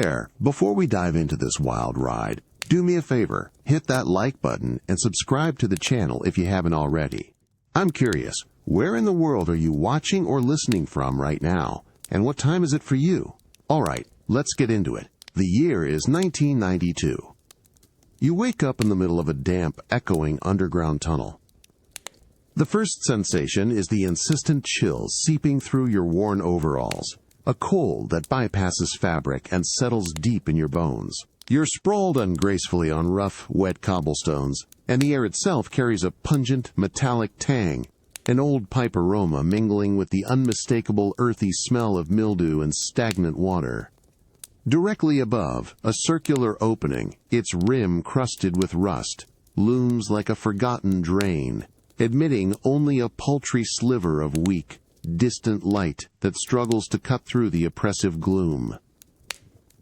there, before we dive into this wild ride, do me a favor, hit that like button and subscribe to the channel if you haven't already. I'm curious, where in the world are you watching or listening from right now? And what time is it for you? Alright, let's get into it. The year is 1992. You wake up in the middle of a damp, echoing underground tunnel. The first sensation is the insistent chill seeping through your worn overalls, a cold that bypasses fabric and settles deep in your bones. You're sprawled ungracefully on rough, wet cobblestones, and the air itself carries a pungent, metallic tang, an old pipe aroma mingling with the unmistakable earthy smell of mildew and stagnant water. Directly above, a circular opening, its rim crusted with rust, looms like a forgotten drain, admitting only a paltry sliver of weak, distant light that struggles to cut through the oppressive gloom.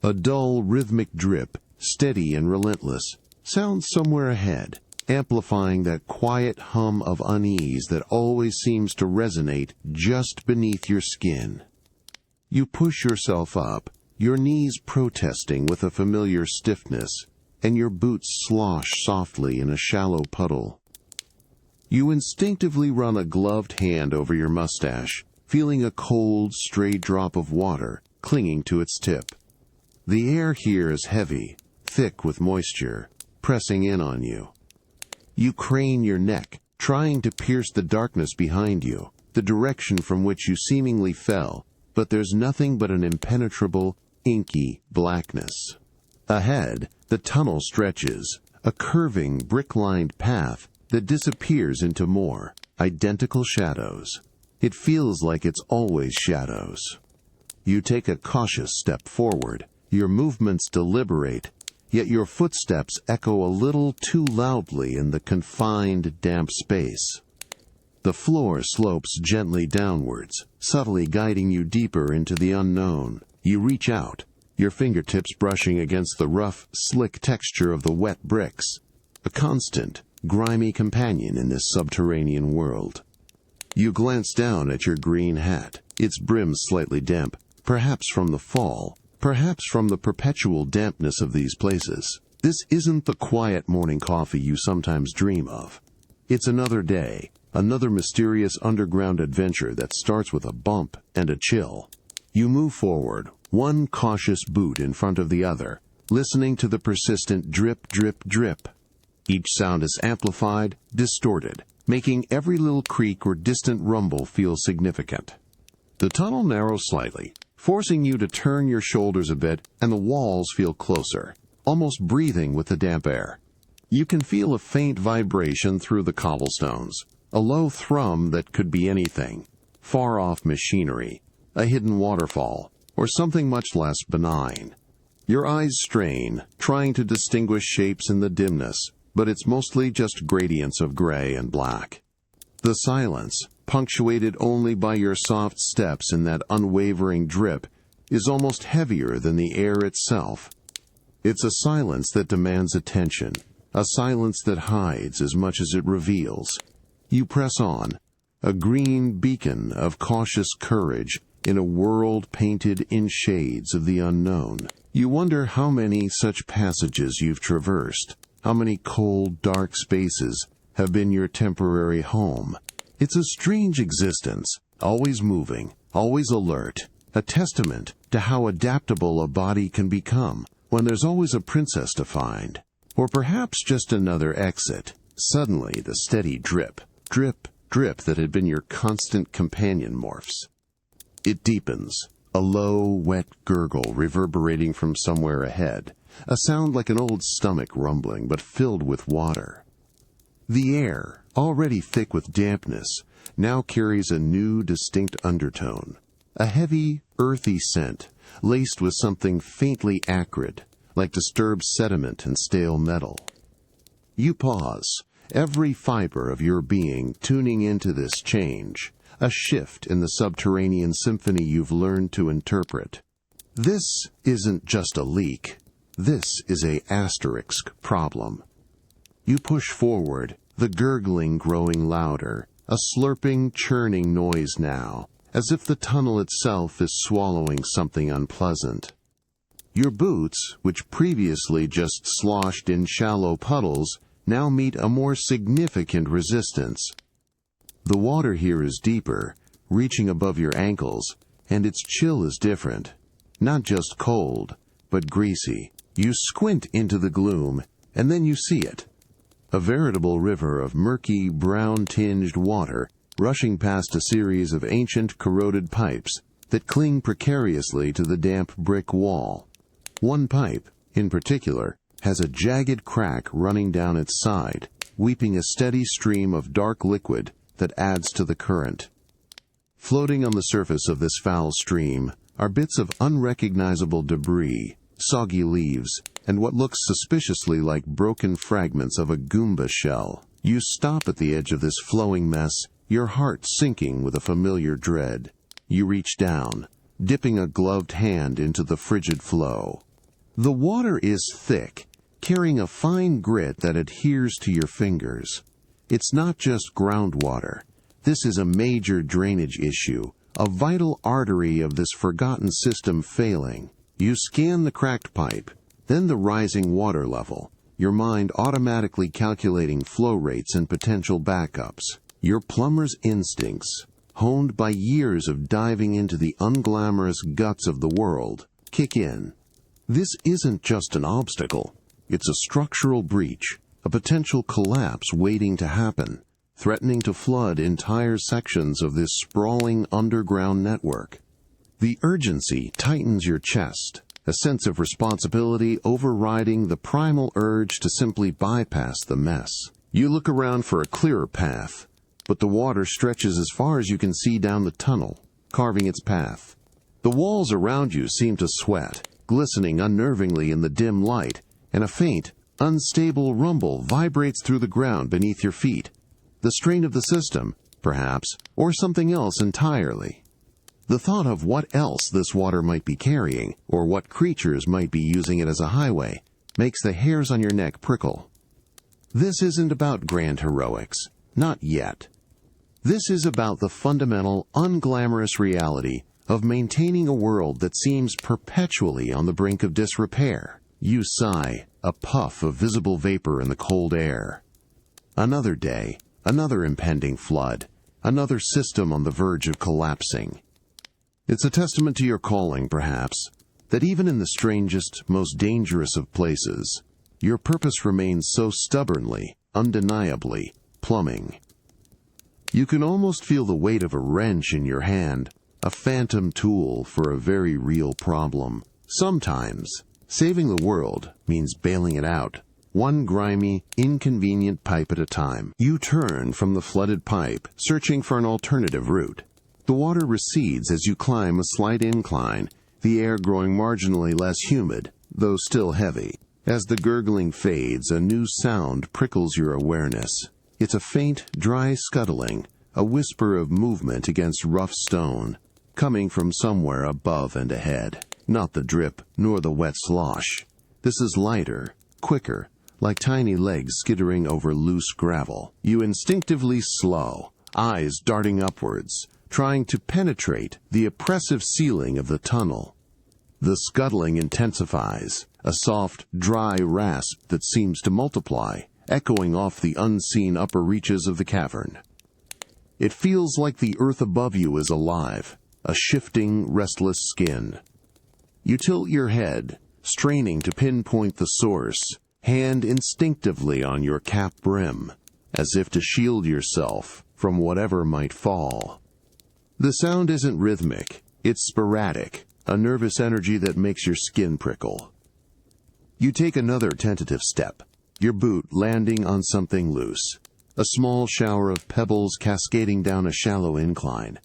A dull, rhythmic drip, steady and relentless, sounds somewhere ahead, amplifying that quiet hum of unease that always seems to resonate just beneath your skin. You push yourself up, your knees protesting with a familiar stiffness, and your boots slosh softly in a shallow puddle. You instinctively run a gloved hand over your mustache, feeling a cold, stray drop of water clinging to its tip. The air here is heavy, thick with moisture, pressing in on you. You crane your neck, trying to pierce the darkness behind you, the direction from which you seemingly fell, but there's nothing but an impenetrable, inky blackness. Ahead, the tunnel stretches, a curving, brick-lined path that disappears into more, identical shadows. It feels like it's always shadows. You take a cautious step forward, your movements deliberate, yet your footsteps echo a little too loudly in the confined, damp space. The floor slopes gently downwards, subtly guiding you deeper into the unknown. You reach out, your fingertips brushing against the rough, slick texture of the wet bricks, a constant, grimy companion in this subterranean world. You glance down at your green hat, its brim slightly damp, perhaps from the fall, perhaps from the perpetual dampness of these places. This isn't the quiet morning coffee you sometimes dream of. It's another day, another mysterious underground adventure that starts with a bump and a chill. You move forward, one cautious boot in front of the other, listening to the persistent drip, drip, drip. Each sound is amplified, distorted, making every little creak or distant rumble feel significant. The tunnel narrows slightly, forcing you to turn your shoulders a bit, and the walls feel closer, almost breathing with the damp air. You can feel a faint vibration through the cobblestones, a low thrum that could be anything, far-off machinery, a hidden waterfall, or something much less benign. Your eyes strain, trying to distinguish shapes in the dimness, but it's mostly just gradients of gray and black. The silence, punctuated only by your soft steps in that unwavering drip, is almost heavier than the air itself. It's a silence that demands attention, a silence that hides as much as it reveals. You press on, a green beacon of cautious courage in a world painted in shades of the unknown. You wonder how many such passages you've traversed, how many cold, dark spaces have been your temporary home. It's a strange existence, always moving, always alert, a testament to how adaptable a body can become when there's always a princess to find. Or perhaps just another exit. Suddenly the steady drip, drip, drip that had been your constant companion morphs. It deepens, a low, wet gurgle reverberating from somewhere ahead, a sound like an old stomach rumbling but filled with water. The air, already thick with dampness, now carries a new, distinct undertone, a heavy, earthy scent, laced with something faintly acrid, like disturbed sediment and stale metal. You pause, every fiber of your being tuning into this change, a shift in the subterranean symphony you've learned to interpret. This isn't just a leak. This is a asterisk problem. You push forward, the gurgling growing louder, a slurping, churning noise now, as if the tunnel itself is swallowing something unpleasant. Your boots, which previously just sloshed in shallow puddles, now meet a more significant resistance. The water here is deeper, reaching above your ankles, and its chill is different. Not just cold, but greasy. You squint into the gloom, and then you see it. A veritable river of murky, brown-tinged water rushing past a series of ancient, corroded pipes that cling precariously to the damp brick wall. One pipe, in particular, has a jagged crack running down its side, weeping a steady stream of dark liquid that adds to the current. Floating on the surface of this foul stream are bits of unrecognizable debris, soggy leaves, and what looks suspiciously like broken fragments of a Goomba shell. You stop at the edge of this flowing mess, your heart sinking with a familiar dread. You reach down, dipping a gloved hand into the frigid flow. The water is thick, carrying a fine grit that adheres to your fingers. It's not just groundwater. This is a major drainage issue, a vital artery of this forgotten system failing. You scan the cracked pipe, then the rising water level, your mind automatically calculating flow rates and potential backups. Your plumber's instincts, honed by years of diving into the unglamorous guts of the world, kick in. This isn't just an obstacle. It's a structural breach, a potential collapse waiting to happen, threatening to flood entire sections of this sprawling underground network. The urgency tightens your chest, a sense of responsibility overriding the primal urge to simply bypass the mess. You look around for a clearer path, but the water stretches as far as you can see down the tunnel, carving its path. The walls around you seem to sweat, glistening unnervingly in the dim light, and a faint, unstable rumble vibrates through the ground beneath your feet. The strain of the system, perhaps, or something else entirely. The thought of what else this water might be carrying, or what creatures might be using it as a highway, makes the hairs on your neck prickle. This isn't about grand heroics. Not yet. This is about the fundamental, unglamorous reality of maintaining a world that seems perpetually on the brink of disrepair. You sigh, a puff of visible vapor in the cold air. Another day, another impending flood, another system on the verge of collapsing. It's a testament to your calling, perhaps, that even in the strangest, most dangerous of places, your purpose remains so stubbornly, undeniably, plumbing. You can almost feel the weight of a wrench in your hand, a phantom tool for a very real problem. Sometimes, saving the world means bailing it out, one grimy, inconvenient pipe at a time. You turn from the flooded pipe, searching for an alternative route. The water recedes as you climb a slight incline, the air growing marginally less humid, though still heavy. As the gurgling fades, a new sound prickles your awareness. It's a faint, dry scuttling, a whisper of movement against rough stone, coming from somewhere above and ahead. Not the drip, nor the wet slosh. This is lighter, quicker, like tiny legs skittering over loose gravel. You instinctively slow, eyes darting upwards, trying to penetrate the oppressive ceiling of the tunnel. The scuttling intensifies, a soft, dry rasp that seems to multiply, echoing off the unseen upper reaches of the cavern. It feels like the earth above you is alive, a shifting, restless skin. You tilt your head, straining to pinpoint the source, hand instinctively on your cap brim, as if to shield yourself from whatever might fall. The sound isn't rhythmic, it's sporadic, a nervous energy that makes your skin prickle. You take another tentative step, your boot landing on something loose, a small shower of pebbles cascading down a shallow incline.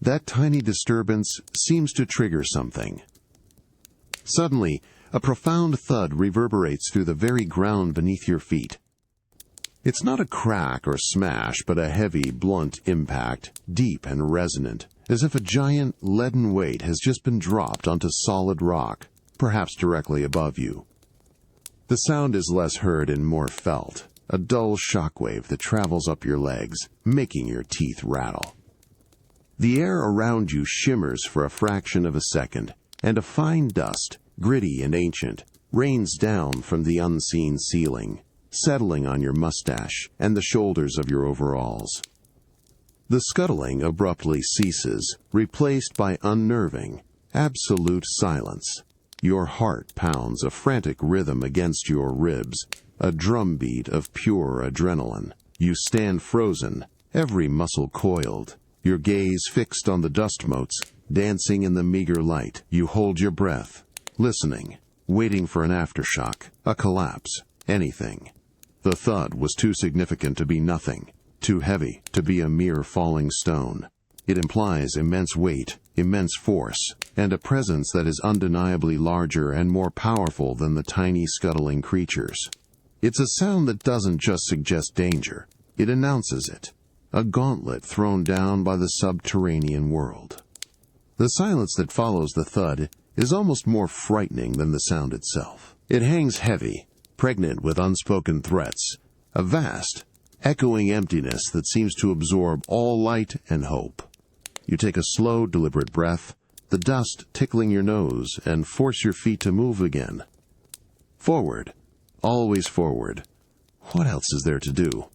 That tiny disturbance seems to trigger something. Suddenly, a profound thud reverberates through the very ground beneath your feet. It's not a crack or smash, but a heavy, blunt impact, deep and resonant, as if a giant, leaden weight has just been dropped onto solid rock, perhaps directly above you. The sound is less heard and more felt, a dull shockwave that travels up your legs, making your teeth rattle. The air around you shimmers for a fraction of a second, and a fine dust, gritty and ancient, rains down from the unseen ceiling, settling on your mustache and the shoulders of your overalls. The scuttling abruptly ceases, replaced by unnerving, absolute silence. Your heart pounds a frantic rhythm against your ribs, a drumbeat of pure adrenaline. You stand frozen, every muscle coiled, your gaze fixed on the dust motes, dancing in the meager light. You hold your breath, listening, waiting for an aftershock, a collapse, anything. The thud was too significant to be nothing, too heavy to be a mere falling stone. It implies immense weight, immense force, and a presence that is undeniably larger and more powerful than the tiny scuttling creatures. It's a sound that doesn't just suggest danger, it announces it, a gauntlet thrown down by the subterranean world. The silence that follows the thud is almost more frightening than the sound itself. It hangs heavy, pregnant with unspoken threats, a vast, echoing emptiness that seems to absorb all light and hope. You take a slow, deliberate breath, the dust tickling your nose, and force your feet to move again. Forward, always forward. What else is there to do?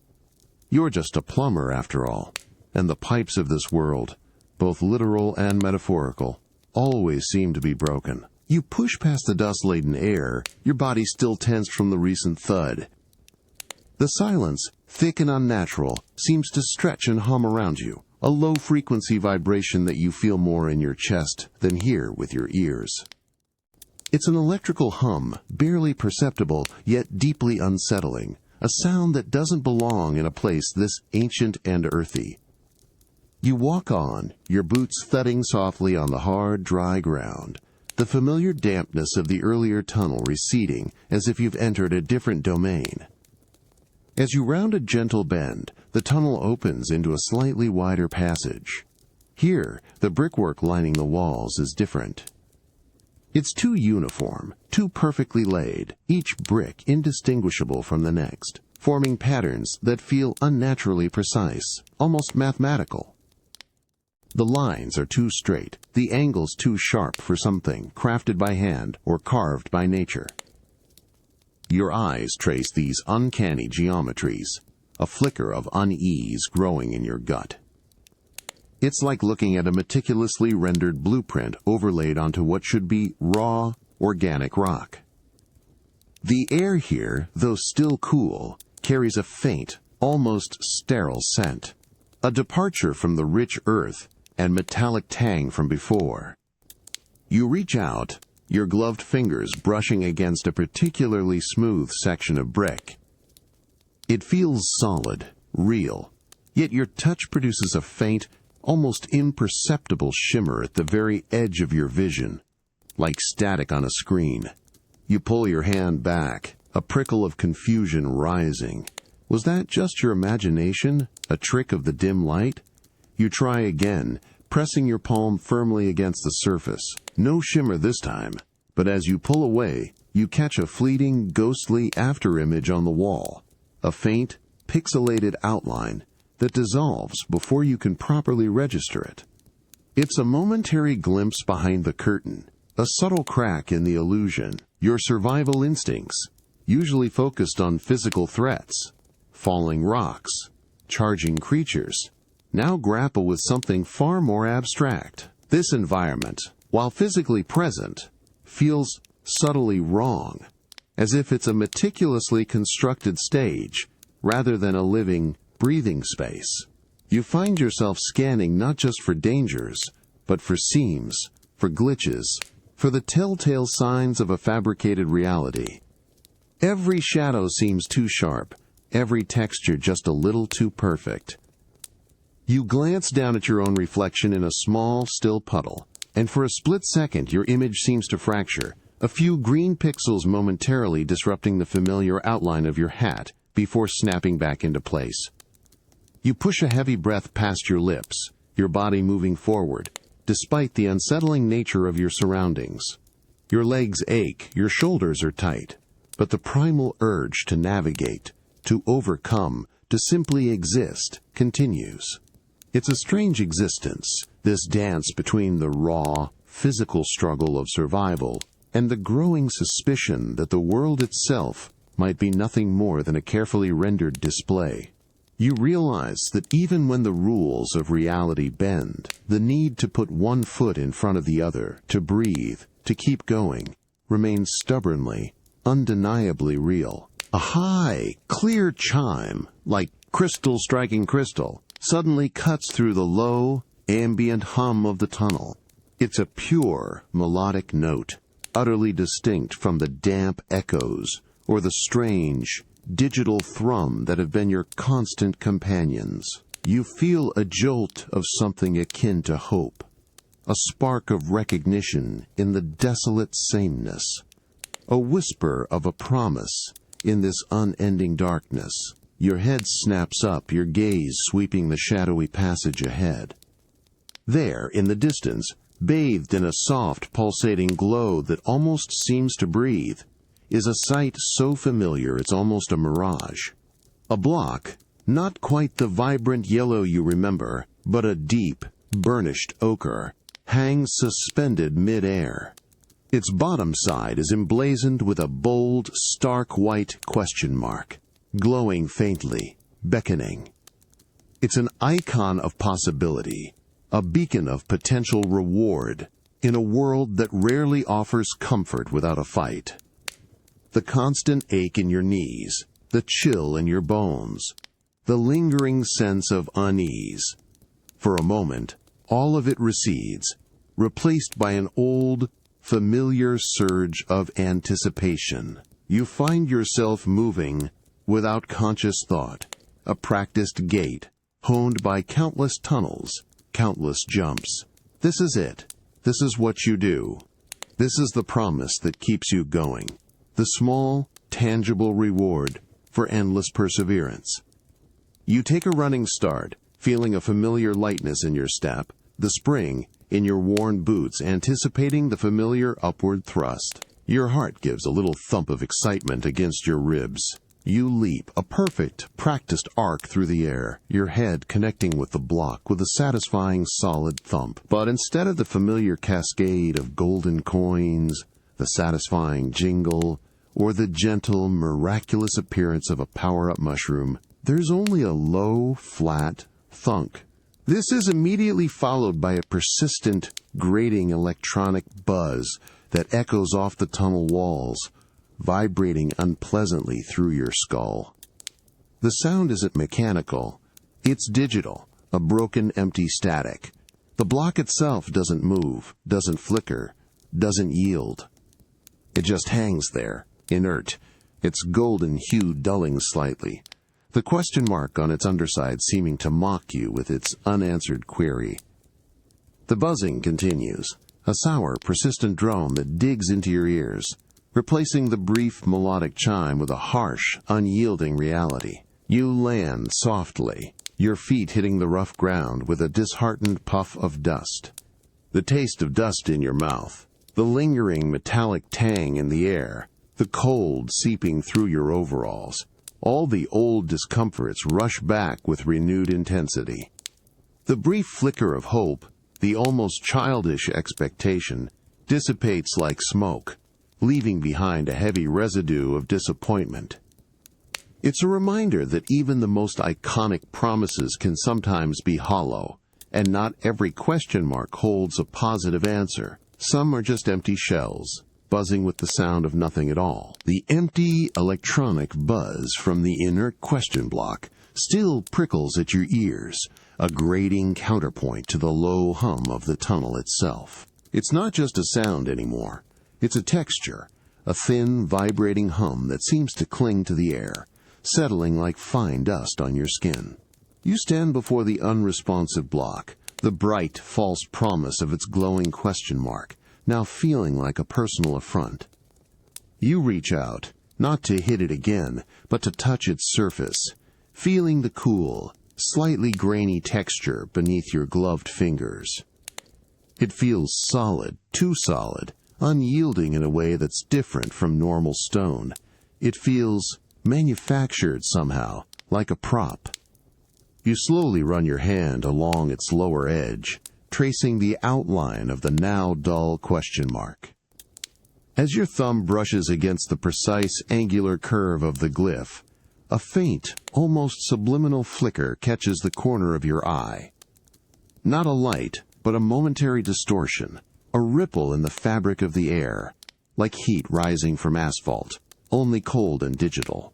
You're just a plumber after all, and the pipes of this world, both literal and metaphorical, always seem to be broken. You push past the dust-laden air, your body still tense from the recent thud. The silence, thick and unnatural, seems to stretch and hum around you, a low-frequency vibration that you feel more in your chest than hear with your ears. It's an electrical hum, barely perceptible, yet deeply unsettling, a sound that doesn't belong in a place this ancient and earthy. You walk on, your boots thudding softly on the hard, dry ground, the familiar dampness of the earlier tunnel receding as if you've entered a different domain. As you round a gentle bend, the tunnel opens into a slightly wider passage. Here, the brickwork lining the walls is different. It's too uniform, too perfectly laid, each brick indistinguishable from the next, forming patterns that feel unnaturally precise, almost mathematical. The lines are too straight, the angles too sharp for something crafted by hand or carved by nature. Your eyes trace these uncanny geometries, a flicker of unease growing in your gut. It's like looking at a meticulously rendered blueprint overlaid onto what should be raw, organic rock. The air here, though still cool, carries a faint, almost sterile scent, a departure from the rich earth and metallic tang from before. You reach out, your gloved fingers brushing against a particularly smooth section of brick. It feels solid, real, yet your touch produces a faint, almost imperceptible shimmer at the very edge of your vision, like static on a screen. You pull your hand back, a prickle of confusion rising. Was that just your imagination, a trick of the dim light? You try again, pressing your palm firmly against the surface. No shimmer this time, but as you pull away, you catch a fleeting, ghostly afterimage on the wall, a faint, pixelated outline that dissolves before you can properly register it. It's a momentary glimpse behind the curtain, a subtle crack in the illusion. Your survival instincts, usually focused on physical threats, falling rocks, charging creatures, now grapple with something far more abstract. This environment, while physically present, feels subtly wrong, as if it's a meticulously constructed stage rather than a living, breathing space. You find yourself scanning not just for dangers, but for seams, for glitches, for the telltale signs of a fabricated reality. Every shadow seems too sharp, every texture just a little too perfect. You glance down at your own reflection in a small, still puddle, and for a split second your image seems to fracture, a few green pixels momentarily disrupting the familiar outline of your hat before snapping back into place. You push a heavy breath past your lips, your body moving forward, despite the unsettling nature of your surroundings. Your legs ache, your shoulders are tight, but the primal urge to navigate, to overcome, to simply exist, continues. It's a strange existence, this dance between the raw, physical struggle of survival and the growing suspicion that the world itself might be nothing more than a carefully rendered display. You realize that even when the rules of reality bend, the need to put one foot in front of the other, to breathe, to keep going, remains stubbornly, undeniably real. A high, clear chime, like crystal striking crystal, suddenly cuts through the low, ambient hum of the tunnel. It's a pure, melodic note, utterly distinct from the damp echoes or the strange, digital thrum that have been your constant companions. You feel a jolt of something akin to hope, a spark of recognition in the desolate sameness, a whisper of a promise in this unending darkness. Your head snaps up, your gaze sweeping the shadowy passage ahead. There, in the distance, bathed in a soft, pulsating glow that almost seems to breathe, is a sight so familiar it's almost a mirage. A block, not quite the vibrant yellow you remember, but a deep, burnished ochre, hangs suspended mid-air. Its bottom side is emblazoned with a bold, stark white question mark, glowing faintly, beckoning. It's an icon of possibility, a beacon of potential reward, in a world that rarely offers comfort without a fight. The constant ache in your knees, the chill in your bones, the lingering sense of unease. For a moment, all of it recedes, replaced by an old, familiar surge of anticipation. You find yourself moving without conscious thought, a practiced gait, honed by countless tunnels, countless jumps. This is it. This is what you do. This is the promise that keeps you going. The small, tangible reward for endless perseverance. You take a running start, feeling a familiar lightness in your step, the spring in your worn boots, anticipating the familiar upward thrust. Your heart gives a little thump of excitement against your ribs. You leap, a perfect, practiced arc through the air, your head connecting with the block with a satisfying solid thump. But instead of the familiar cascade of golden coins, the satisfying jingle, or the gentle, miraculous appearance of a power-up mushroom, there's only a low, flat thunk. This is immediately followed by a persistent, grating electronic buzz that echoes off the tunnel walls, vibrating unpleasantly through your skull. The sound isn't mechanical. It's digital, a broken, empty static. The block itself doesn't move, doesn't flicker, doesn't yield. It just hangs there, inert, its golden hue dulling slightly, the question mark on its underside seeming to mock you with its unanswered query. The buzzing continues, a sour, persistent drone that digs into your ears, replacing the brief melodic chime with a harsh, unyielding reality. You land softly, your feet hitting the rough ground with a disheartened puff of dust. The taste of dust in your mouth, the lingering metallic tang in the air, the cold seeping through your overalls. All the old discomforts rush back with renewed intensity. The brief flicker of hope, the almost childish expectation, dissipates like smoke, leaving behind a heavy residue of disappointment. It's a reminder that even the most iconic promises can sometimes be hollow, and not every question mark holds a positive answer. Some are just empty shells, buzzing with the sound of nothing at all. The empty electronic buzz from the inert question block still prickles at your ears, a grating counterpoint to the low hum of the tunnel itself. It's not just a sound anymore. It's a texture, a thin, vibrating hum that seems to cling to the air, settling like fine dust on your skin. You stand before the unresponsive block, the bright, false promise of its glowing question mark, now feeling like a personal affront. You reach out, not to hit it again, but to touch its surface, feeling the cool, slightly grainy texture beneath your gloved fingers. It feels solid, too solid, unyielding in a way that's different from normal stone. It feels manufactured somehow, like a prop. You slowly run your hand along its lower edge, tracing the outline of the now dull question mark. As your thumb brushes against the precise angular curve of the glyph, a faint, almost subliminal flicker catches the corner of your eye. Not a light, but a momentary distortion, a ripple in the fabric of the air, like heat rising from asphalt, only cold and digital.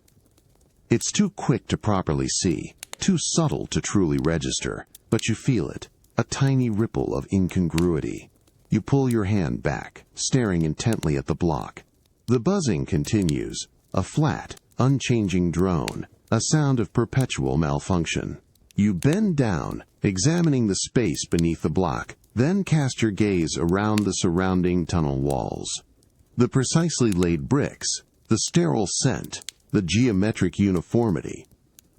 It's too quick to properly see, too subtle to truly register, but you feel it, a tiny ripple of incongruity. You pull your hand back, staring intently at the block. The buzzing continues, a flat, unchanging drone, a sound of perpetual malfunction. You bend down, examining the space beneath the block, then cast your gaze around the surrounding tunnel walls. The precisely laid bricks, the sterile scent, the geometric uniformity.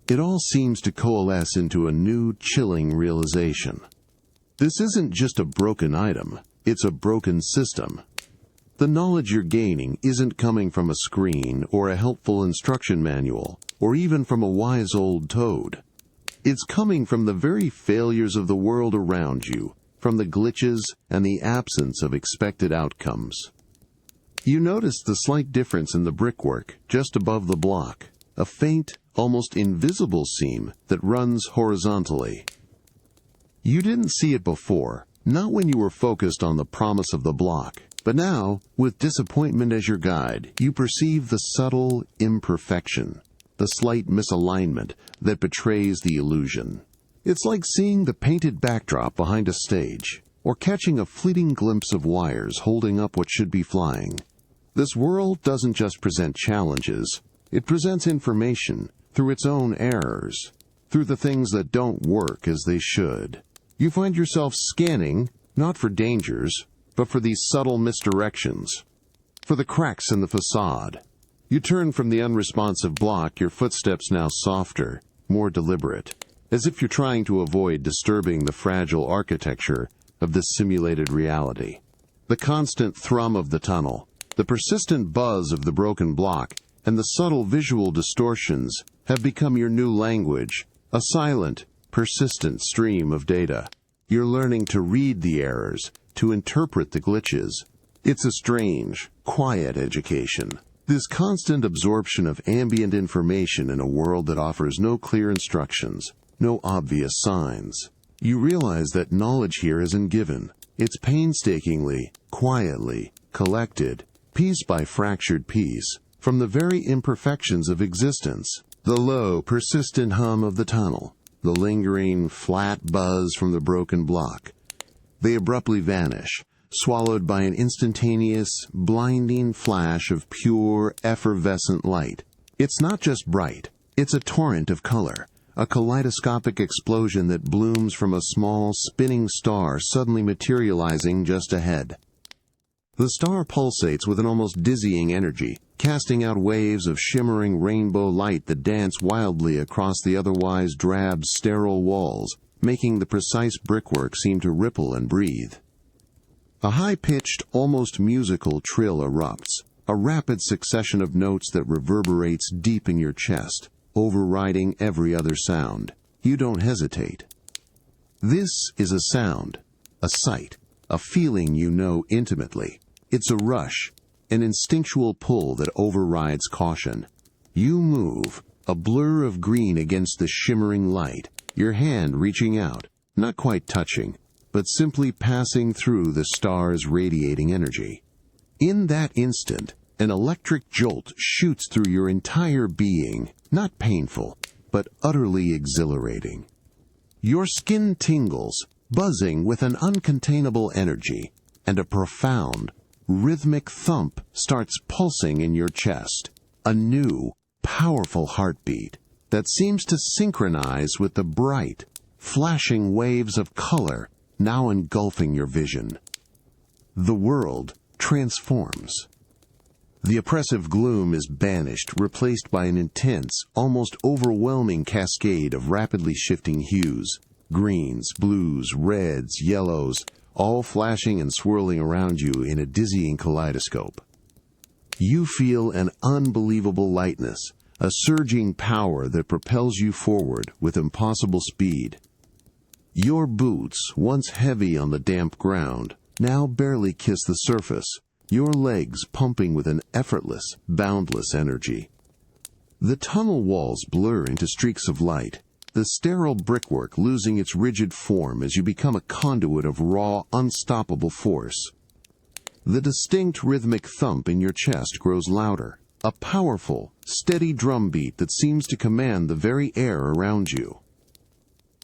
It all seems to coalesce into a new, chilling realization. This isn't just a broken item, it's a broken system. The knowledge you're gaining isn't coming from a screen or a helpful instruction manual, or even from a wise old toad. It's coming from the very failures of the world around you, from the glitches and the absence of expected outcomes. You notice the slight difference in the brickwork just above the block, a faint, almost invisible seam that runs horizontally. You didn't see it before, not when you were focused on the promise of the block, but now, with disappointment as your guide, you perceive the subtle imperfection, the slight misalignment that betrays the illusion. It's like seeing the painted backdrop behind a stage, or catching a fleeting glimpse of wires holding up what should be flying. This world doesn't just present challenges, it presents information through its own errors, through the things that don't work as they should. You find yourself scanning, not for dangers, but for these subtle misdirections, for the cracks in the facade. You turn from the unresponsive block, your footsteps now softer, more deliberate, as if you're trying to avoid disturbing the fragile architecture of this simulated reality. The constant thrum of the tunnel, the persistent buzz of the broken block, and the subtle visual distortions have become your new language, a silent, persistent stream of data. You're learning to read the errors, to interpret the glitches. It's a strange, quiet education. This constant absorption of ambient information in a world that offers no clear instructions, no obvious signs. You realize that knowledge here isn't given. It's painstakingly, quietly, collected, piece by fractured piece, from the very imperfections of existence. The low, persistent hum of the tunnel, the lingering, flat buzz from the broken block. They abruptly vanish, swallowed by an instantaneous, blinding flash of pure, effervescent light. It's not just bright, it's a torrent of color, a kaleidoscopic explosion that blooms from a small, spinning star suddenly materializing just ahead. The star pulsates with an almost dizzying energy, casting out waves of shimmering rainbow light that dance wildly across the otherwise drab, sterile walls, making the precise brickwork seem to ripple and breathe. A high-pitched, almost musical trill erupts, a rapid succession of notes that reverberates deep in your chest, overriding every other sound. You don't hesitate. This is a sound, a sight, a feeling you know intimately. It's a rush, an instinctual pull that overrides caution. You move, a blur of green against the shimmering light, your hand reaching out, not quite touching, but simply passing through the star's radiating energy. In that instant, an electric jolt shoots through your entire being, not painful, but utterly exhilarating. Your skin tingles, buzzing with an uncontainable energy, and a profound, rhythmic thump starts pulsing in your chest, a new, powerful heartbeat that seems to synchronize with the bright, flashing waves of color now engulfing your vision. The world transforms. The oppressive gloom is banished, replaced by an intense, almost overwhelming cascade of rapidly shifting hues, greens, blues, reds, yellows, all flashing and swirling around you in a dizzying kaleidoscope. You feel an unbelievable lightness, a surging power that propels you forward with impossible speed. Your boots, once heavy on the damp ground, now barely kiss the surface, your legs pumping with an effortless, boundless energy. The tunnel walls blur into streaks of light, the sterile brickwork losing its rigid form as you become a conduit of raw, unstoppable force. The distinct rhythmic thump in your chest grows louder, a powerful, steady drumbeat that seems to command the very air around you.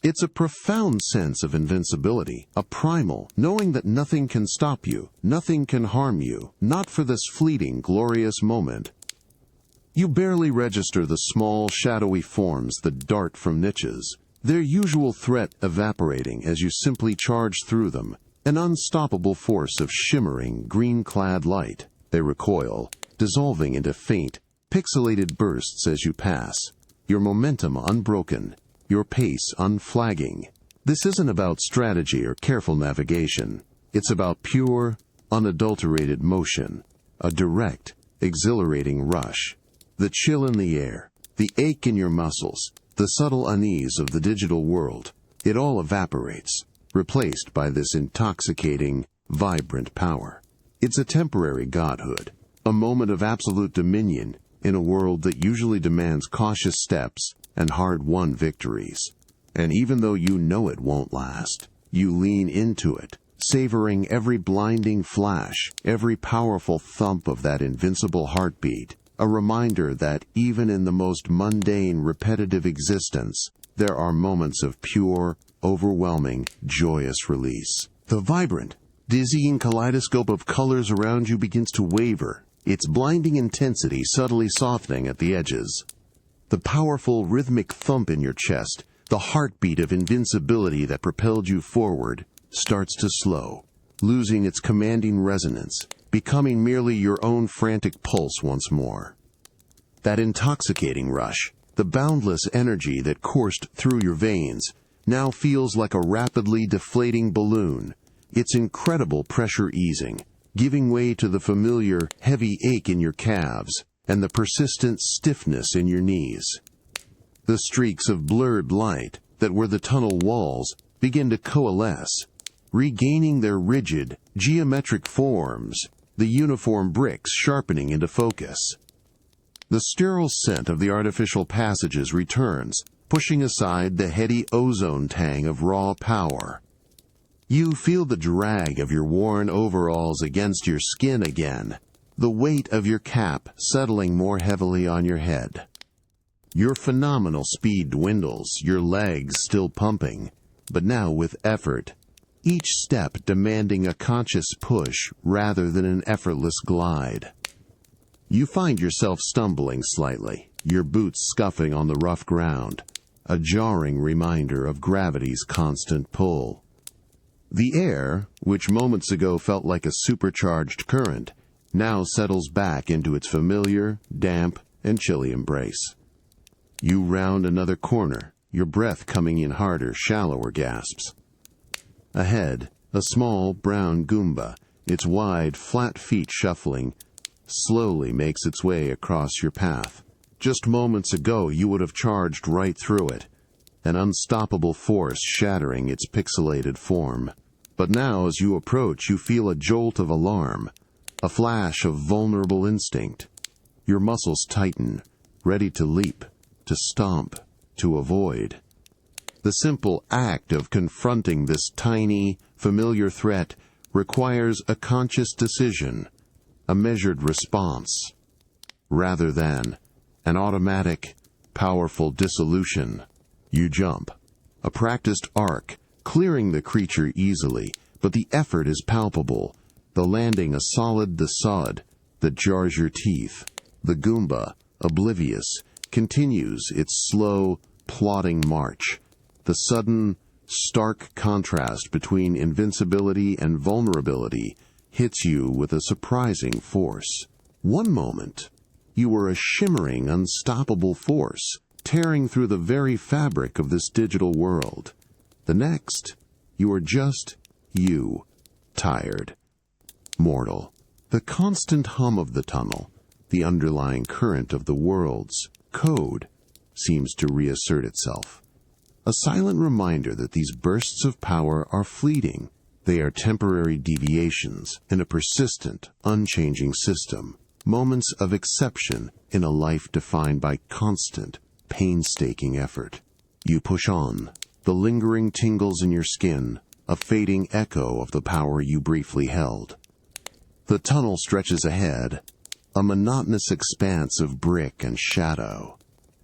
It's a profound sense of invincibility, a primal, knowing that nothing can stop you, nothing can harm you, not for this fleeting, glorious moment. You barely register the small, shadowy forms that dart from niches, their usual threat evaporating as you simply charge through them, an unstoppable force of shimmering, green-clad light. They recoil, dissolving into faint, pixelated bursts as you pass, your momentum unbroken, your pace unflagging. This isn't about strategy or careful navigation. It's about pure, unadulterated motion, a direct, exhilarating rush. The chill in the air, the ache in your muscles, the subtle unease of the digital world, it all evaporates, replaced by this intoxicating, vibrant power. It's a temporary godhood, a moment of absolute dominion in a world that usually demands cautious steps and hard-won victories. And even though you know it won't last, you lean into it, savoring every blinding flash, every powerful thump of that invincible heartbeat, a reminder that even in the most mundane, repetitive existence, there are moments of pure, overwhelming, joyous release. The vibrant, dizzying kaleidoscope of colors around you begins to waver, its blinding intensity subtly softening at the edges. The powerful rhythmic thump in your chest, the heartbeat of invincibility that propelled you forward, starts to slow, losing its commanding resonance, becoming merely your own frantic pulse once more. That intoxicating rush, the boundless energy that coursed through your veins, now feels like a rapidly deflating balloon, its incredible pressure easing, giving way to the familiar heavy ache in your calves, and the persistent stiffness in your knees. The streaks of blurred light that were the tunnel walls begin to coalesce, regaining their rigid, geometric forms, the uniform bricks sharpening into focus. The sterile scent of the artificial passages returns, pushing aside the heady ozone tang of raw power. You feel the drag of your worn overalls against your skin again, the weight of your cap settling more heavily on your head. Your phenomenal speed dwindles, your legs still pumping, but now with effort, each step demanding a conscious push rather than an effortless glide. You find yourself stumbling slightly, your boots scuffing on the rough ground, a jarring reminder of gravity's constant pull. The air, which moments ago felt like a supercharged current, now settles back into its familiar, damp, and chilly embrace. You round another corner, your breath coming in harder, shallower gasps. Ahead, a small, brown Goomba, its wide, flat feet shuffling, slowly makes its way across your path. Just moments ago you would have charged right through it, an unstoppable force shattering its pixelated form. But now as you approach you feel a jolt of alarm, a flash of vulnerable instinct. Your muscles tighten, ready to leap, to stomp, to avoid. The simple act of confronting this tiny, familiar threat requires a conscious decision, a measured response, rather than an automatic, powerful dissolution. You jump, a practiced arc, clearing the creature easily, but the effort is palpable, the landing a solid thud that jars your teeth. The Goomba, oblivious, continues its slow, plodding march. The sudden, stark contrast between invincibility and vulnerability hits you with a surprising force. One moment, you were a shimmering, unstoppable force, tearing through the very fabric of this digital world. The next, you are just you, tired, mortal. The constant hum of the tunnel, the underlying current of the world's code, seems to reassert itself. a silent reminder that these bursts of power are fleeting. They are temporary deviations in a persistent, unchanging system, moments of exception in a life defined by constant, painstaking effort. You push on, the lingering tingles in your skin, a fading echo of the power you briefly held. The tunnel stretches ahead, a monotonous expanse of brick and shadow.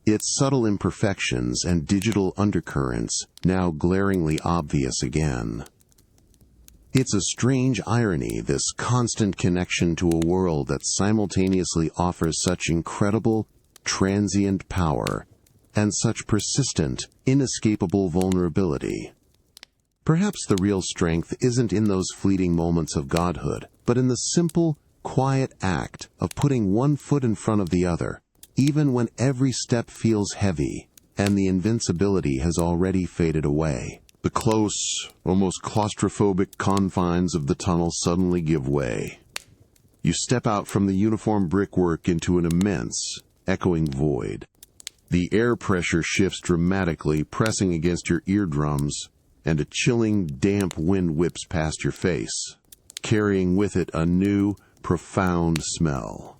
Its subtle imperfections and digital undercurrents now glaringly obvious again. It's a strange irony, this constant connection to a world that simultaneously offers such incredible, transient power and such persistent, inescapable vulnerability. Perhaps the real strength isn't in those fleeting moments of godhood, but in the simple, quiet act of putting one foot in front of the other, even when every step feels heavy and the invincibility has already faded away. The close, almost claustrophobic confines of the tunnel suddenly give way. You step out from the uniform brickwork into an immense, echoing void. The air pressure shifts dramatically, pressing against your eardrums, and a chilling, damp wind whips past your face, carrying with it a new, profound smell.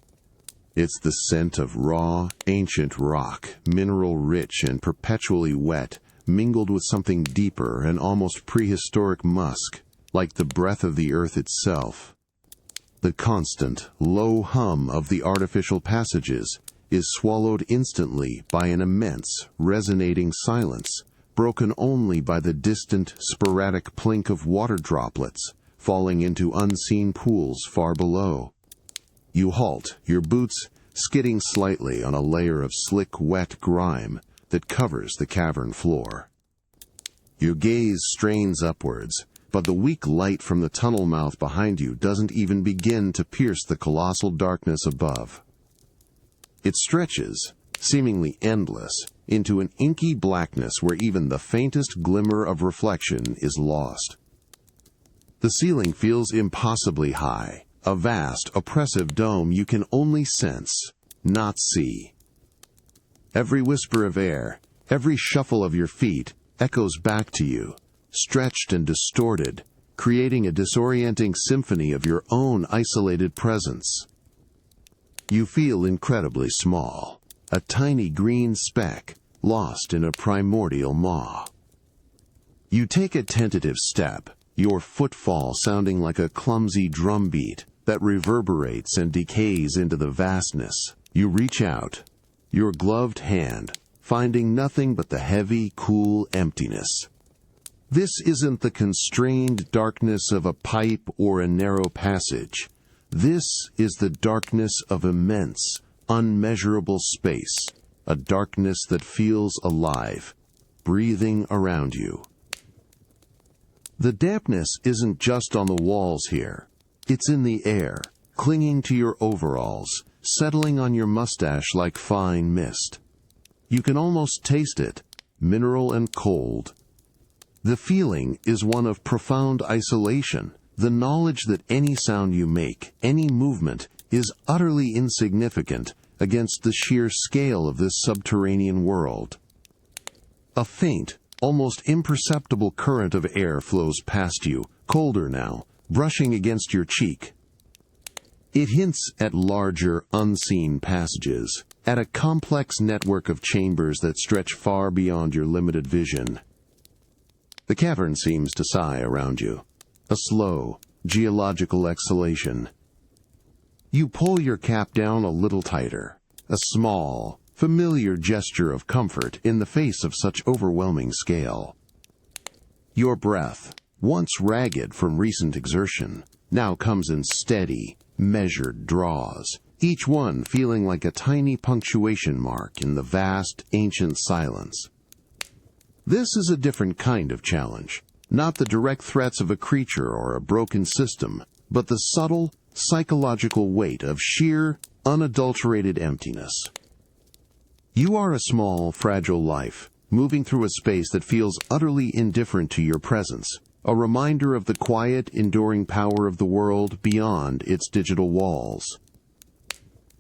It's the scent of raw, ancient rock, mineral-rich and perpetually wet, mingled with something deeper and almost prehistoric musk, like the breath of the earth itself. The constant, low hum of the artificial passages is swallowed instantly by an immense, resonating silence, broken only by the distant, sporadic plink of water droplets falling into unseen pools far below. You halt, your boots skidding slightly on a layer of slick, wet grime that covers the cavern floor. Your gaze strains upwards, but the weak light from the tunnel mouth behind you doesn't even begin to pierce the colossal darkness above. It stretches, seemingly endless, into an inky blackness where even the faintest glimmer of reflection is lost. The ceiling feels impossibly high, a vast, oppressive dome you can only sense, not see. Every whisper of air, every shuffle of your feet, echoes back to you, stretched and distorted, creating a disorienting symphony of your own isolated presence. You feel incredibly small, a tiny green speck, lost in a primordial maw. You take a tentative step, your footfall sounding like a clumsy drumbeat that reverberates and decays into the vastness. You reach out, your gloved hand, finding nothing but the heavy, cool emptiness. This isn't the constrained darkness of a pipe or a narrow passage. This is the darkness of immense, unmeasurable space, a darkness that feels alive, breathing around you. The dampness isn't just on the walls here. It's in the air, clinging to your overalls, settling on your mustache like fine mist. You can almost taste it, mineral and cold. The feeling is one of profound isolation, the knowledge that any sound you make, any movement, is utterly insignificant against the sheer scale of this subterranean world. A faint, almost imperceptible current of air flows past you, colder now, brushing against your cheek. It hints at larger, unseen passages, at a complex network of chambers that stretch far beyond your limited vision. The cavern seems to sigh around you, a slow, geological exhalation. You pull your cap down a little tighter, a small, familiar gesture of comfort in the face of such overwhelming scale. Your breath, once ragged from recent exertion, now comes in steady, measured draws, each one feeling like a tiny punctuation mark in the vast, ancient silence. This is a different kind of challenge, not the direct threats of a creature or a broken system, but the subtle, psychological weight of sheer, unadulterated emptiness. You are a small, fragile life, moving through a space that feels utterly indifferent to your presence, a reminder of the quiet, enduring power of the world beyond its digital walls.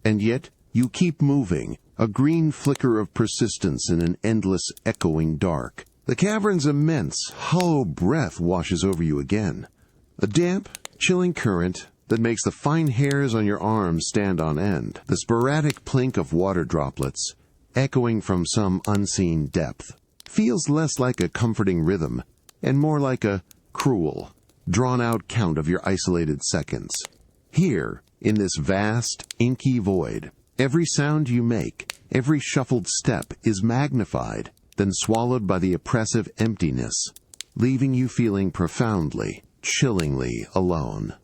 And yet, you keep moving, a green flicker of persistence in an endless, echoing dark, The cavern's immense, hollow breath washes over you again. A damp, chilling current that makes the fine hairs on your arms stand on end. The sporadic plink of water droplets, echoing from some unseen depth, feels less like a comforting rhythm and more like a cruel, drawn-out count of your isolated seconds. Here, in this vast, inky void, every sound you make, every shuffled step is magnified, then swallowed by the oppressive emptiness, leaving you feeling profoundly, chillingly alone.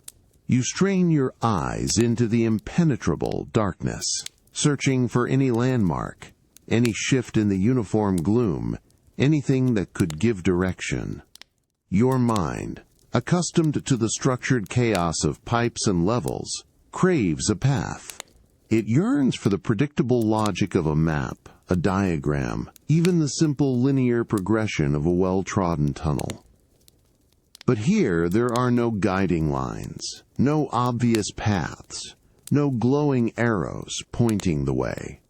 You strain your eyes into the impenetrable darkness, searching for any landmark, any shift in the uniform gloom, anything that could give direction. Your mind, accustomed to the structured chaos of pipes and levels, craves a path. It yearns for the predictable logic of a map, a diagram, even the simple linear progression of a well-trodden tunnel. But here there are no guiding lines, no obvious paths, no glowing arrows pointing the way.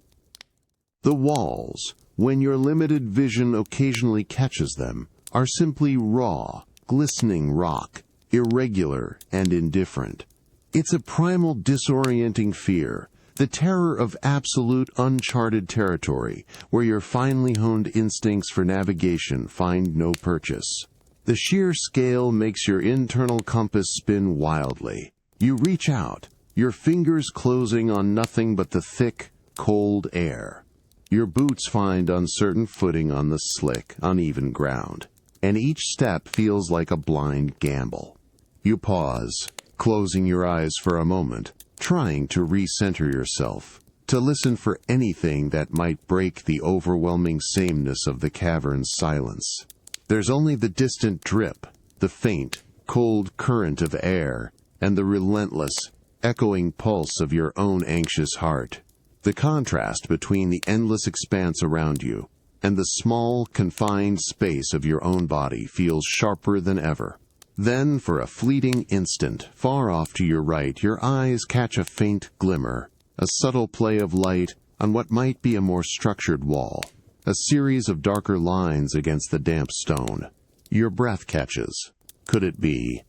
The walls, when your limited vision occasionally catches them, are simply raw, glistening rock, irregular and indifferent. It's a primal disorienting fear, the terror of absolute uncharted territory, where your finely honed instincts for navigation find no purchase. The sheer scale makes your internal compass spin wildly. You reach out, your fingers closing on nothing but the thick, cold air. Your boots find uncertain footing on the slick, uneven ground, and each step feels like a blind gamble. You pause, closing your eyes for a moment, trying to recenter yourself, to listen for anything that might break the overwhelming sameness of the cavern's silence. There's only the distant drip, the faint, cold current of air, and the relentless, echoing pulse of your own anxious heart. The contrast between the endless expanse around you and the small, confined space of your own body feels sharper than ever. Then, for a fleeting instant, far off to your right, your eyes catch a faint glimmer, a subtle play of light on what might be a more structured wall, a series of darker lines against the damp stone. Your breath catches. Could it be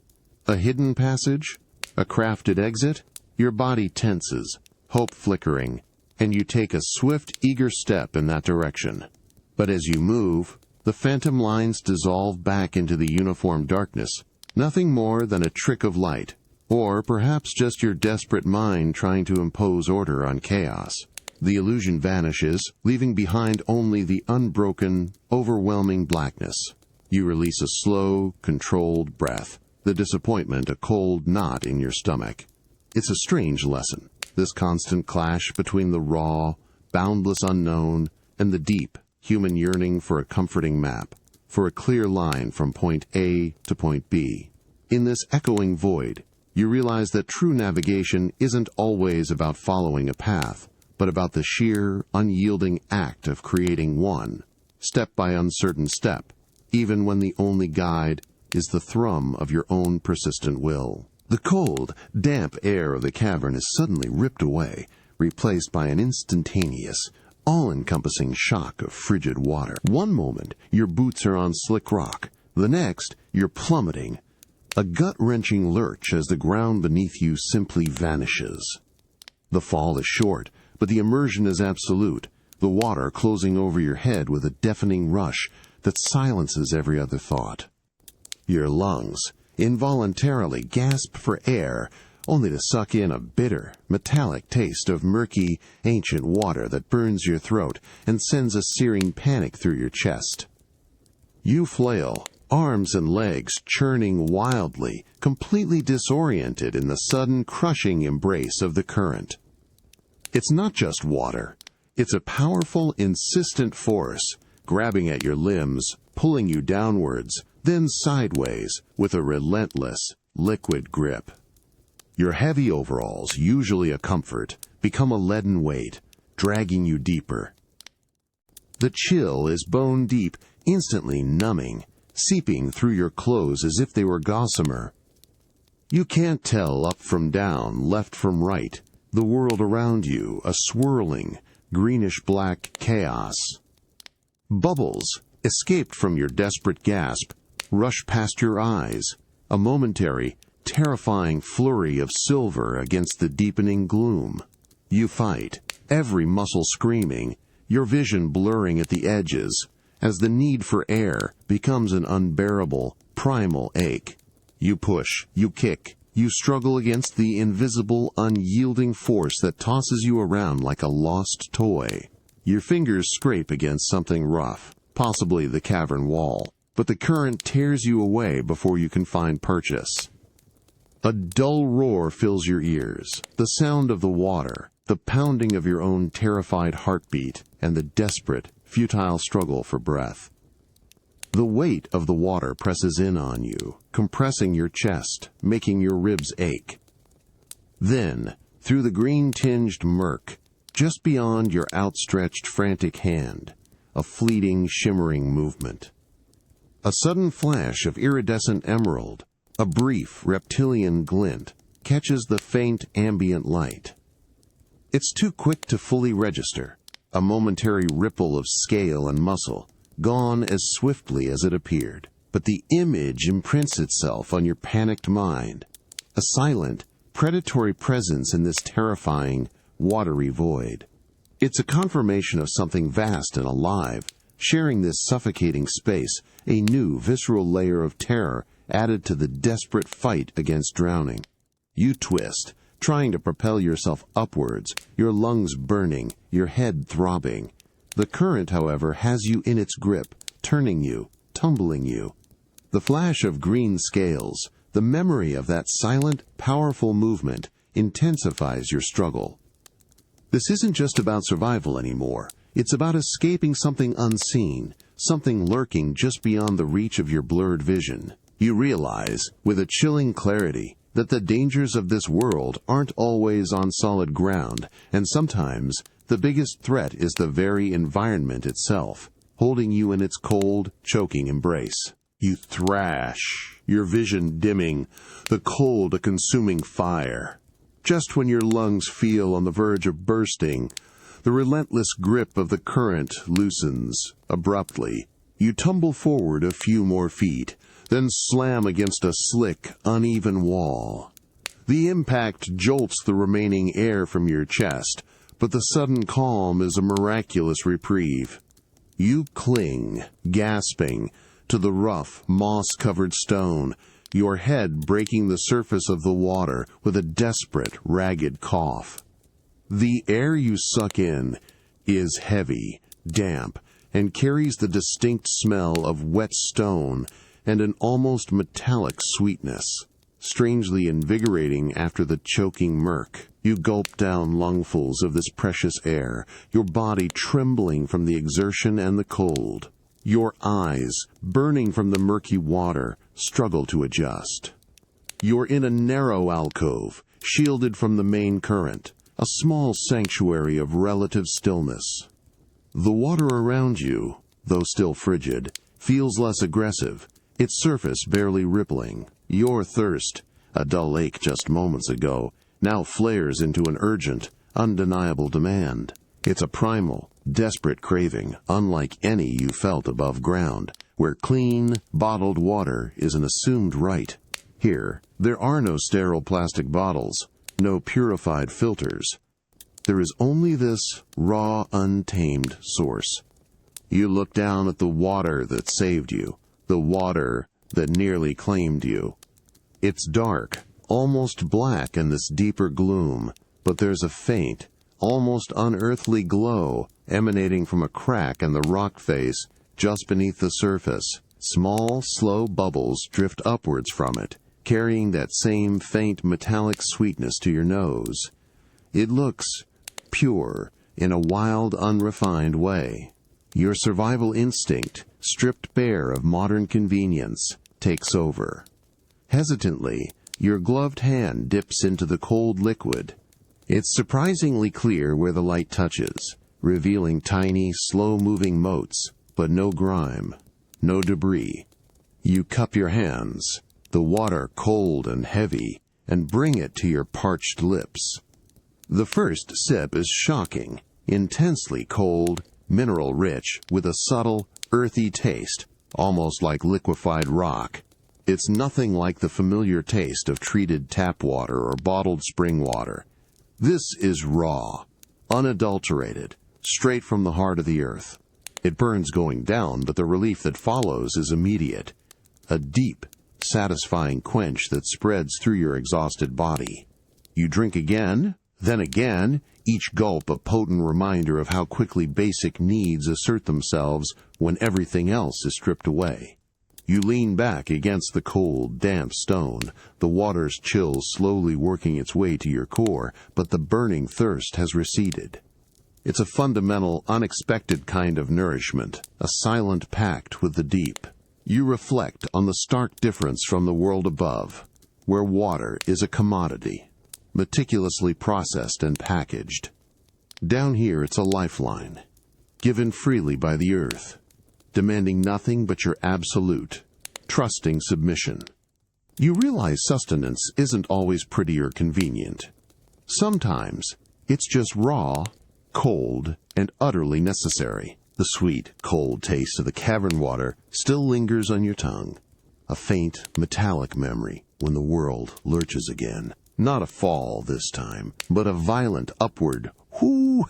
a hidden passage? A crafted exit? Your body tenses, hope flickering, and you take a swift, eager step in that direction. But as you move, the phantom lines dissolve back into the uniform darkness, nothing more than a trick of light, or perhaps just your desperate mind trying to impose order on chaos. The illusion vanishes, leaving behind only the unbroken, overwhelming blackness. You release a slow, controlled breath, the disappointment a cold knot in your stomach. It's a strange lesson, this constant clash between the raw, boundless unknown and the deep, human yearning for a comforting map, for a clear line from point A to point B. In this echoing void, you realize that true navigation isn't always about following a path, but about the sheer, unyielding act of creating one, step by uncertain step, even when the only guide is the thrum of your own persistent will. The cold, damp air of the cavern is suddenly ripped away, replaced by an instantaneous, all-encompassing shock of frigid water. One moment, your boots are on slick rock. The next, you're plummeting. A gut-wrenching lurch as the ground beneath you simply vanishes. The fall is short, but the immersion is absolute, the water closing over your head with a deafening rush that silences every other thought. Your lungs involuntarily gasp for air, only to suck in a bitter, metallic taste of murky, ancient water that burns your throat and sends a searing panic through your chest. You flail, arms and legs churning wildly, completely disoriented in the sudden crushing embrace of the current. It's not just water. It's a powerful, insistent force, grabbing at your limbs, pulling you downwards, then sideways, with a relentless, liquid grip. Your heavy overalls, usually a comfort, become a leaden weight, dragging you deeper. The chill is bone deep, instantly numbing, seeping through your clothes as if they were gossamer. You can't tell up from down, left from right, the world around you, a swirling, greenish-black chaos. Bubbles, escaped from your desperate gasp, rush past your eyes, a momentary, terrifying flurry of silver against the deepening gloom. You fight, every muscle screaming, your vision blurring at the edges, as the need for air becomes an unbearable, primal ache. You push, you kick, you struggle against the invisible, unyielding force that tosses you around like a lost toy. Your fingers scrape against something rough, possibly the cavern wall, but the current tears you away before you can find purchase. A dull roar fills your ears, the sound of the water, the pounding of your own terrified heartbeat, and the desperate, futile struggle for breath. The weight of the water presses in on you, compressing your chest, making your ribs ache. Then, through the green-tinged murk, just beyond your outstretched frantic hand, a fleeting, shimmering movement. A sudden flash of iridescent emerald, a brief, reptilian glint, catches the faint, ambient light. It's too quick to fully register, a momentary ripple of scale and muscle, gone as swiftly as it appeared. But the image imprints itself on your panicked mind, a silent, predatory presence in this terrifying, watery void. It's a confirmation of something vast and alive, sharing this suffocating space, a new, visceral layer of terror added to the desperate fight against drowning. You twist, trying to propel yourself upwards, your lungs burning, your head throbbing. The current, however, has you in its grip, turning you, tumbling you. The flash of green scales, the memory of that silent, powerful movement, intensifies your struggle. This isn't just about survival anymore. It's about escaping something unseen, something lurking just beyond the reach of your blurred vision. You realize, with a chilling clarity, that the dangers of this world aren't always on solid ground, and sometimes the biggest threat is the very environment itself, holding you in its cold, choking embrace. You thrash, your vision dimming, the cold a consuming fire. Just when your lungs feel on the verge of bursting, the relentless grip of the current loosens abruptly. You tumble forward a few more feet, then slam against a slick, uneven wall. The impact jolts the remaining air from your chest, but the sudden calm is a miraculous reprieve. You cling, gasping, to the rough, moss-covered stone, your head breaking the surface of the water with a desperate, ragged cough. The air you suck in is heavy, damp, and carries the distinct smell of wet stone and an almost metallic sweetness, strangely invigorating after the choking murk. You gulp down lungfuls of this precious air, your body trembling from the exertion and the cold. Your eyes, burning from the murky water, struggle to adjust. You're in a narrow alcove, shielded from the main current, a small sanctuary of relative stillness. The water around you, though still frigid, feels less aggressive, its surface barely rippling. Your thirst, a dull ache just moments ago, now flares into an urgent, undeniable demand. It's a primal, desperate craving, unlike any you felt above ground, where clean, bottled water is an assumed right. Here, there are no sterile plastic bottles, no purified filters. There is only this raw, untamed source. You look down at the water that saved you, the water that nearly claimed you. It's dark, almost black in this deeper gloom, but there's a faint, almost unearthly glow emanating from a crack in the rock face just beneath the surface. Small, slow bubbles drift upwards from it, carrying that same faint metallic sweetness to your nose. It looks pure in a wild, unrefined way. Your survival instinct, stripped bare of modern convenience, takes over. Hesitantly, your gloved hand dips into the cold liquid. It's surprisingly clear where the light touches, revealing tiny, slow-moving motes, but no grime, no debris. You cup your hands, the water cold and heavy, and bring it to your parched lips. The first sip is shocking, intensely cold, mineral-rich, with a subtle, earthy taste, almost like liquefied rock. It's nothing like the familiar taste of treated tap water or bottled spring water. This is raw, unadulterated, straight from the heart of the earth. It burns going down, but the relief that follows is immediate. A deep, satisfying quench that spreads through your exhausted body. You drink again, then again, each gulp a potent reminder of how quickly basic needs assert themselves when everything else is stripped away. You lean back against the cold, damp stone, the water's chill slowly working its way to your core, but the burning thirst has receded. It's a fundamental, unexpected kind of nourishment, a silent pact with the deep. You reflect on the stark difference from the world above, where water is a commodity, meticulously processed and packaged. Down here it's a lifeline, given freely by the earth, demanding nothing but your absolute, trusting submission. You realize sustenance isn't always pretty or convenient. Sometimes it's just raw, cold, and utterly necessary. The sweet, cold taste of the cavern water still lingers on your tongue, a faint, metallic memory when the world lurches again. Not a fall this time, but a violent upward whoo!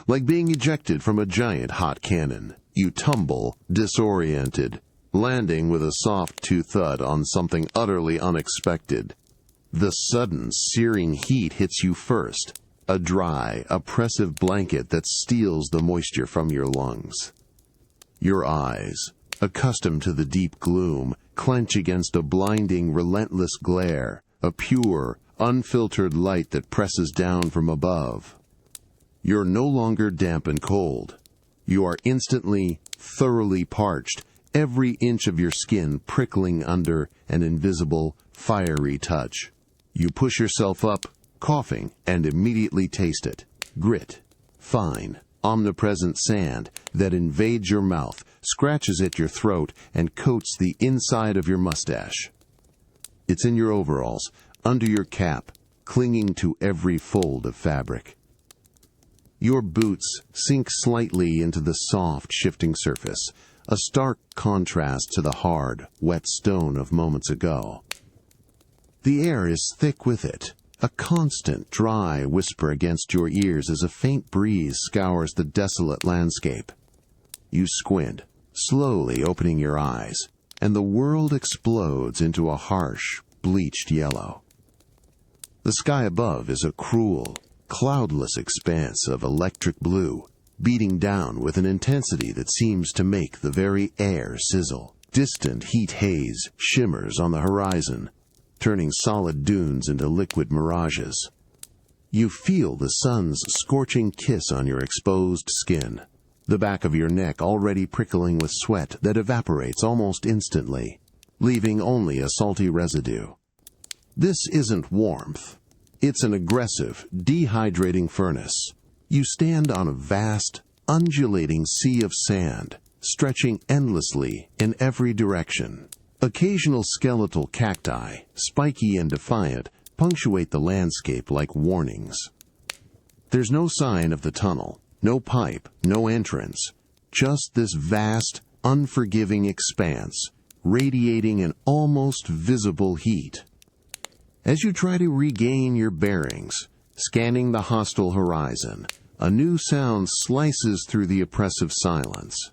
Like being ejected from a giant hot cannon. You tumble, disoriented, landing with a soft thud on something utterly unexpected. The sudden, searing heat hits you first, a dry, oppressive blanket that steals the moisture from your lungs. Your eyes, accustomed to the deep gloom, clench against a blinding, relentless glare, a pure, unfiltered light that presses down from above. You're no longer damp and cold. You are instantly, thoroughly parched, every inch of your skin prickling under an invisible, fiery touch. You push yourself up, coughing, and immediately taste it. Grit, fine, omnipresent sand that invades your mouth, scratches at your throat, and coats the inside of your mustache. It's in your overalls, under your cap, clinging to every fold of fabric. Your boots sink slightly into the soft, shifting surface, a stark contrast to the hard, wet stone of moments ago. The air is thick with it, a constant, dry whisper against your ears as a faint breeze scours the desolate landscape. You squint, slowly opening your eyes, and the world explodes into a harsh, bleached yellow. The sky above is a cruel, cloudless expanse of electric blue, beating down with an intensity that seems to make the very air sizzle. Distant heat haze shimmers on the horizon, turning solid dunes into liquid mirages. You feel the sun's scorching kiss on your exposed skin, the back of your neck already prickling with sweat that evaporates almost instantly, leaving only a salty residue. This isn't warmth. It's an aggressive, dehydrating furnace. You stand on a vast, undulating sea of sand, stretching endlessly in every direction. Occasional skeletal cacti, spiky and defiant, punctuate the landscape like warnings. There's no sign of the tunnel, no pipe, no entrance, just this vast, unforgiving expanse, radiating an almost visible heat. As you try to regain your bearings, scanning the hostile horizon, a new sound slices through the oppressive silence.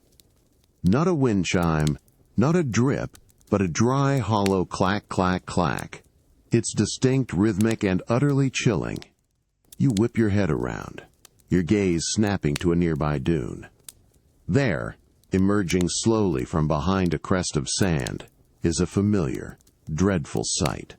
Not a wind chime, not a drip, but a dry, hollow clack, clack, clack. It's distinct, rhythmic, and utterly chilling. You whip your head around, your gaze snapping to a nearby dune. There, emerging slowly from behind a crest of sand, is a familiar, dreadful sight.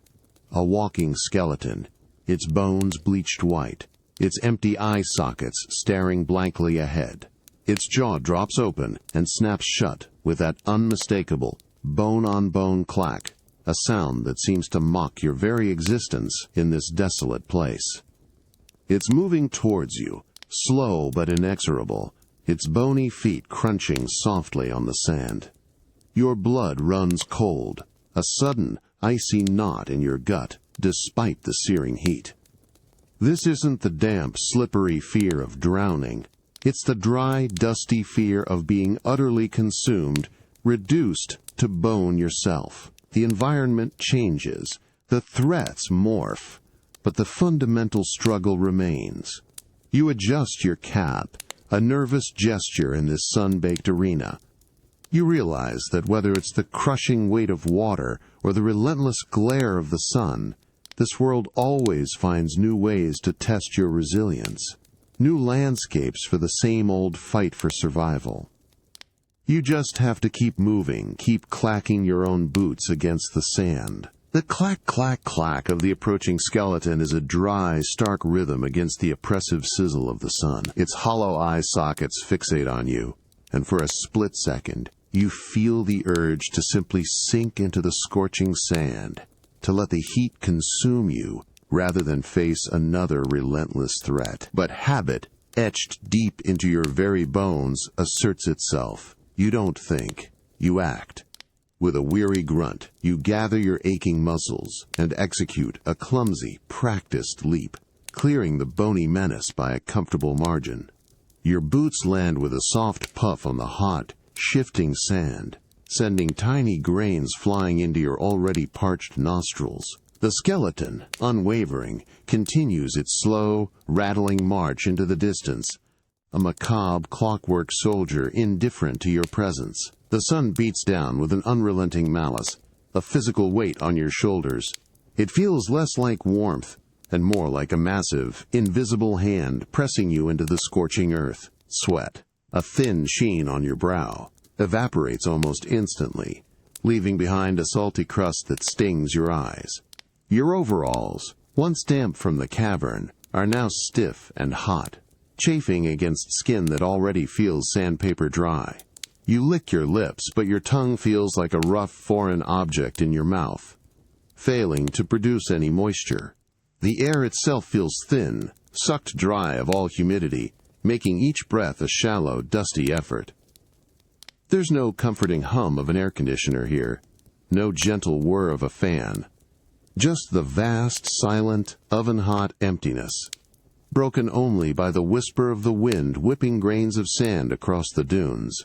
A walking skeleton, its bones bleached white, its empty eye sockets staring blankly ahead. Its jaw drops open and snaps shut with that unmistakable, bone-on-bone clack, a sound that seems to mock your very existence in this desolate place. It's moving towards you, slow but inexorable, its bony feet crunching softly on the sand. Your blood runs cold, a sudden, icy knot in your gut, despite the searing heat. This isn't the damp, slippery fear of drowning. It's the dry, dusty fear of being utterly consumed, reduced to bone yourself. The environment changes, the threats morph, but the fundamental struggle remains. You adjust your cap, a nervous gesture in this sun-baked arena. You realize that whether it's the crushing weight of water or the relentless glare of the sun, this world always finds new ways to test your resilience, new landscapes for the same old fight for survival. You just have to keep moving, keep clacking your own boots against the sand. The clack, clack, clack of the approaching skeleton is a dry, stark rhythm against the oppressive sizzle of the sun. Its hollow eye sockets fixate on you, and for a split second, you feel the urge to simply sink into the scorching sand, to let the heat consume you rather than face another relentless threat. But habit, etched deep into your very bones, asserts itself. You don't think, you act. With a weary grunt, you gather your aching muscles and execute a clumsy, practiced leap, clearing the bony menace by a comfortable margin. Your boots land with a soft puff on the hot, shifting sand, sending tiny grains flying into your already parched nostrils. The skeleton, unwavering, continues its slow, rattling march into the distance, a macabre clockwork soldier indifferent to your presence. The sun beats down with an unrelenting malice, a physical weight on your shoulders. It feels less like warmth and more like a massive, invisible hand pressing you into the scorching earth. Sweat, a thin sheen on your brow, evaporates almost instantly, leaving behind a salty crust that stings your eyes. Your overalls, once damp from the cavern, are now stiff and hot, chafing against skin that already feels sandpaper dry. You lick your lips, but your tongue feels like a rough foreign object in your mouth, failing to produce any moisture. The air itself feels thin, sucked dry of all humidity, making each breath a shallow, dusty effort. There's no comforting hum of an air conditioner here, no gentle whir of a fan. Just the vast, silent, oven-hot emptiness, broken only by the whisper of the wind whipping grains of sand across the dunes.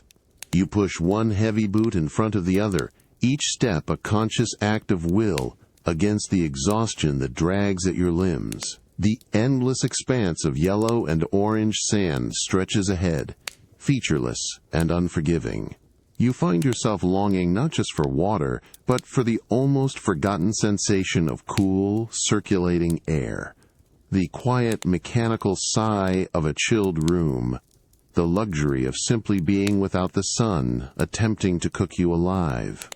You push one heavy boot in front of the other, each step a conscious act of will against the exhaustion that drags at your limbs. The endless expanse of yellow and orange sand stretches ahead, featureless and unforgiving. You find yourself longing not just for water, but for the almost forgotten sensation of cool, circulating air. The quiet, mechanical sigh of a chilled room. The luxury of simply being without the sun, attempting to cook you alive.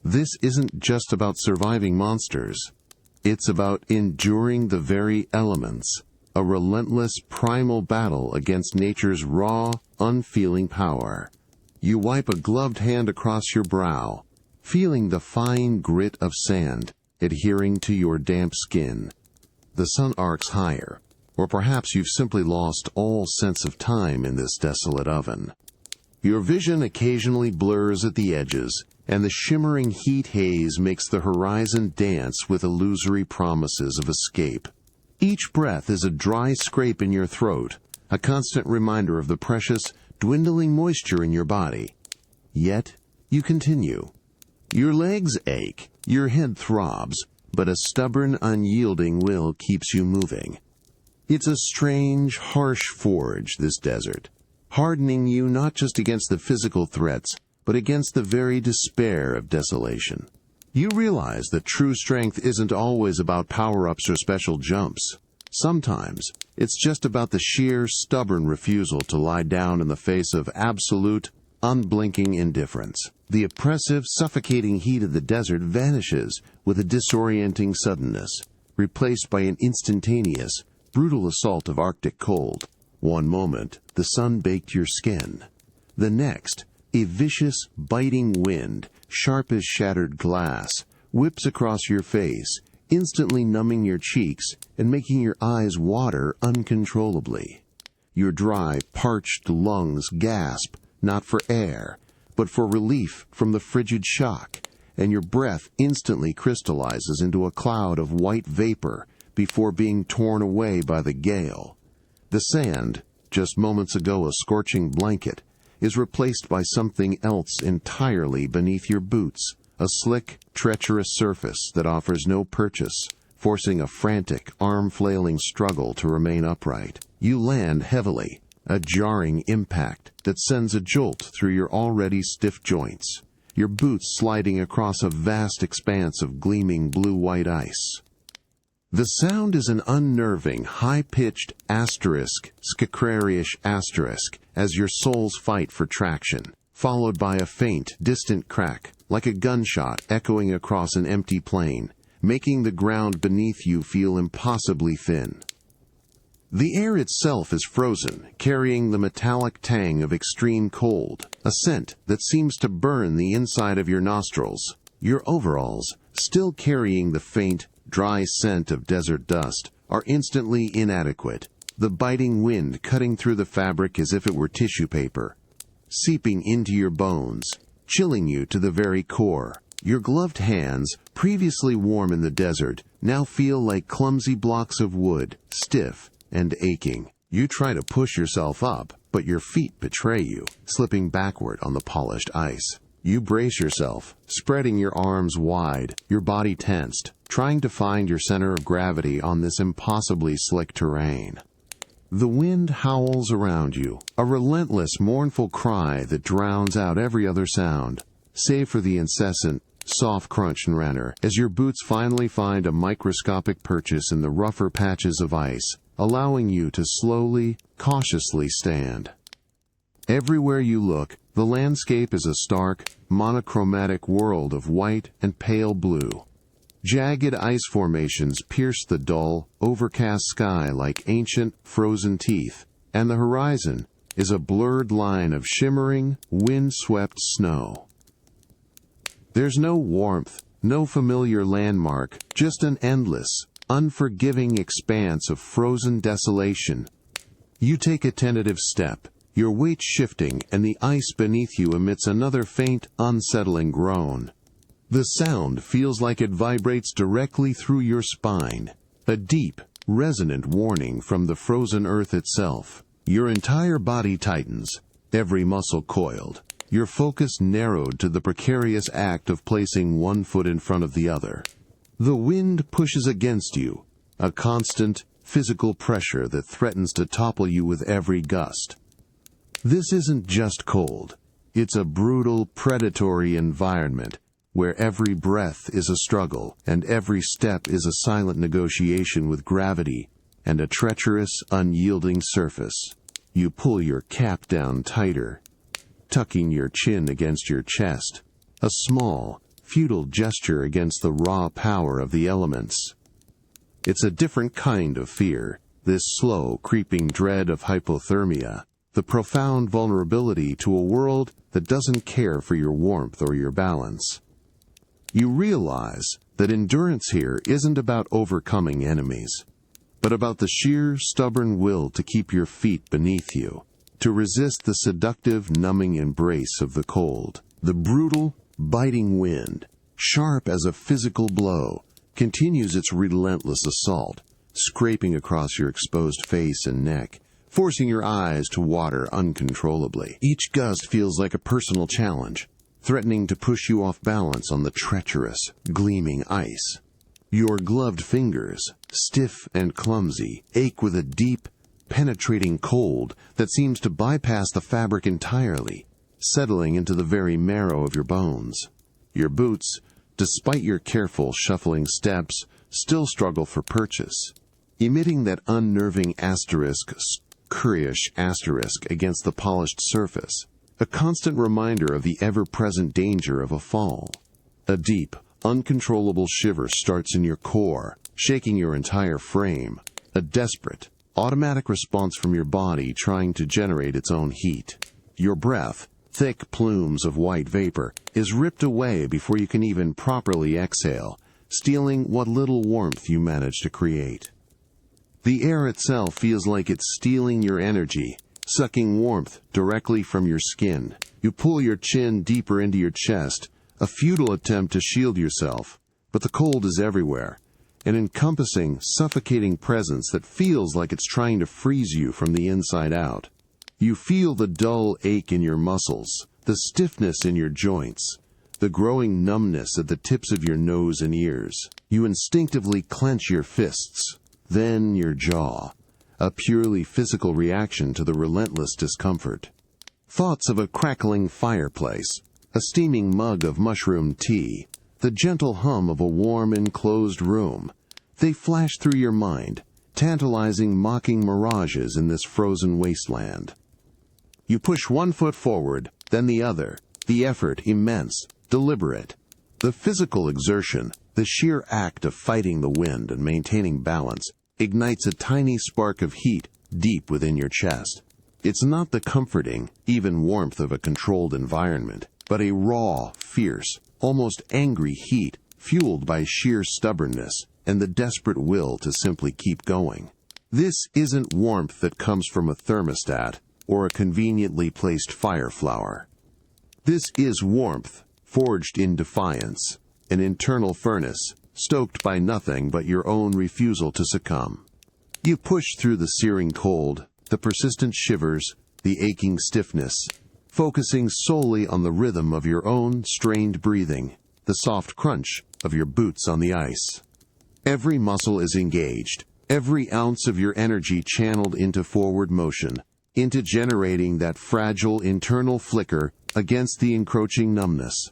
This isn't just about surviving monsters. It's about enduring the very elements, a relentless primal battle against nature's raw, unfeeling power. You wipe a gloved hand across your brow, feeling the fine grit of sand adhering to your damp skin. The sun arcs higher, or perhaps you've simply lost all sense of time in this desolate oven. Your vision occasionally blurs at the edges, and the shimmering heat haze makes the horizon dance with illusory promises of escape. Each breath is a dry scrape in your throat, a constant reminder of the precious, dwindling moisture in your body. Yet, you continue. Your legs ache, your head throbs, but a stubborn, unyielding will keeps you moving. It's a strange, harsh forge, this desert, hardening you not just against the physical threats, but against the very despair of desolation. You realize that true strength isn't always about power-ups or special jumps. Sometimes, it's just about the sheer, stubborn refusal to lie down in the face of absolute, unblinking indifference. The oppressive, suffocating heat of the desert vanishes with a disorienting suddenness, replaced by an instantaneous, brutal assault of Arctic cold. One moment, the sun baked your skin. The next, a vicious, biting wind, sharp as shattered glass, whips across your face, instantly numbing your cheeks and making your eyes water uncontrollably. Your dry, parched lungs gasp, not for air, but for relief from the frigid shock, and your breath instantly crystallizes into a cloud of white vapor before being torn away by the gale. The sand, just moments ago a scorching blanket, is replaced by something else entirely beneath your boots, a slick, treacherous surface that offers no purchase, forcing a frantic, arm-flailing struggle to remain upright. You land heavily, a jarring impact that sends a jolt through your already stiff joints, your boots sliding across a vast expanse of gleaming blue-white ice. The sound is an unnerving, high-pitched asterisk, scakrarish asterisk, as your soles fight for traction, followed by a faint, distant crack, like a gunshot echoing across an empty plain, making the ground beneath you feel impossibly thin. The air itself is frozen, carrying the metallic tang of extreme cold, a scent that seems to burn the inside of your nostrils. Your overalls, still carrying the faint, dry scent of desert dust, are instantly inadequate, the biting wind cutting through the fabric as if it were tissue paper, seeping into your bones, chilling you to the very core. Your gloved hands, previously warm in the desert, now feel like clumsy blocks of wood, stiff and aching. You try to push yourself up, but your feet betray you, slipping backward on the polished ice. You brace yourself, spreading your arms wide, your body tensed, trying to find your center of gravity on this impossibly slick terrain. The wind howls around you, a relentless, mournful cry that drowns out every other sound, save for the incessant, soft crunch and runner as your boots finally find a microscopic purchase in the rougher patches of ice, allowing you to slowly, cautiously stand. Everywhere you look, the landscape is a stark, monochromatic world of white and pale blue. Jagged ice formations pierce the dull, overcast sky like ancient, frozen teeth, and the horizon is a blurred line of shimmering, wind-swept snow. There's no warmth, no familiar landmark, just an endless, unforgiving expanse of frozen desolation. You take a tentative step, your weight shifting, and the ice beneath you emits another faint, unsettling groan. The sound feels like it vibrates directly through your spine, a deep, resonant warning from the frozen earth itself. Your entire body tightens, every muscle coiled, your focus narrowed to the precarious act of placing one foot in front of the other. The wind pushes against you, a constant, physical pressure that threatens to topple you with every gust. This isn't just cold. It's a brutal, predatory environment where every breath is a struggle and every step is a silent negotiation with gravity and a treacherous, unyielding surface. You pull your cap down tighter, tucking your chin against your chest, a small, futile gesture against the raw power of the elements. It's a different kind of fear, this slow, creeping dread of hypothermia, the profound vulnerability to a world that doesn't care for your warmth or your balance. You realize that endurance here isn't about overcoming enemies, but about the sheer, stubborn will to keep your feet beneath you, to resist the seductive, numbing embrace of the cold. The brutal, biting wind, sharp as a physical blow, continues its relentless assault, scraping across your exposed face and neck, forcing your eyes to water uncontrollably. Each gust feels like a personal challenge, threatening to push you off balance on the treacherous, gleaming ice. Your gloved fingers, stiff and clumsy, ache with a deep, penetrating cold that seems to bypass the fabric entirely, settling into the very marrow of your bones. Your boots, despite your careful, shuffling steps, still struggle for purchase, emitting that unnerving asterisk, scurryish asterisk against the polished surface, a constant reminder of the ever-present danger of a fall. A deep, uncontrollable shiver starts in your core, shaking your entire frame, a desperate, automatic response from your body trying to generate its own heat. Your breath, thick plumes of white vapor, is ripped away before you can even properly exhale, stealing what little warmth you manage to create. The air itself feels like it's stealing your energy, sucking warmth directly from your skin. You pull your chin deeper into your chest, a futile attempt to shield yourself, but the cold is everywhere, an encompassing, suffocating presence that feels like it's trying to freeze you from the inside out. You feel the dull ache in your muscles, the stiffness in your joints, the growing numbness at the tips of your nose and ears. You instinctively clench your fists, then your jaw, a purely physical reaction to the relentless discomfort. Thoughts of a crackling fireplace, a steaming mug of mushroom tea, the gentle hum of a warm enclosed room, they flash through your mind, tantalizing mocking mirages in this frozen wasteland. You push one foot forward, then the other, the effort immense, deliberate. The physical exertion, the sheer act of fighting the wind and maintaining balance, ignites a tiny spark of heat deep within your chest. It's not the comforting, even warmth of a controlled environment, but a raw, fierce, almost angry heat fueled by sheer stubbornness and the desperate will to simply keep going. This isn't warmth that comes from a thermostat or a conveniently placed fire flower. This is warmth forged in defiance, an internal furnace stoked by nothing but your own refusal to succumb. You push through the searing cold, the persistent shivers, the aching stiffness, focusing solely on the rhythm of your own strained breathing, the soft crunch of your boots on the ice. Every muscle is engaged, every ounce of your energy channeled into forward motion, into generating that fragile internal flicker against the encroaching numbness.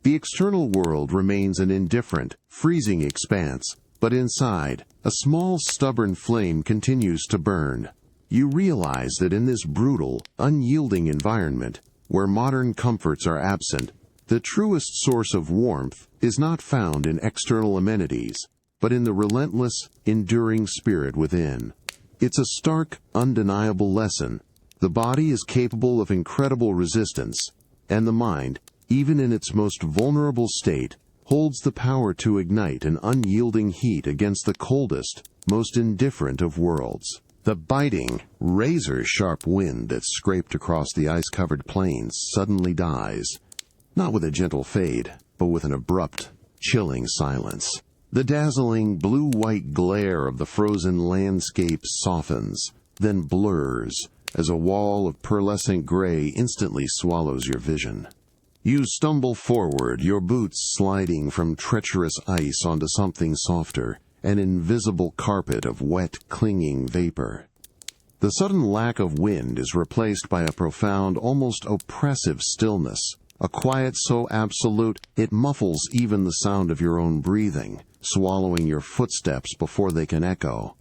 The external world remains an indifferent, freezing expanse, but inside, a small stubborn flame continues to burn. You realize that in this brutal, unyielding environment, where modern comforts are absent, the truest source of warmth is not found in external amenities, but in the relentless, enduring spirit within. It's a stark, undeniable lesson. The body is capable of incredible resistance, and the mind, even in its most vulnerable state, holds the power to ignite an unyielding heat against the coldest, most indifferent of worlds. The biting, razor-sharp wind that scraped across the ice-covered plains suddenly dies, not with a gentle fade, but with an abrupt, chilling silence. The dazzling blue-white glare of the frozen landscape softens, then blurs, as a wall of pearlescent gray instantly swallows your vision. You stumble forward, your boots sliding from treacherous ice onto something softer, an invisible carpet of wet, clinging vapor. The sudden lack of wind is replaced by a profound, almost oppressive stillness, a quiet so absolute it muffles even the sound of your own breathing, swallowing your footsteps before they can echo.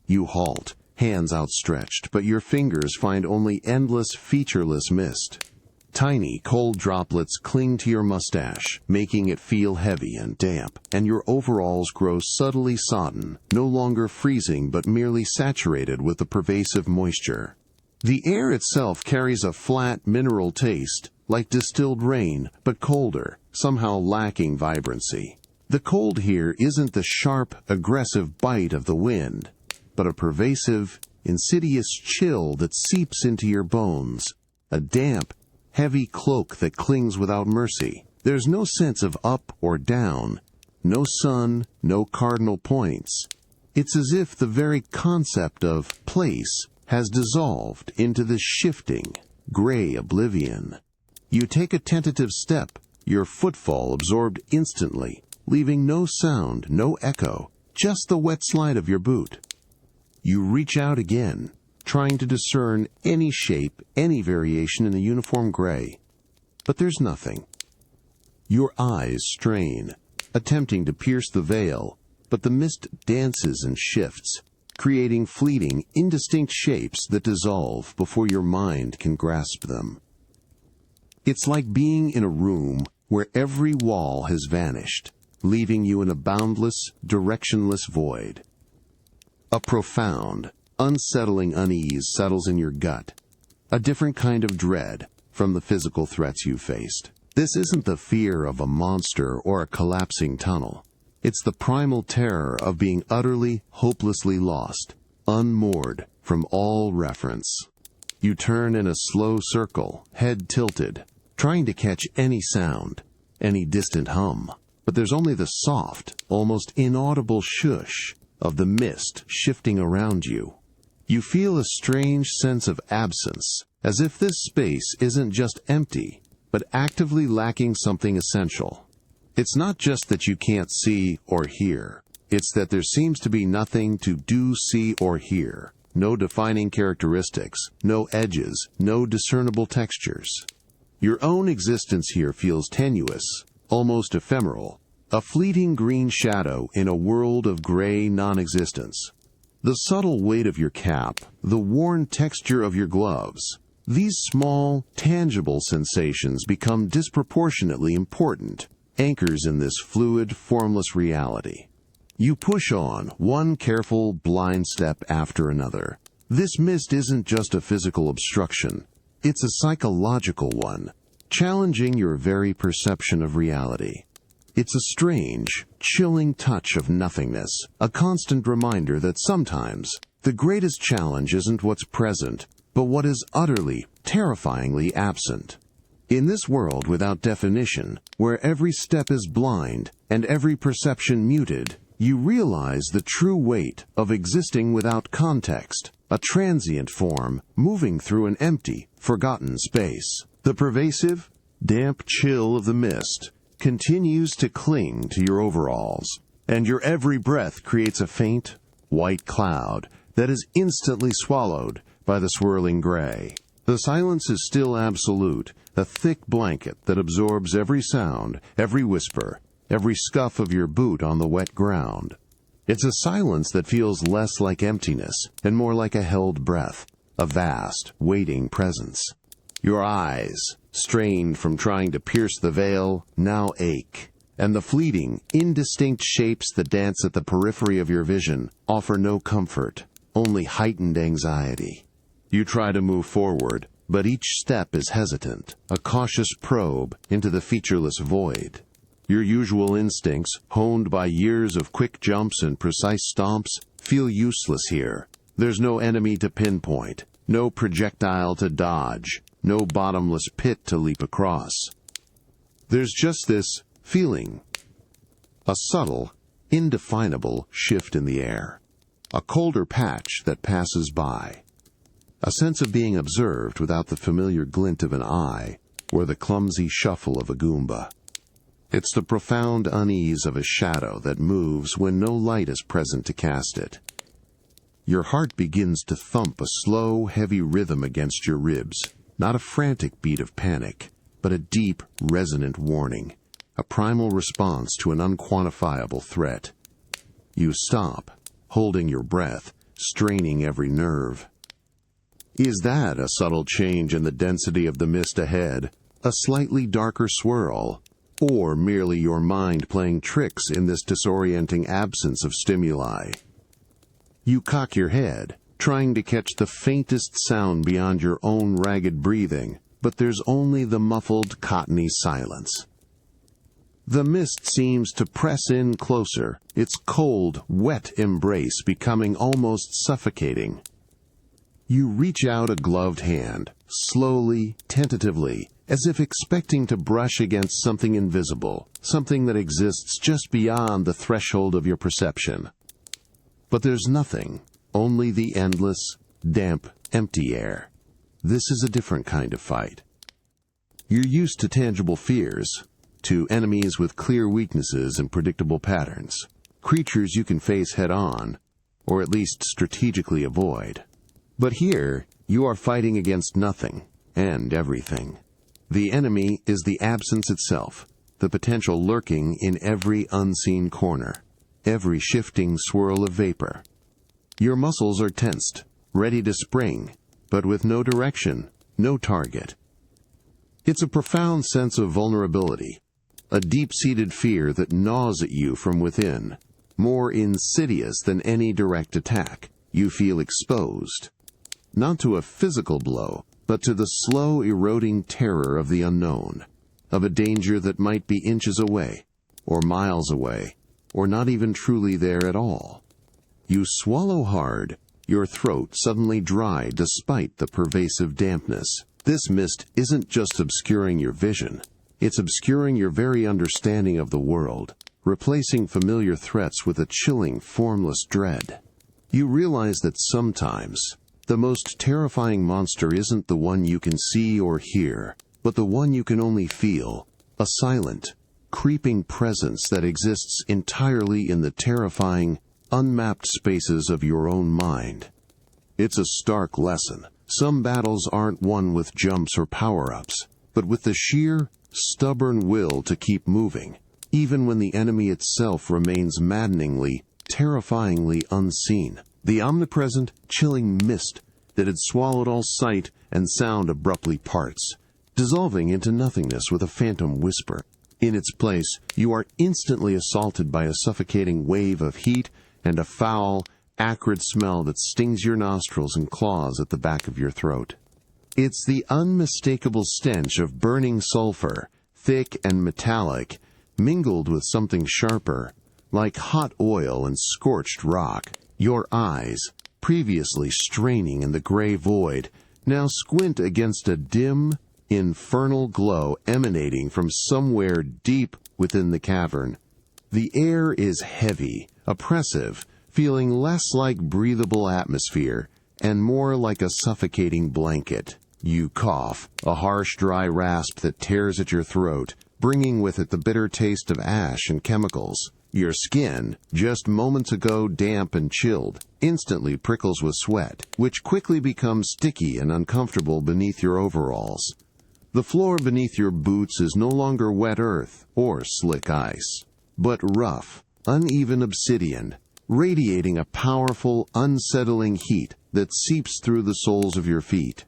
You halt, hands outstretched, but your fingers find only endless, featureless mist. Tiny, cold droplets cling to your mustache, making it feel heavy and damp, and your overalls grow subtly sodden, no longer freezing but merely saturated with the pervasive moisture. The air itself carries a flat, mineral taste, like distilled rain, but colder, somehow lacking vibrancy. The cold here isn't the sharp, aggressive bite of the wind, but a pervasive, insidious chill that seeps into your bones, a damp, heavy cloak that clings without mercy. There's no sense of up or down, no sun, no cardinal points. It's as if the very concept of place has dissolved into this shifting, gray oblivion. You take a tentative step, your footfall absorbed instantly, leaving no sound, no echo, just the wet slide of your boot. You reach out again, trying to discern any shape, any variation in the uniform gray. But there's nothing. Your eyes strain, attempting to pierce the veil, but the mist dances and shifts, creating fleeting, indistinct shapes that dissolve before your mind can grasp them. It's like being in a room where every wall has vanished, leaving you in a boundless, directionless void. A profound, unsettling unease settles in your gut, a different kind of dread from the physical threats you faced. This isn't the fear of a monster or a collapsing tunnel. It's the primal terror of being utterly, hopelessly lost, unmoored from all reference. You turn in a slow circle, head tilted, trying to catch any sound, any distant hum, but there's only the soft, almost inaudible shush of the mist shifting around you. You feel a strange sense of absence, as if this space isn't just empty, but actively lacking something essential. It's not just that you can't see or hear. It's that there seems to be nothing to do, see, or hear. No defining characteristics, no edges, no discernible textures. Your own existence here feels tenuous, almost ephemeral, a fleeting green shadow in a world of gray non-existence. The subtle weight of your cap, the worn texture of your gloves, these small, tangible sensations become disproportionately important, anchors in this fluid, formless reality. You push on, one careful, blind step after another. This mist isn't just a physical obstruction. It's a psychological one, challenging your very perception of reality. It's a strange, chilling touch of nothingness, a constant reminder that sometimes the greatest challenge isn't what's present, but what is utterly, terrifyingly absent. In this world without definition, where every step is blind and every perception muted, you realize the true weight of existing without context, a transient form moving through an empty, forgotten space. The pervasive, damp chill of the mist continues to cling to your overalls, and your every breath creates a faint, white cloud that is instantly swallowed by the swirling gray. The silence is still absolute, a thick blanket that absorbs every sound, every whisper, every scuff of your boot on the wet ground. It's a silence that feels less like emptiness and more like a held breath, a vast, waiting presence. Your eyes, strained from trying to pierce the veil, now ache, and the fleeting, indistinct shapes that dance at the periphery of your vision offer no comfort, only heightened anxiety. You try to move forward, but each step is hesitant, a cautious probe into the featureless void. Your usual instincts, honed by years of quick jumps and precise stomps, feel useless here. There's no enemy to pinpoint, no projectile to dodge, no bottomless pit to leap across. There's just this feeling, a subtle, indefinable shift in the air, a colder patch that passes by, a sense of being observed without the familiar glint of an eye or the clumsy shuffle of a Goomba. It's the profound unease of a shadow that moves when no light is present to cast it. Your heart begins to thump a slow, heavy rhythm against your ribs, not a frantic beat of panic, but a deep, resonant warning, a primal response to an unquantifiable threat. You stop, holding your breath, straining every nerve. Is that a subtle change in the density of the mist ahead, a slightly darker swirl, or merely your mind playing tricks in this disorienting absence of stimuli? You cock your head, trying to catch the faintest sound beyond your own ragged breathing, but there's only the muffled, cottony silence. The mist seems to press in closer, its cold, wet embrace becoming almost suffocating. You reach out a gloved hand, slowly, tentatively, as if expecting to brush against something invisible, something that exists just beyond the threshold of your perception. But there's nothing, only the endless, damp, empty air. This is a different kind of fight. You're used to tangible fears, to enemies with clear weaknesses and predictable patterns, creatures you can face head-on, or at least strategically avoid. But here, you are fighting against nothing and everything. The enemy is the absence itself, the potential lurking in every unseen corner, every shifting swirl of vapor. Your muscles are tensed, ready to spring, but with no direction, no target. It's a profound sense of vulnerability, a deep-seated fear that gnaws at you from within, more insidious than any direct attack. You feel exposed, not to a physical blow, but to the slow eroding terror of the unknown, of a danger that might be inches away, or miles away, or not even truly there at all. You swallow hard, your throat suddenly dry despite the pervasive dampness. This mist isn't just obscuring your vision, It's obscuring your very understanding of the world, replacing familiar threats with a chilling, formless dread. You realize that sometimes the most terrifying monster isn't the one you can see or hear, but the one you can only feel, a silent, creeping presence that exists entirely in the terrifying, unmapped spaces of your own mind. It's a stark lesson. Some battles aren't won with jumps or power-ups, but with the sheer, stubborn will to keep moving, even when the enemy itself remains maddeningly, terrifyingly unseen. The omnipresent, chilling mist that had swallowed all sight and sound abruptly parts, dissolving into nothingness with a phantom whisper. In its place, you are instantly assaulted by a suffocating wave of heat and a foul, acrid smell that stings your nostrils and claws at the back of your throat. It's the unmistakable stench of burning sulfur, thick and metallic, mingled with something sharper, like hot oil and scorched rock. Your eyes, previously straining in the gray void, now squint against a dim, infernal glow emanating from somewhere deep within the cavern. The air is heavy, oppressive, feeling less like breathable atmosphere and more like a suffocating blanket. You cough, a harsh, dry rasp that tears at your throat, bringing with it the bitter taste of ash and chemicals. Your skin, just moments ago damp and chilled, instantly prickles with sweat, which quickly becomes sticky and uncomfortable beneath your overalls. The floor beneath your boots is no longer wet earth or slick ice, but rough, uneven obsidian, radiating a powerful, unsettling heat that seeps through the soles of your feet.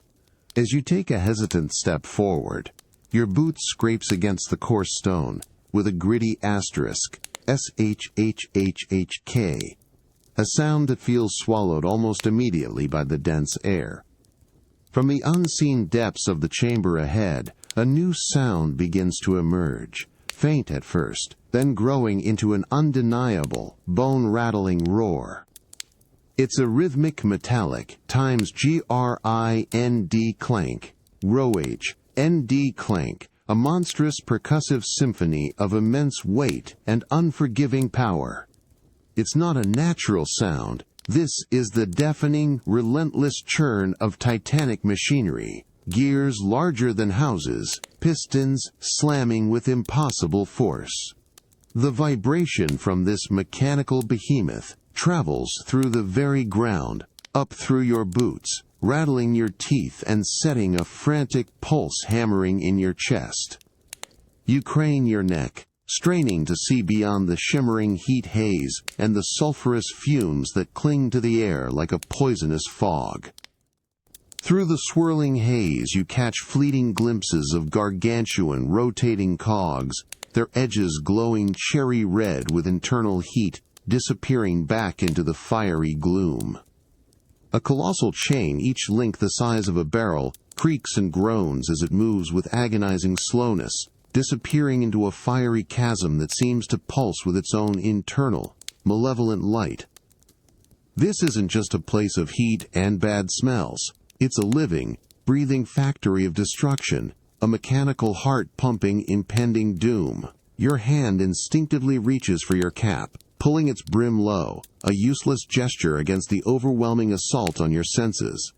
As you take a hesitant step forward, your boot scrapes against the coarse stone with a gritty asterisk, SHHHHK, a sound that feels swallowed almost immediately by the dense air. From the unseen depths of the chamber ahead, a new sound begins to emerge, faint at first, then growing into an undeniable, bone-rattling roar. It's a rhythmic metallic times grind clank, rowage, nd clank, a monstrous percussive symphony of immense weight and unforgiving power. It's not a natural sound. This is the deafening, relentless churn of titanic machinery, gears larger than houses, pistons slamming with impossible force. The vibration from this mechanical behemoth travels through the very ground, up through your boots, rattling your teeth and setting a frantic pulse hammering in your chest. You crane your neck, straining to see beyond the shimmering heat haze and the sulphurous fumes that cling to the air like a poisonous fog. Through the swirling haze you catch fleeting glimpses of gargantuan rotating cogs, their edges glowing cherry red with internal heat disappearing back into the fiery gloom. A colossal chain, each link the size of a barrel, creaks and groans as it moves with agonizing slowness, disappearing into a fiery chasm that seems to pulse with its own internal, malevolent light. This isn't just a place of heat and bad smells. It's a living, breathing factory of destruction, a mechanical heart-pumping, impending doom. Your hand instinctively reaches for your cap, pulling its brim low, a useless gesture against the overwhelming assault on your senses.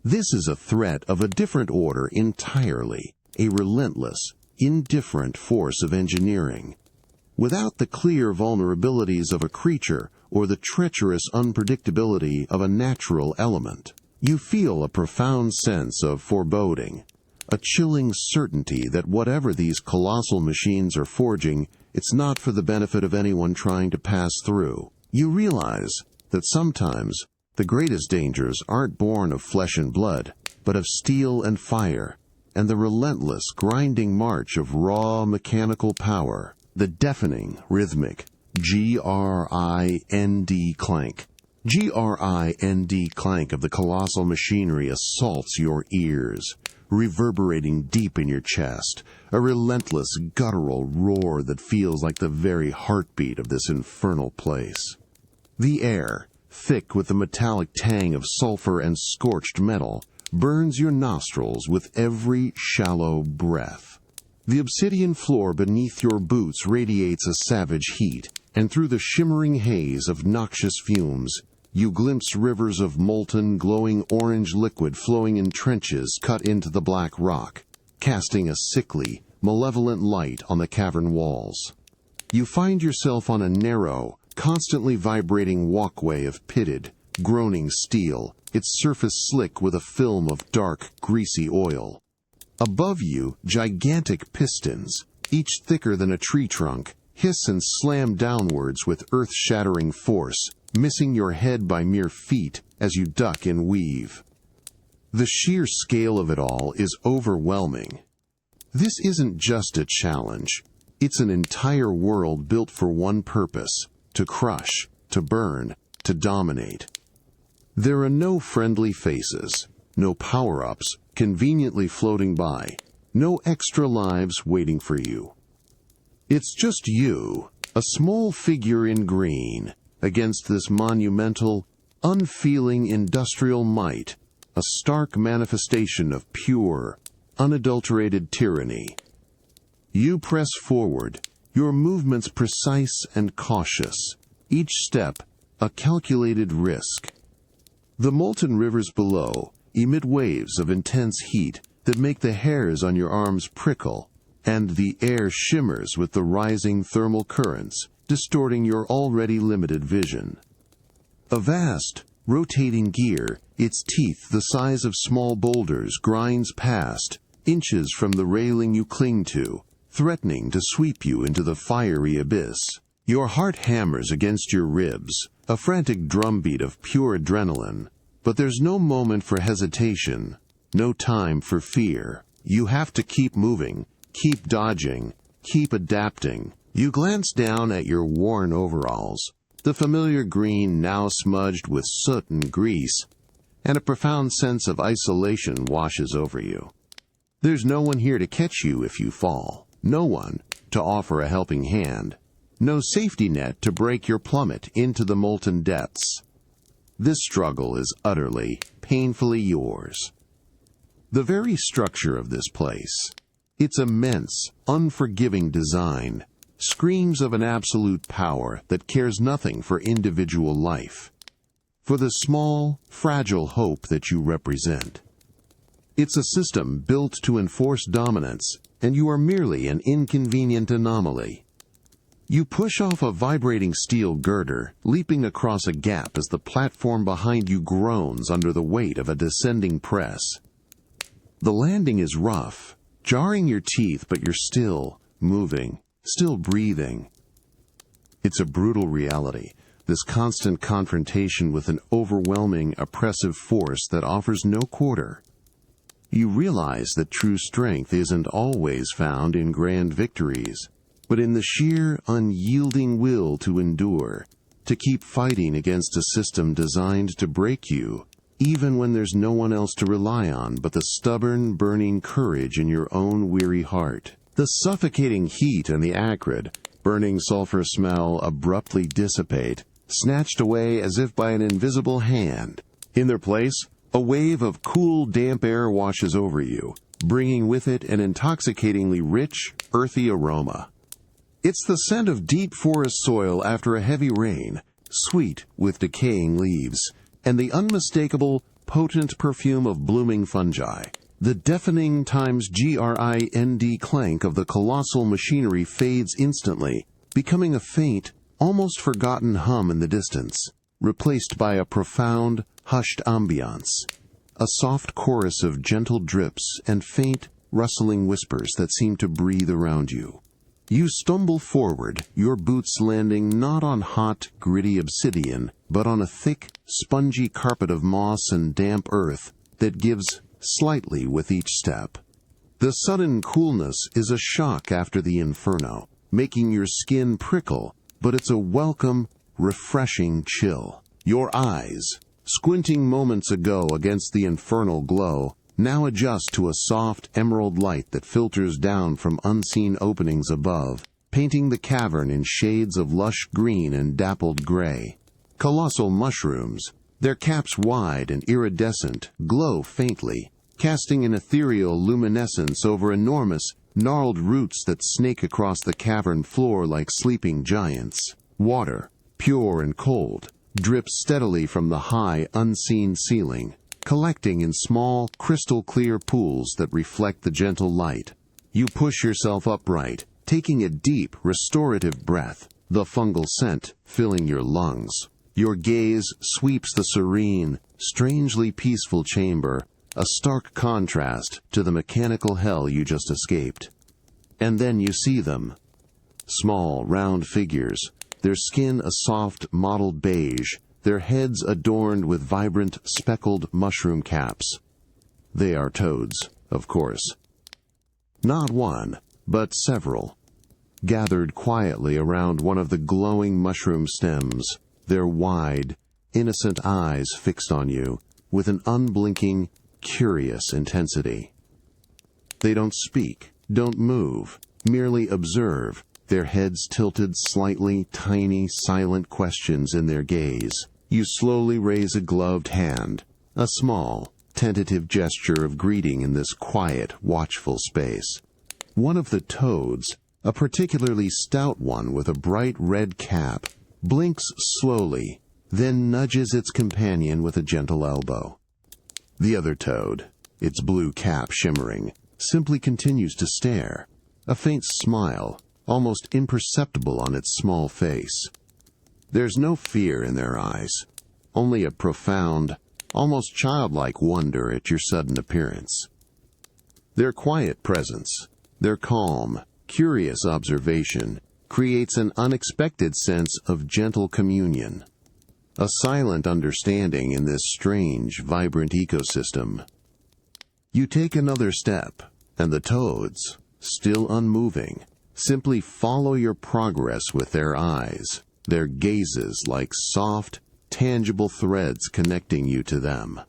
This is a threat of a different order entirely, a relentless, indifferent force of engineering. Without the clear vulnerabilities of a creature or the treacherous unpredictability of a natural element, you feel a profound sense of foreboding, a chilling certainty that whatever these colossal machines are forging, it's not for the benefit of anyone trying to pass through. You realize that sometimes the greatest dangers aren't born of flesh and blood, but of steel and fire, and the relentless, grinding march of raw mechanical power, the deafening, rhythmic grind clank. Grind clank of the colossal machinery assaults your ears, reverberating deep in your chest, a relentless, guttural roar that feels like the very heartbeat of this infernal place. The air, thick with the metallic tang of sulfur and scorched metal, burns your nostrils with every shallow breath. The obsidian floor beneath your boots radiates a savage heat, and through the shimmering haze of noxious fumes, you glimpse rivers of molten, glowing orange liquid flowing in trenches cut into the black rock, casting a sickly, malevolent light on the cavern walls. You find yourself on a narrow, constantly vibrating walkway of pitted, groaning steel, its surface slick with a film of dark, greasy oil. Above you, gigantic pistons, each thicker than a tree trunk, hiss and slam downwards with earth-shattering force, missing your head by mere feet as you duck and weave. The sheer scale of it all is overwhelming. This isn't just a challenge. It's an entire world built for one purpose: to crush, to burn, to dominate. There are no friendly faces, no power-ups conveniently floating by, no extra lives waiting for you. It's just you, a small figure in green, against this monumental, unfeeling industrial might, a stark manifestation of pure, unadulterated tyranny. You press forward, your movements precise and cautious, each step a calculated risk. The molten rivers below emit waves of intense heat that make the hairs on your arms prickle, and the air shimmers with the rising thermal currents, distorting your already limited vision. A vast, rotating gear, its teeth the size of small boulders, grinds past, inches from the railing you cling to, threatening to sweep you into the fiery abyss. Your heart hammers against your ribs, a frantic drumbeat of pure adrenaline. But there's no moment for hesitation, no time for fear. You have to keep moving, keep dodging, keep adapting. You glance down at your worn overalls, the familiar green now smudged with soot and grease, and a profound sense of isolation washes over you. There's no one here to catch you if you fall, no one to offer a helping hand, no safety net to break your plummet into the molten depths. This struggle is utterly, painfully yours. The very structure of this place, its immense, unforgiving design, screams of an absolute power that cares nothing for individual life, for the small, fragile hope that you represent. It's a system built to enforce dominance, and you are merely an inconvenient anomaly. You push off a vibrating steel girder, leaping across a gap as the platform behind you groans under the weight of a descending press. The landing is rough, jarring your teeth, but you're still moving, still breathing. It's a brutal reality, this constant confrontation with an overwhelming, oppressive force that offers no quarter. You realize that true strength isn't always found in grand victories, but in the sheer, unyielding will to endure, to keep fighting against a system designed to break you, even when there's no one else to rely on but the stubborn, burning courage in your own weary heart. The suffocating heat and the acrid, burning sulfur smell abruptly dissipate, snatched away as if by an invisible hand. In their place, a wave of cool, damp air washes over you, bringing with it an intoxicatingly rich, earthy aroma. It's the scent of deep forest soil after a heavy rain, sweet with decaying leaves, and the unmistakable, potent perfume of blooming fungi. The deafening times grind clank of the colossal machinery fades instantly, becoming a faint, almost forgotten hum in the distance, replaced by a profound, hushed ambiance, a soft chorus of gentle drips and faint, rustling whispers that seem to breathe around you. You stumble forward, your boots landing not on hot, gritty obsidian, but on a thick, spongy carpet of moss and damp earth that gives slightly with each step. The sudden coolness is a shock after the inferno, making your skin prickle, but it's a welcome, refreshing chill. Your eyes, squinting moments ago against the infernal glow, now adjust to a soft emerald light that filters down from unseen openings above, painting the cavern in shades of lush green and dappled gray. Colossal mushrooms, their caps wide and iridescent, glow faintly, casting an ethereal luminescence over enormous, gnarled roots that snake across the cavern floor like sleeping giants. Water, pure and cold, drips steadily from the high, unseen ceiling, collecting in small, crystal-clear pools that reflect the gentle light. You push yourself upright, taking a deep, restorative breath, the fungal scent filling your lungs. Your gaze sweeps the serene, strangely peaceful chamber, a stark contrast to the mechanical hell you just escaped. And then you see them. Small, round figures, their skin a soft, mottled beige, their heads adorned with vibrant, speckled mushroom caps. They are toads, of course. Not one, but several, gathered quietly around one of the glowing mushroom stems, their wide, innocent eyes fixed on you with an unblinking, curious intensity. They don't speak, don't move, merely observe, their heads tilted slightly, tiny, silent questions in their gaze. You slowly raise a gloved hand, a small, tentative gesture of greeting in this quiet, watchful space. One of the toads, a particularly stout one with a bright red cap, blinks slowly, then nudges its companion with a gentle elbow. The other toad, its blue cap shimmering, simply continues to stare, a faint smile, almost imperceptible on its small face. There's no fear in their eyes, only a profound, almost childlike wonder at your sudden appearance. Their quiet presence, their calm, curious observation, creates an unexpected sense of gentle communion, a silent understanding in this strange, vibrant ecosystem. You take another step, and the toads, still unmoving, simply follow your progress with their eyes, their gazes like soft, tangible threads connecting you to them.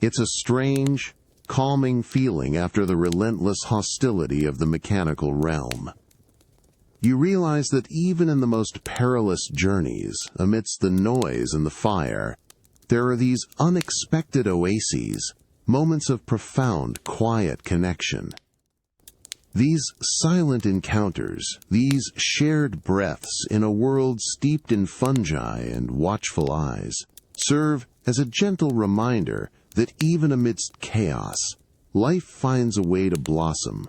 It's a strange, calming feeling after the relentless hostility of the mechanical realm. You realize that even in the most perilous journeys, amidst the noise and the fire, there are these unexpected oases, moments of profound, quiet connection. These silent encounters, these shared breaths in a world steeped in fungi and watchful eyes, serve as a gentle reminder that even amidst chaos, life finds a way to blossom,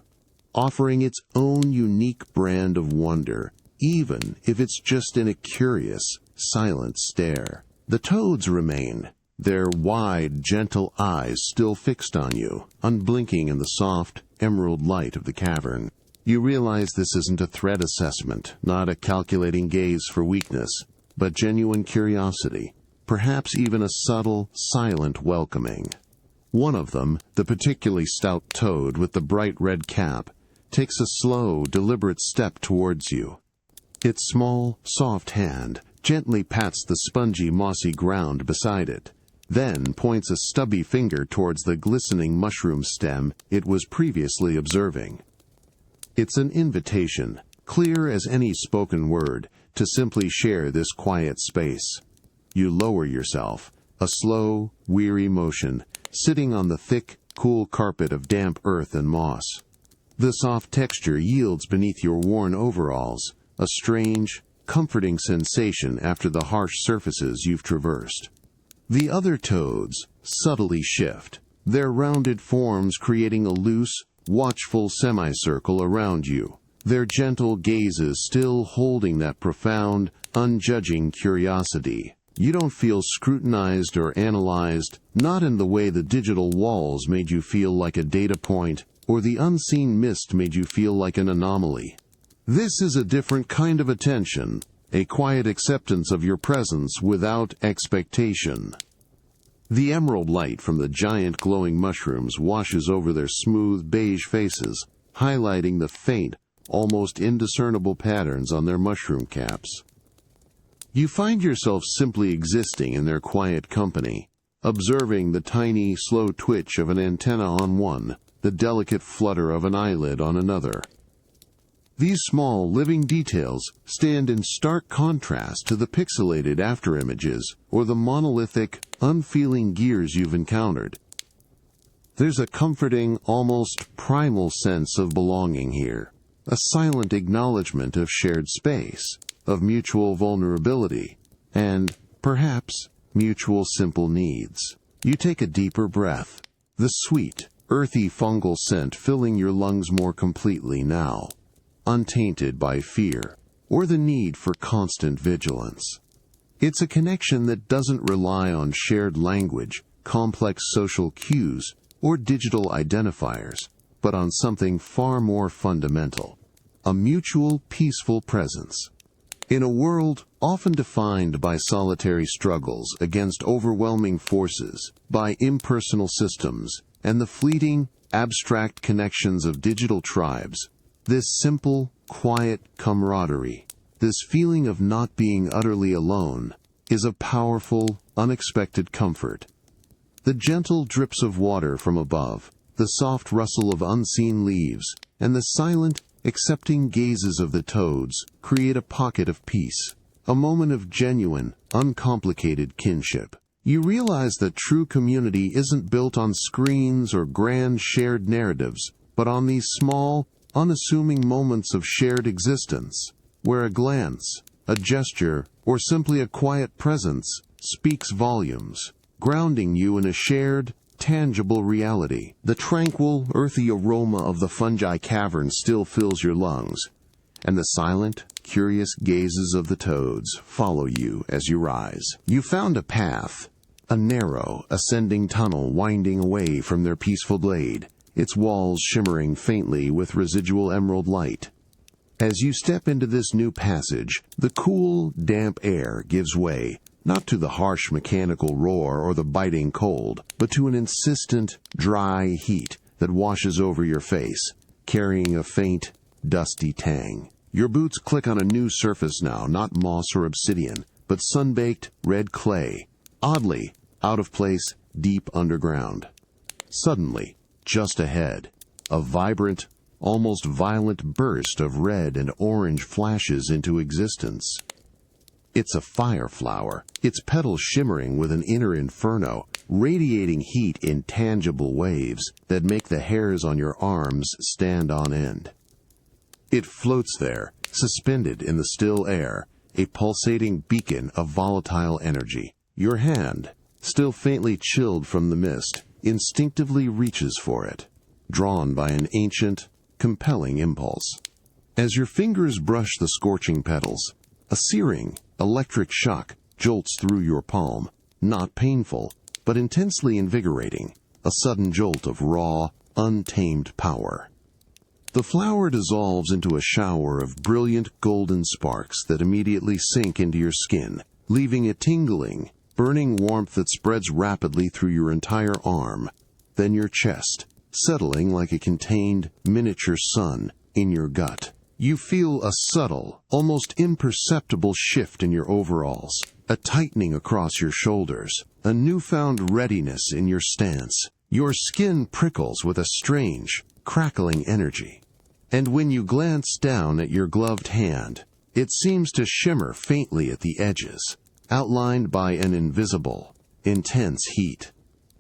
offering its own unique brand of wonder, even if it's just in a curious, silent stare. The toads remain, their wide, gentle eyes still fixed on you, unblinking in the soft, emerald light of the cavern. You realize this isn't a threat assessment, not a calculating gaze for weakness, but genuine curiosity, perhaps even a subtle, silent welcoming. One of them, the particularly stout toad with the bright red cap, takes a slow, deliberate step towards you. Its small, soft hand gently pats the spongy, mossy ground beside it, then points a stubby finger towards the glistening mushroom stem it was previously observing. It's an invitation, clear as any spoken word, to simply share this quiet space. You lower yourself, a slow, weary motion, sitting on the thick, cool carpet of damp earth and moss. The soft texture yields beneath your worn overalls, a strange, comforting sensation after the harsh surfaces you've traversed. The other toads subtly shift, their rounded forms creating a loose, watchful semicircle around you, their gentle gazes still holding that profound, unjudging curiosity. You don't feel scrutinized or analyzed, not in the way the digital walls made you feel like a data point, or the unseen mist made you feel like an anomaly. This is a different kind of attention, a quiet acceptance of your presence without expectation. The emerald light from the giant glowing mushrooms washes over their smooth beige faces, highlighting the faint, almost indiscernible patterns on their mushroom caps. You find yourself simply existing in their quiet company, observing the tiny, slow twitch of an antenna on one, the delicate flutter of an eyelid on another. These small, living details stand in stark contrast to the pixelated afterimages or the monolithic, unfeeling gears you've encountered. There's a comforting, almost primal sense of belonging here, a silent acknowledgement of shared space, of mutual vulnerability, and, perhaps, mutual simple needs. You take a deeper breath, the sweet, earthy fungal scent filling your lungs more completely now, untainted by fear or the need for constant vigilance. It's a connection that doesn't rely on shared language, complex social cues, or digital identifiers, but on something far more fundamental, a mutual, peaceful presence. In a world often defined by solitary struggles against overwhelming forces, by impersonal systems, and the fleeting, abstract connections of digital tribes, this simple, quiet camaraderie, this feeling of not being utterly alone, is a powerful, unexpected comfort. The gentle drips of water from above, the soft rustle of unseen leaves, and the silent, accepting gazes of the toads create a pocket of peace, a moment of genuine, uncomplicated kinship. You realize that true community isn't built on screens or grand shared narratives, but on these small, unassuming moments of shared existence, where a glance, a gesture, or simply a quiet presence speaks volumes, grounding you in a shared, tangible reality. The tranquil, earthy aroma of the fungi cavern still fills your lungs, and the silent, curious gazes of the toads follow you as you rise. You found a path, a narrow, ascending tunnel winding away from their peaceful glade, its walls shimmering faintly with residual emerald light. As you step into this new passage, the cool, damp air gives way, not to the harsh mechanical roar or the biting cold, but to an insistent, dry heat that washes over your face, carrying a faint, dusty tang. Your boots click on a new surface now, not moss or obsidian, but sun-baked red clay, oddly out of place deep underground. Suddenly, just ahead, a vibrant, almost violent burst of red and orange flashes into existence. It's a fire flower, its petals shimmering with an inner inferno, radiating heat in tangible waves that make the hairs on your arms stand on end. It floats there, suspended in the still air, a pulsating beacon of volatile energy. Your hand, still faintly chilled from the mist, instinctively reaches for it, drawn by an ancient, compelling impulse. As your fingers brush the scorching petals, a searing, electric shock jolts through your palm, not painful, but intensely invigorating, a sudden jolt of raw, untamed power. The flower dissolves into a shower of brilliant golden sparks that immediately sink into your skin, leaving a tingling, burning warmth that spreads rapidly through your entire arm, then your chest, settling like a contained, miniature sun in your gut. You feel a subtle, almost imperceptible shift in your overalls, a tightening across your shoulders, a newfound readiness in your stance. Your skin prickles with a strange, crackling energy. And when you glance down at your gloved hand, it seems to shimmer faintly at the edges, outlined by an invisible, intense heat.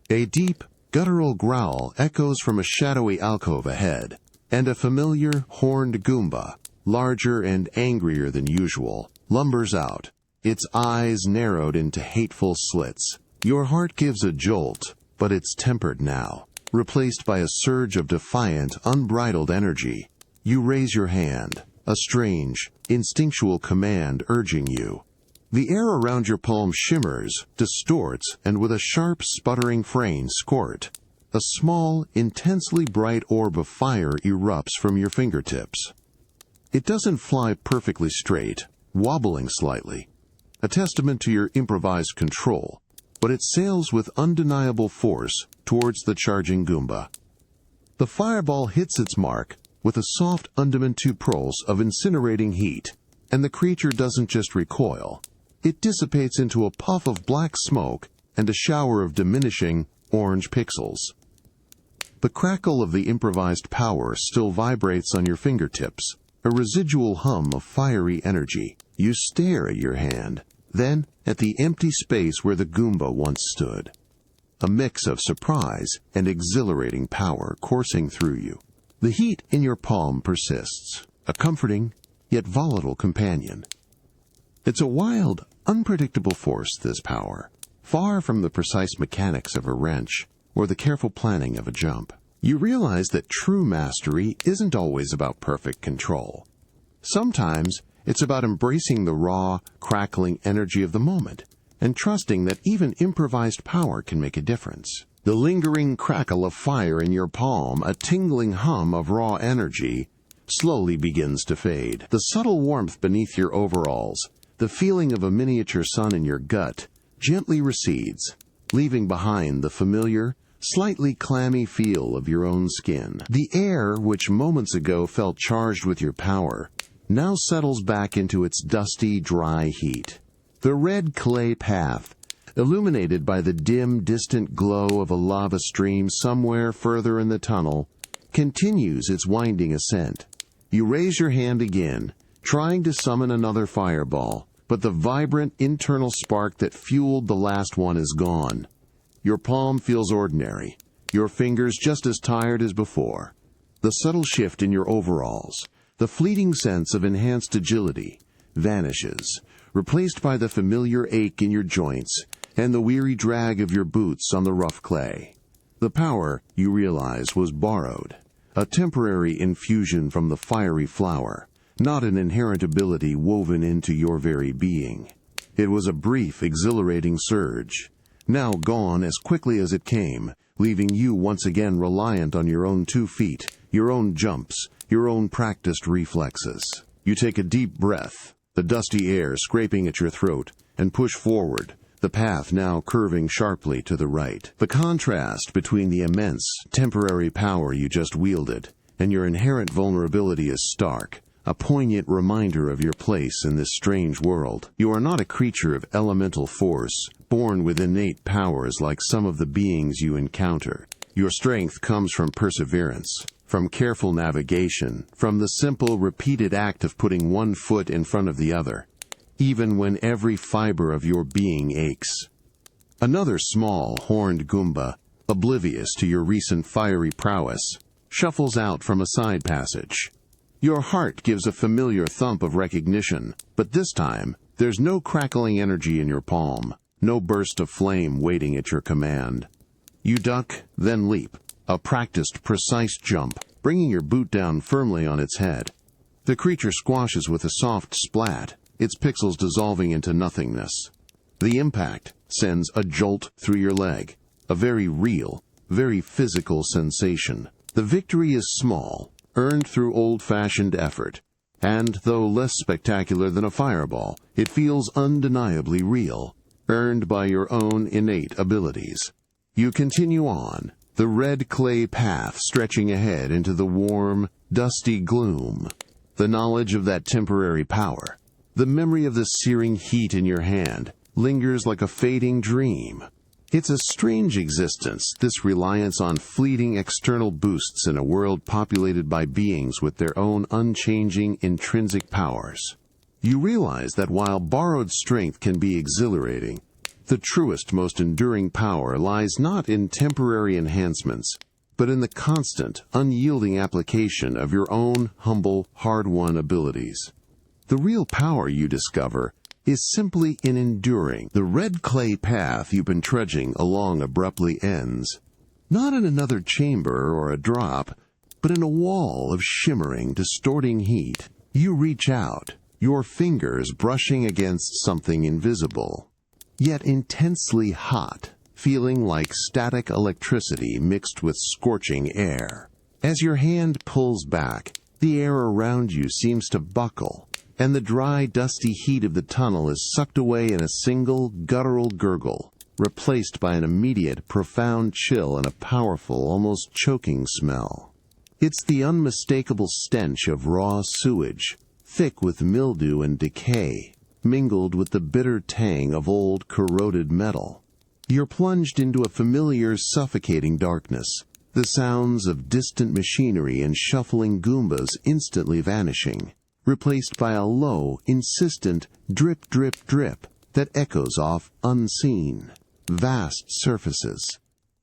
A deep, guttural growl echoes from a shadowy alcove ahead, and a familiar horned Goomba, larger and angrier than usual, lumbers out, its eyes narrowed into hateful slits. Your heart gives a jolt, but it's tempered now, replaced by a surge of defiant, unbridled energy. You raise your hand, a strange, instinctual command urging you. The air around your palm shimmers, distorts, and with a sharp, sputtering fraying squirt, a small, intensely bright orb of fire erupts from your fingertips. It doesn't fly perfectly straight, wobbling slightly, a testament to your improvised control, but it sails with undeniable force towards the charging Goomba. The fireball hits its mark with a soft undementu pulse of incinerating heat, and the creature doesn't just recoil. It dissipates into a puff of black smoke and a shower of diminishing, orange pixels. The crackle of the improvised power still vibrates on your fingertips, a residual hum of fiery energy. You stare at your hand, then at the empty space where the Goomba once stood. a mix of surprise and exhilarating power coursing through you. The heat in your palm persists, a comforting yet volatile companion. It's a wild, unpredictable force, this power, far from the precise mechanics of a wrench or the careful planning of a jump. You realize that true mastery isn't always about perfect control. Sometimes it's about embracing the raw, crackling energy of the moment and trusting that even improvised power can make a difference. The lingering crackle of fire in your palm, a tingling hum of raw energy, slowly begins to fade. The subtle warmth beneath your overalls, the feeling of a miniature sun in your gut, gently recedes, leaving behind the familiar, slightly clammy feel of your own skin. The air, which moments ago felt charged with your power, now settles back into its dusty, dry heat. The red clay path, illuminated by the dim, distant glow of a lava stream somewhere further in the tunnel, continues its winding ascent. You raise your hand again, trying to summon another fireball, but the vibrant internal spark that fueled the last one is gone. Your palm feels ordinary, your fingers just as tired as before. The subtle shift in your overalls, the fleeting sense of enhanced agility, vanishes, replaced by the familiar ache in your joints and the weary drag of your boots on the rough clay. The power, you realize, was borrowed, a temporary infusion from the fiery flower, not an inherent ability woven into your very being. It was a brief, exhilarating surge, now gone as quickly as it came, leaving you once again reliant on your own 2 feet, your own jumps, your own practiced reflexes. You take a deep breath, the dusty air scraping at your throat, and push forward, the path now curving sharply to the right. The contrast between the immense, temporary power you just wielded and your inherent vulnerability is stark, a poignant reminder of your place in this strange world. You are not a creature of elemental force, born with innate powers like some of the beings you encounter. Your strength comes from perseverance, from careful navigation, from the simple, repeated act of putting one foot in front of the other, even when every fiber of your being aches. Another small, horned Goomba, oblivious to your recent fiery prowess, shuffles out from a side passage. Your heart gives a familiar thump of recognition, but this time, there's no crackling energy in your palm, no burst of flame waiting at your command. You duck, then leap, a practiced, precise jump, bringing your boot down firmly on its head. The creature squashes with a soft splat, its pixels dissolving into nothingness. The impact sends a jolt through your leg, a very real, very physical sensation. The victory is small, earned through old-fashioned effort, and though less spectacular than a fireball, it feels undeniably real, earned by your own innate abilities. You continue on, the red clay path stretching ahead into the warm, dusty gloom. The knowledge of that temporary power, the memory of the searing heat in your hand, lingers like a fading dream. It's a strange existence, this reliance on fleeting external boosts in a world populated by beings with their own unchanging intrinsic powers. You realize that while borrowed strength can be exhilarating, the truest, most enduring power lies not in temporary enhancements, but in the constant, unyielding application of your own humble, hard-won abilities. The real power, you discover, is simply in enduring. The red clay path you've been trudging along abruptly ends, not in another chamber or a drop, but in a wall of shimmering, distorting heat. You reach out, your fingers brushing against something invisible, yet intensely hot, feeling like static electricity mixed with scorching air. As your hand pulls back, the air around you seems to buckle, and the dry, dusty heat of the tunnel is sucked away in a single, guttural gurgle, replaced by an immediate, profound chill and a powerful, almost choking smell. It's the unmistakable stench of raw sewage, thick with mildew and decay, mingled with the bitter tang of old, corroded metal. You're plunged into a familiar, suffocating darkness, the sounds of distant machinery and shuffling Goombas instantly vanishing, replaced by a low, insistent drip, drip, drip that echoes off unseen. Vast surfaces,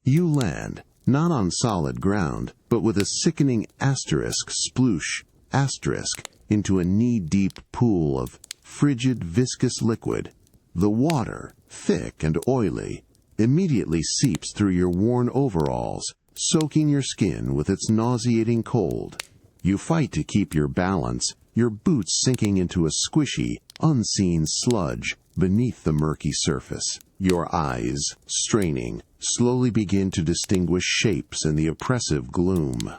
You land, not on solid ground, but with a sickening asterisk sploosh, asterisk, into a knee-deep pool of frigid, viscous liquid. The water, thick and oily, immediately seeps through your worn overalls, soaking your skin with its nauseating cold. You fight to keep your balance, your boots sinking into a squishy, unseen sludge beneath the murky surface. Your eyes, straining, slowly begin to distinguish shapes in the oppressive gloom.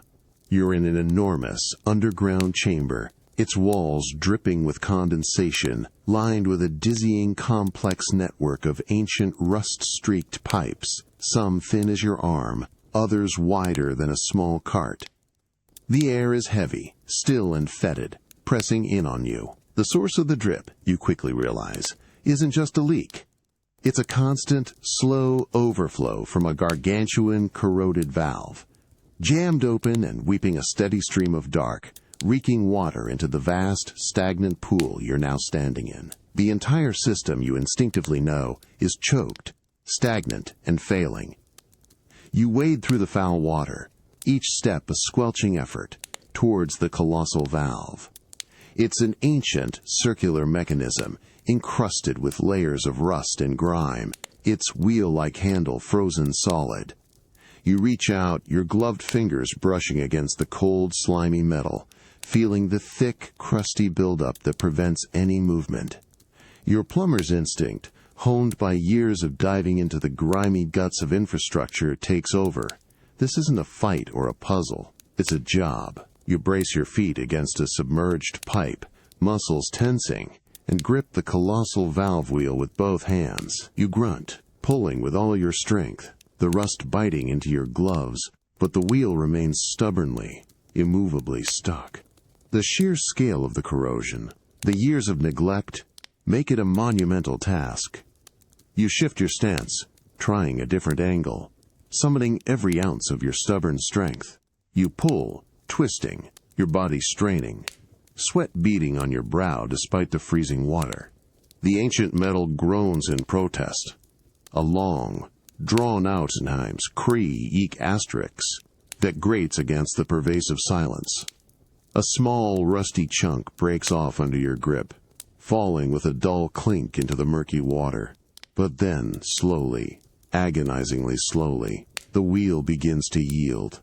You're in an enormous, underground chamber, its walls dripping with condensation, lined with a dizzying, complex network of ancient, rust-streaked pipes, some thin as your arm, others wider than a small cart. The air is heavy, still and fetid, pressing in on you. The source of the drip, you quickly realize, isn't just a leak. It's a constant, slow overflow from a gargantuan, corroded valve, jammed open and weeping a steady stream of dark, reeking water into the vast, stagnant pool you're now standing in. The entire system, you instinctively know, is choked, stagnant, and failing. You wade through the foul water, each step a squelching effort, towards the colossal valve. It's an ancient, circular mechanism, encrusted with layers of rust and grime, its wheel-like handle frozen solid. You reach out, your gloved fingers brushing against the cold, slimy metal, feeling the thick, crusty buildup that prevents any movement. Your plumber's instinct, honed by years of diving into the grimy guts of infrastructure, takes over. This isn't a fight or a puzzle. It's a job. You brace your feet against a submerged pipe, muscles tensing, and grip the colossal valve wheel with both hands. You grunt, pulling with all your strength, the rust biting into your gloves, but the wheel remains stubbornly, immovably stuck. The sheer scale of the corrosion, the years of neglect, make it a monumental task. You shift your stance, trying a different angle, summoning every ounce of your stubborn strength. You pull, twisting, your body straining, sweat beading on your brow despite the freezing water. The ancient metal groans in protest. A long, drawn-out times cree-eek asterisk that grates against the pervasive silence. A small, rusty chunk breaks off under your grip, falling with a dull clink into the murky water. But then, slowly, agonizingly slowly, the wheel begins to yield.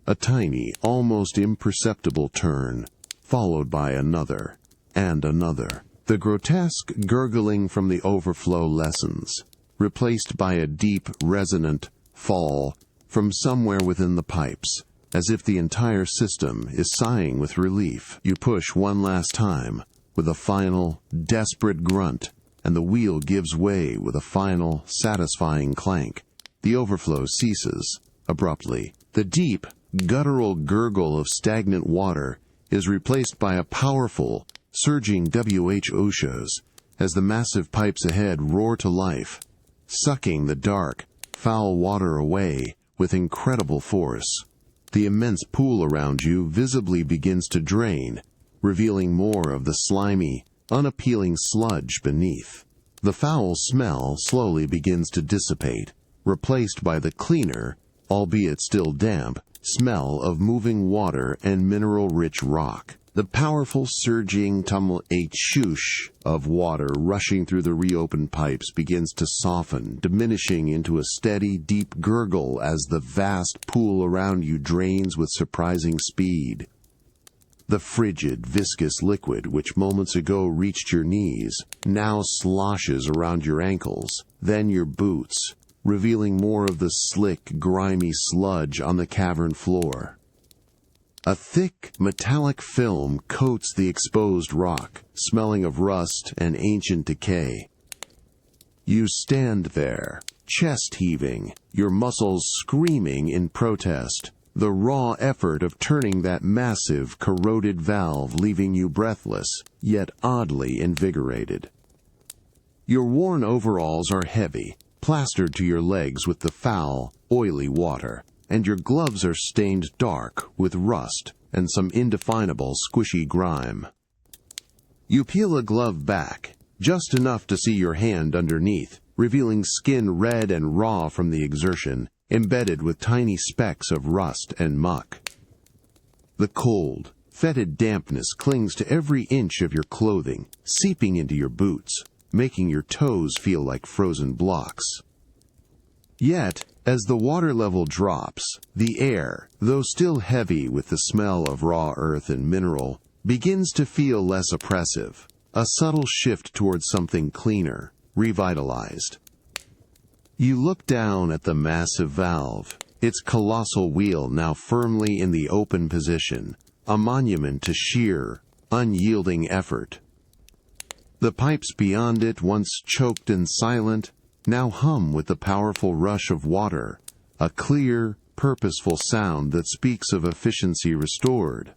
A tiny, almost imperceptible turn, followed by another, and another. The grotesque gurgling from the overflow lessens, replaced by a deep, resonant fall from somewhere within the pipes, as if the entire system is sighing with relief. You push one last time, with a final, desperate grunt, and the wheel gives way with a final, satisfying clank. The overflow ceases, abruptly. The deep, guttural gurgle of stagnant water is replaced by a powerful, surging whooshas as the massive pipes ahead roar to life, sucking the dark, foul water away with incredible force. The immense pool around you visibly begins to drain, revealing more of the slimy, unappealing sludge beneath. The foul smell slowly begins to dissipate, replaced by the cleaner, albeit still damp, smell of moving water and mineral-rich rock. The powerful surging tumult-shoosh of water rushing through the reopened pipes begins to soften, diminishing into a steady, deep gurgle as the vast pool around you drains with surprising speed. The frigid, viscous liquid which moments ago reached your knees now sloshes around your ankles, then your boots, revealing more of the slick, grimy sludge on the cavern floor. A thick, metallic film coats the exposed rock, smelling of rust and ancient decay. You stand there, chest heaving, your muscles screaming in protest, the raw effort of turning that massive, corroded valve leaving you breathless, yet oddly invigorated. Your worn overalls are heavy, plastered to your legs with the foul, oily water, and your gloves are stained dark with rust and some indefinable squishy grime. You peel a glove back, just enough to see your hand underneath, revealing skin red and raw from the exertion, embedded with tiny specks of rust and muck. The cold, fetid dampness clings to every inch of your clothing, seeping into your boots, making your toes feel like frozen blocks. Yet, as the water level drops, the air, though still heavy with the smell of raw earth and mineral, begins to feel less oppressive, a subtle shift towards something cleaner, revitalized. You look down at the massive valve, its colossal wheel now firmly in the open position, a monument to sheer, unyielding effort. The pipes beyond it, once choked and silent, now hum with the powerful rush of water, a clear, purposeful sound that speaks of efficiency restored.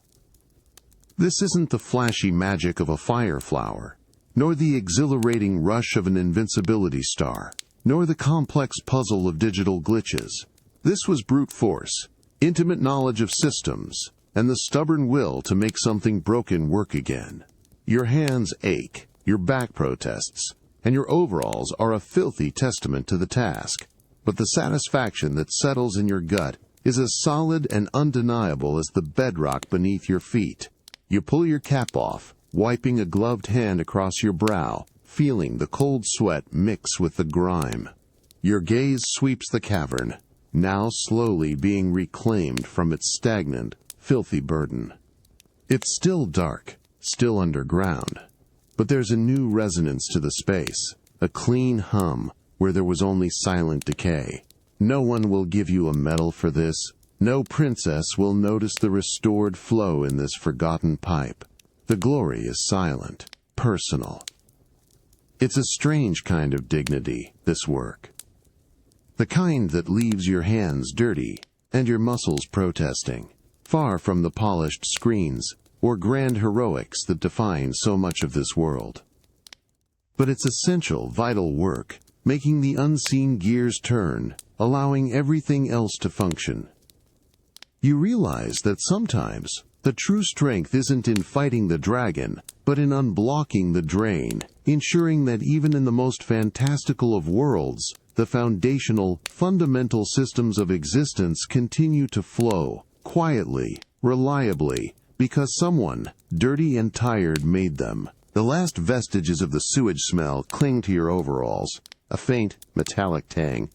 This isn't the flashy magic of a fire flower, nor the exhilarating rush of an invincibility star, nor the complex puzzle of digital glitches. This was brute force, intimate knowledge of systems, and the stubborn will to make something broken work again. Your hands ache, your back protests, and your overalls are a filthy testament to the task. But the satisfaction that settles in your gut is as solid and undeniable as the bedrock beneath your feet. You pull your cap off, wiping a gloved hand across your brow, feeling the cold sweat mix with the grime. Your gaze sweeps the cavern, now slowly being reclaimed from its stagnant, filthy burden. It's still dark, still underground, but there's a new resonance to the space, a clean hum where there was only silent decay. No one will give you a medal for this. No princess will notice the restored flow in this forgotten pipe. The glory is silent, personal. It's a strange kind of dignity, this work. The kind that leaves your hands dirty and your muscles protesting, far from the polished screens or grand heroics that define so much of this world. But it's essential, vital work, making the unseen gears turn, allowing everything else to function. You realize that sometimes the true strength isn't in fighting the dragon, but in unblocking the drain, ensuring that even in the most fantastical of worlds, the foundational, fundamental systems of existence continue to flow, quietly, reliably, because someone, dirty and tired, made them. The last vestiges of the sewage smell cling to your overalls, a faint, metallic tang,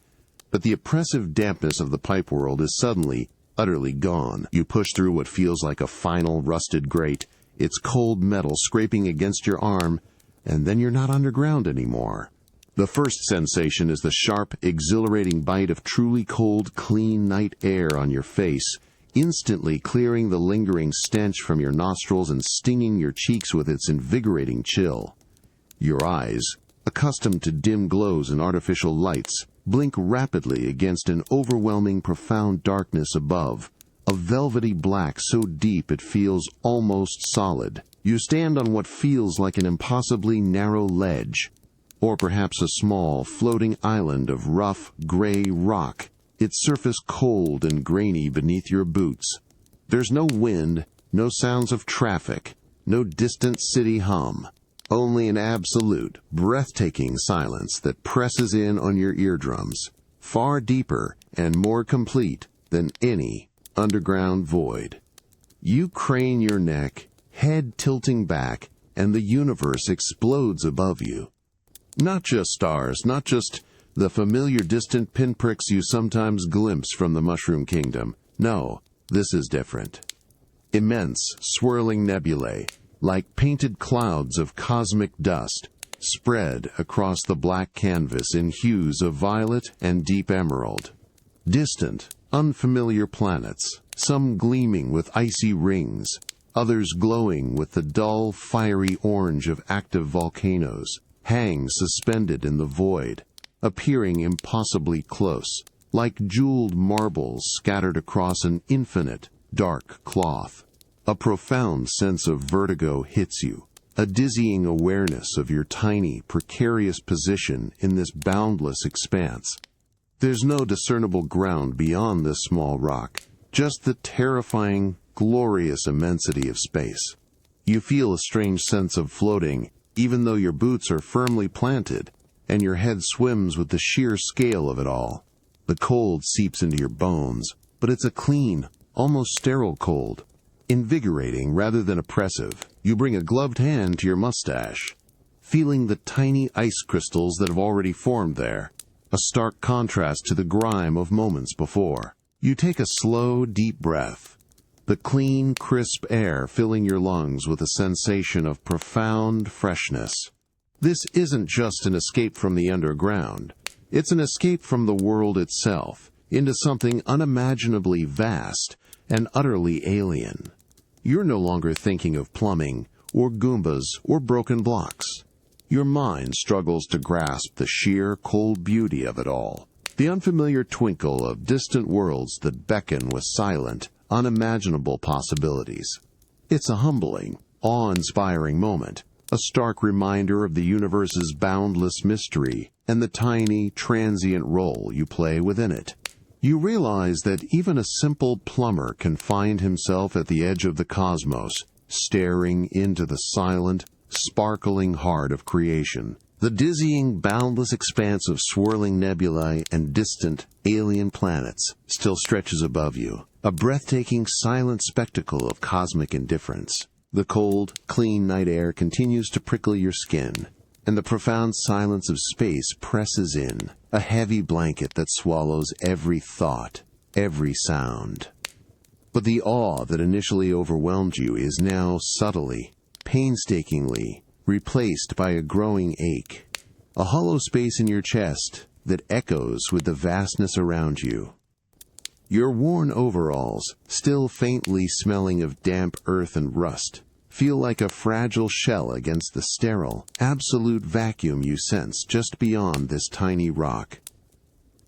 but the oppressive dampness of the pipe world is suddenly, utterly gone. You push through what feels like a final rusted grate, its cold metal scraping against your arm, and then you're not underground anymore. The first sensation is the sharp, exhilarating bite of truly cold, clean night air on your face, instantly clearing the lingering stench from your nostrils and stinging your cheeks with its invigorating chill. Your eyes, accustomed to dim glows and artificial lights, blink rapidly against an overwhelming profound darkness above, a velvety black so deep it feels almost solid. You stand on what feels like an impossibly narrow ledge, or perhaps a small, floating island of rough, gray rock, its surface cold and grainy beneath your boots. There's no wind, no sounds of traffic, no distant city hum. Only an absolute, breathtaking silence that presses in on your eardrums, far deeper and more complete than any underground void. You crane your neck, head tilting back, and the universe explodes above you. Not just stars, not just the familiar distant pinpricks you sometimes glimpse from the Mushroom Kingdom. No, this is different. Immense, swirling nebulae, like painted clouds of cosmic dust, spread across the black canvas in hues of violet and deep emerald. Distant, unfamiliar planets, some gleaming with icy rings, others glowing with the dull, fiery orange of active volcanoes, hang suspended in the void, appearing impossibly close, like jeweled marbles scattered across an infinite, dark cloth. A profound sense of vertigo hits you, a dizzying awareness of your tiny, precarious position in this boundless expanse. There's no discernible ground beyond this small rock, just the terrifying, glorious immensity of space. You feel a strange sense of floating, even though your boots are firmly planted, and your head swims with the sheer scale of it all. The cold seeps into your bones, but it's a clean, almost sterile cold. Invigorating rather than oppressive, you bring a gloved hand to your mustache, feeling the tiny ice crystals that have already formed there, a stark contrast to the grime of moments before. You take a slow, deep breath, the clean, crisp air filling your lungs with a sensation of profound freshness. This isn't just an escape from the underground. It's an escape from the world itself, into something unimaginably vast and utterly alien. You're no longer thinking of plumbing, or Goombas, or broken blocks. Your mind struggles to grasp the sheer, cold beauty of it all, the unfamiliar twinkle of distant worlds that beckon with silent, unimaginable possibilities. It's a humbling, awe-inspiring moment, a stark reminder of the universe's boundless mystery and the tiny, transient role you play within it. You realize that even a simple plumber can find himself at the edge of the cosmos, staring into the silent, sparkling heart of creation. The dizzying, boundless expanse of swirling nebulae and distant, alien planets still stretches above you, a breathtaking, silent spectacle of cosmic indifference. The cold, clean night air continues to prickle your skin, and the profound silence of space presses in, a heavy blanket that swallows every thought, every sound. But the awe that initially overwhelmed you is now subtly, painstakingly, replaced by a growing ache, a hollow space in your chest that echoes with the vastness around you. Your worn overalls, still faintly smelling of damp earth and rust, feel like a fragile shell against the sterile, absolute vacuum you sense just beyond this tiny rock.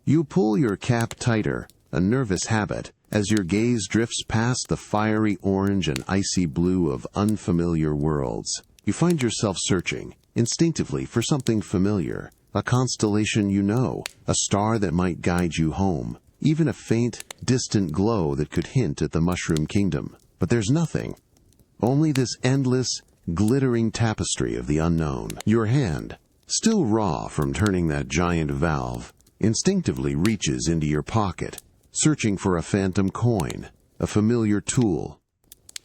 You pull your cap tighter, a nervous habit, as your gaze drifts past the fiery orange and icy blue of unfamiliar worlds. You find yourself searching, instinctively, for something familiar, a constellation you know, a star that might guide you home, even a faint, distant glow that could hint at the Mushroom Kingdom. But there's nothing. Only this endless, glittering tapestry of the unknown. Your hand, still raw from turning that giant valve, instinctively reaches into your pocket, searching for a phantom coin, a familiar tool,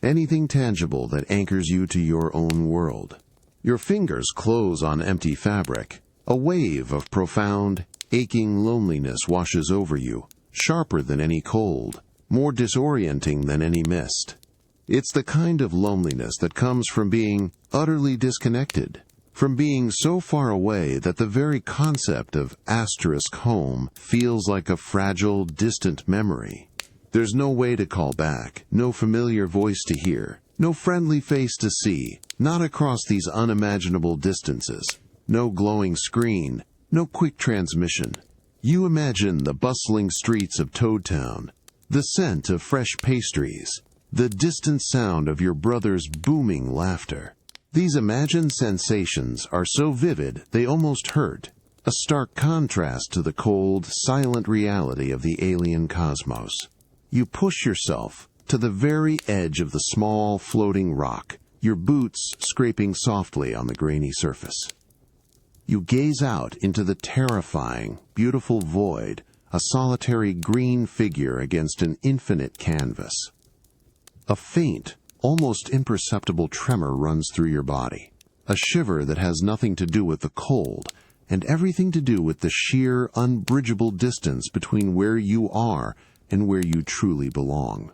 anything tangible that anchors you to your own world. Your fingers close on empty fabric. A wave of profound, aching loneliness washes over you, sharper than any cold, more disorienting than any mist. It's the kind of loneliness that comes from being utterly disconnected, from being so far away that the very concept of asterisk home feels like a fragile, distant memory. There's no way to call back, no familiar voice to hear, no friendly face to see, not across these unimaginable distances, no glowing screen, no quick transmission. You imagine the bustling streets of Toad Town, the scent of fresh pastries, the distant sound of your brother's booming laughter. These imagined sensations are so vivid they almost hurt, a stark contrast to the cold, silent reality of the alien cosmos. You push yourself to the very edge of the small, floating rock, your boots scraping softly on the grainy surface. You gaze out into the terrifying, beautiful void, a solitary green figure against an infinite canvas. A faint, almost imperceptible tremor runs through your body, a shiver that has nothing to do with the cold and everything to do with the sheer, unbridgeable distance between where you are and where you truly belong.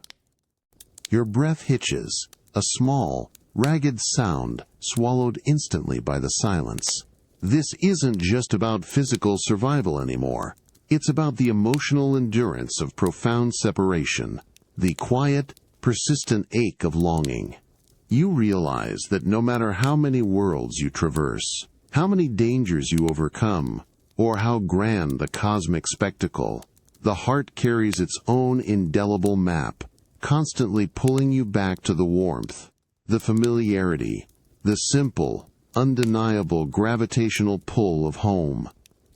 Your breath hitches, a small, ragged sound swallowed instantly by the silence. This isn't just about physical survival anymore. It's about the emotional endurance of profound separation, the quiet, persistent ache of longing. You realize that no matter how many worlds you traverse, how many dangers you overcome, or how grand the cosmic spectacle, the heart carries its own indelible map, constantly pulling you back to the warmth, the familiarity, the simple, undeniable gravitational pull of home.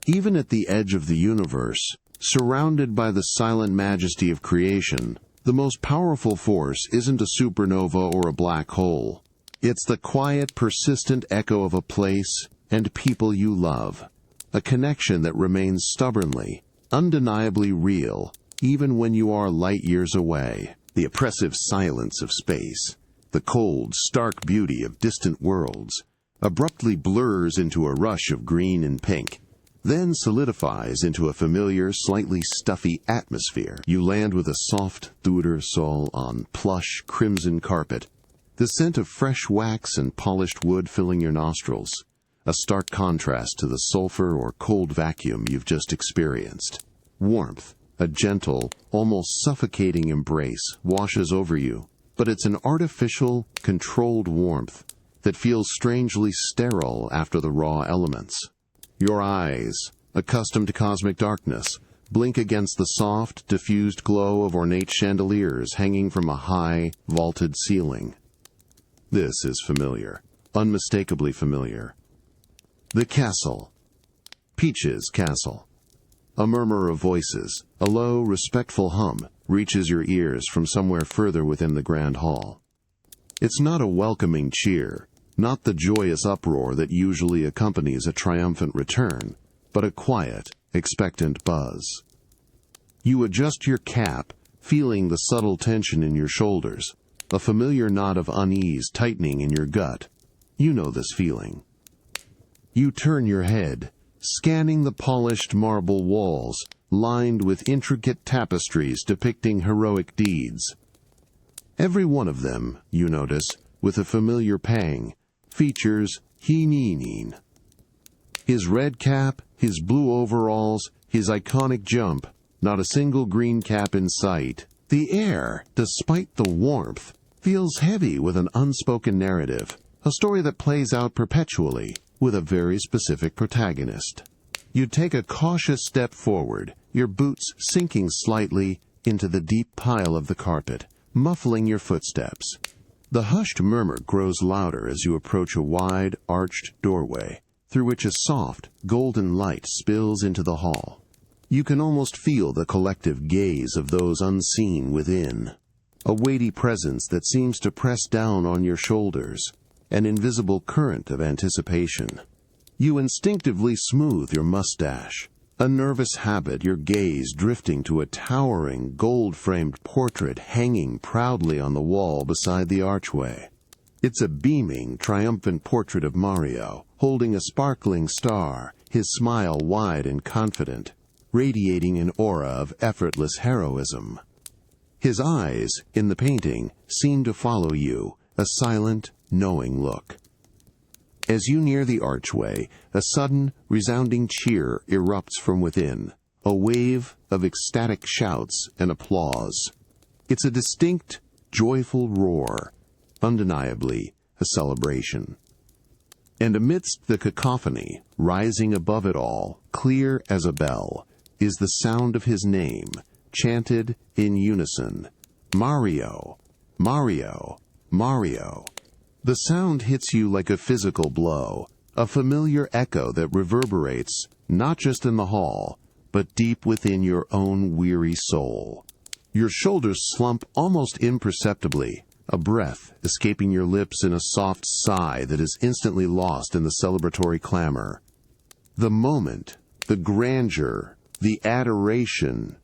Even at the edge of the universe, surrounded by the silent majesty of creation, the most powerful force isn't a supernova or a black hole. It's the quiet, persistent echo of a place and people you love, a connection that remains stubbornly, undeniably real, even when you are light years away. The oppressive silence of space, the cold, stark beauty of distant worlds, abruptly blurs into a rush of green and pink, then solidifies into a familiar, slightly stuffy atmosphere. You land with a soft thuder sol on plush, crimson carpet, the scent of fresh wax and polished wood filling your nostrils, a stark contrast to the sulfur or cold vacuum you've just experienced. Warmth, a gentle, almost suffocating embrace, washes over you, but it's an artificial, controlled warmth that feels strangely sterile after the raw elements. Your eyes, accustomed to cosmic darkness, blink against the soft, diffused glow of ornate chandeliers hanging from a high, vaulted ceiling. This is familiar, unmistakably familiar. The castle. Peach's castle. A murmur of voices, a low, respectful hum, reaches your ears from somewhere further within the grand hall. It's not a welcoming cheer, not the joyous uproar that usually accompanies a triumphant return, but a quiet, expectant buzz. You adjust your cap, feeling the subtle tension in your shoulders, a familiar knot of unease tightening in your gut. You know this feeling. You turn your head, scanning the polished marble walls, lined with intricate tapestries depicting heroic deeds. Every one of them, you notice, with a familiar pang, features Hininin. His red cap, his blue overalls, his iconic jump, not a single green cap in sight. The air, despite the warmth, feels heavy with an unspoken narrative, a story that plays out perpetually, with a very specific protagonist. You take a cautious step forward, your boots sinking slightly into the deep pile of the carpet, muffling your footsteps. The hushed murmur grows louder as you approach a wide, arched doorway, through which a soft, golden light spills into the hall. You can almost feel the collective gaze of those unseen within, a weighty presence that seems to press down on your shoulders, an invisible current of anticipation. You instinctively smooth your mustache, a nervous habit, your gaze drifting to a towering, gold-framed portrait hanging proudly on the wall beside the archway. It's a beaming, triumphant portrait of Mario, holding a sparkling star, his smile wide and confident, radiating an aura of effortless heroism. His eyes, in the painting, seem to follow you, a silent, knowing look. As you near the archway, a sudden, resounding cheer erupts from within, a wave of ecstatic shouts and applause. It's a distinct, joyful roar, undeniably a celebration. And amidst the cacophony, rising above it all, clear as a bell, is the sound of his name, chanted in unison. Mario, Mario, Mario. The sound hits you like a physical blow, a familiar echo that reverberates not just in the hall, but deep within your own weary soul. Your shoulders slump almost imperceptibly, a breath escaping your lips in a soft sigh that is instantly lost in the celebratory clamor. The moment, the grandeur, the adoration,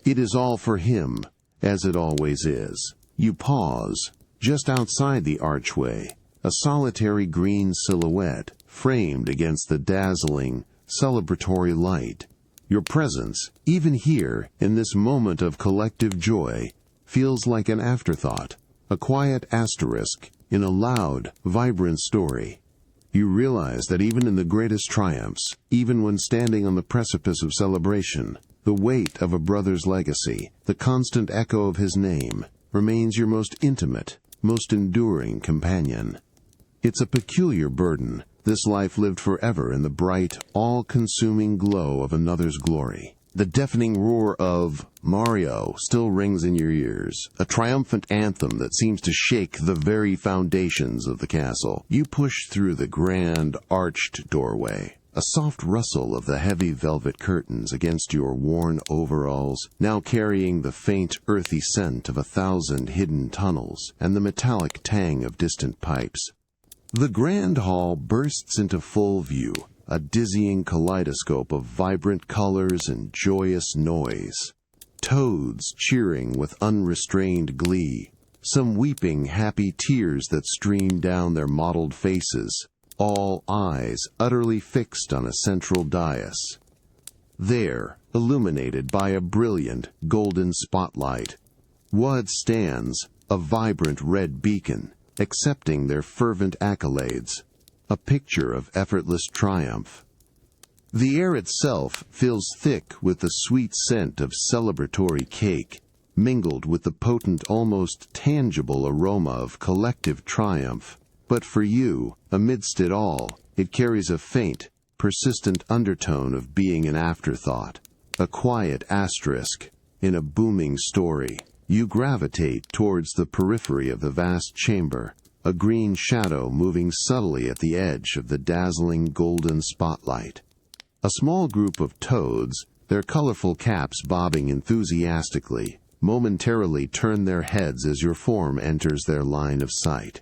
it is all for him, as it always is. You pause, just outside the archway, a solitary green silhouette framed against the dazzling, celebratory light. Your presence, even here, in this moment of collective joy, feels like an afterthought, a quiet asterisk in a loud, vibrant story. You realize that even in the greatest triumphs, even when standing on the precipice of celebration, the weight of a brother's legacy, the constant echo of his name, remains your most intimate, most enduring companion. It's a peculiar burden, this life lived forever in the bright, all-consuming glow of another's glory. The deafening roar of Mario still rings in your ears, a triumphant anthem that seems to shake the very foundations of the castle. You push through the grand, arched doorway, a soft rustle of the heavy velvet curtains against your worn overalls, now carrying the faint, earthy scent of 1,000 hidden tunnels and the metallic tang of distant pipes. The grand hall bursts into full view, a dizzying kaleidoscope of vibrant colors and joyous noise. Toads cheering with unrestrained glee, some weeping happy tears that stream down their mottled faces, all eyes utterly fixed on a central dais. There, illuminated by a brilliant golden spotlight, what stands, a vibrant red beacon, accepting their fervent accolades, a picture of effortless triumph. The air itself fills thick with the sweet scent of celebratory cake, mingled with the potent, almost tangible aroma of collective triumph. But for you, amidst it all, it carries a faint, persistent undertone of being an afterthought, a quiet asterisk in a booming story. You gravitate towards the periphery of the vast chamber, a green shadow moving subtly at the edge of the dazzling golden spotlight. A small group of toads, their colorful caps bobbing enthusiastically, momentarily turn their heads as your form enters their line of sight.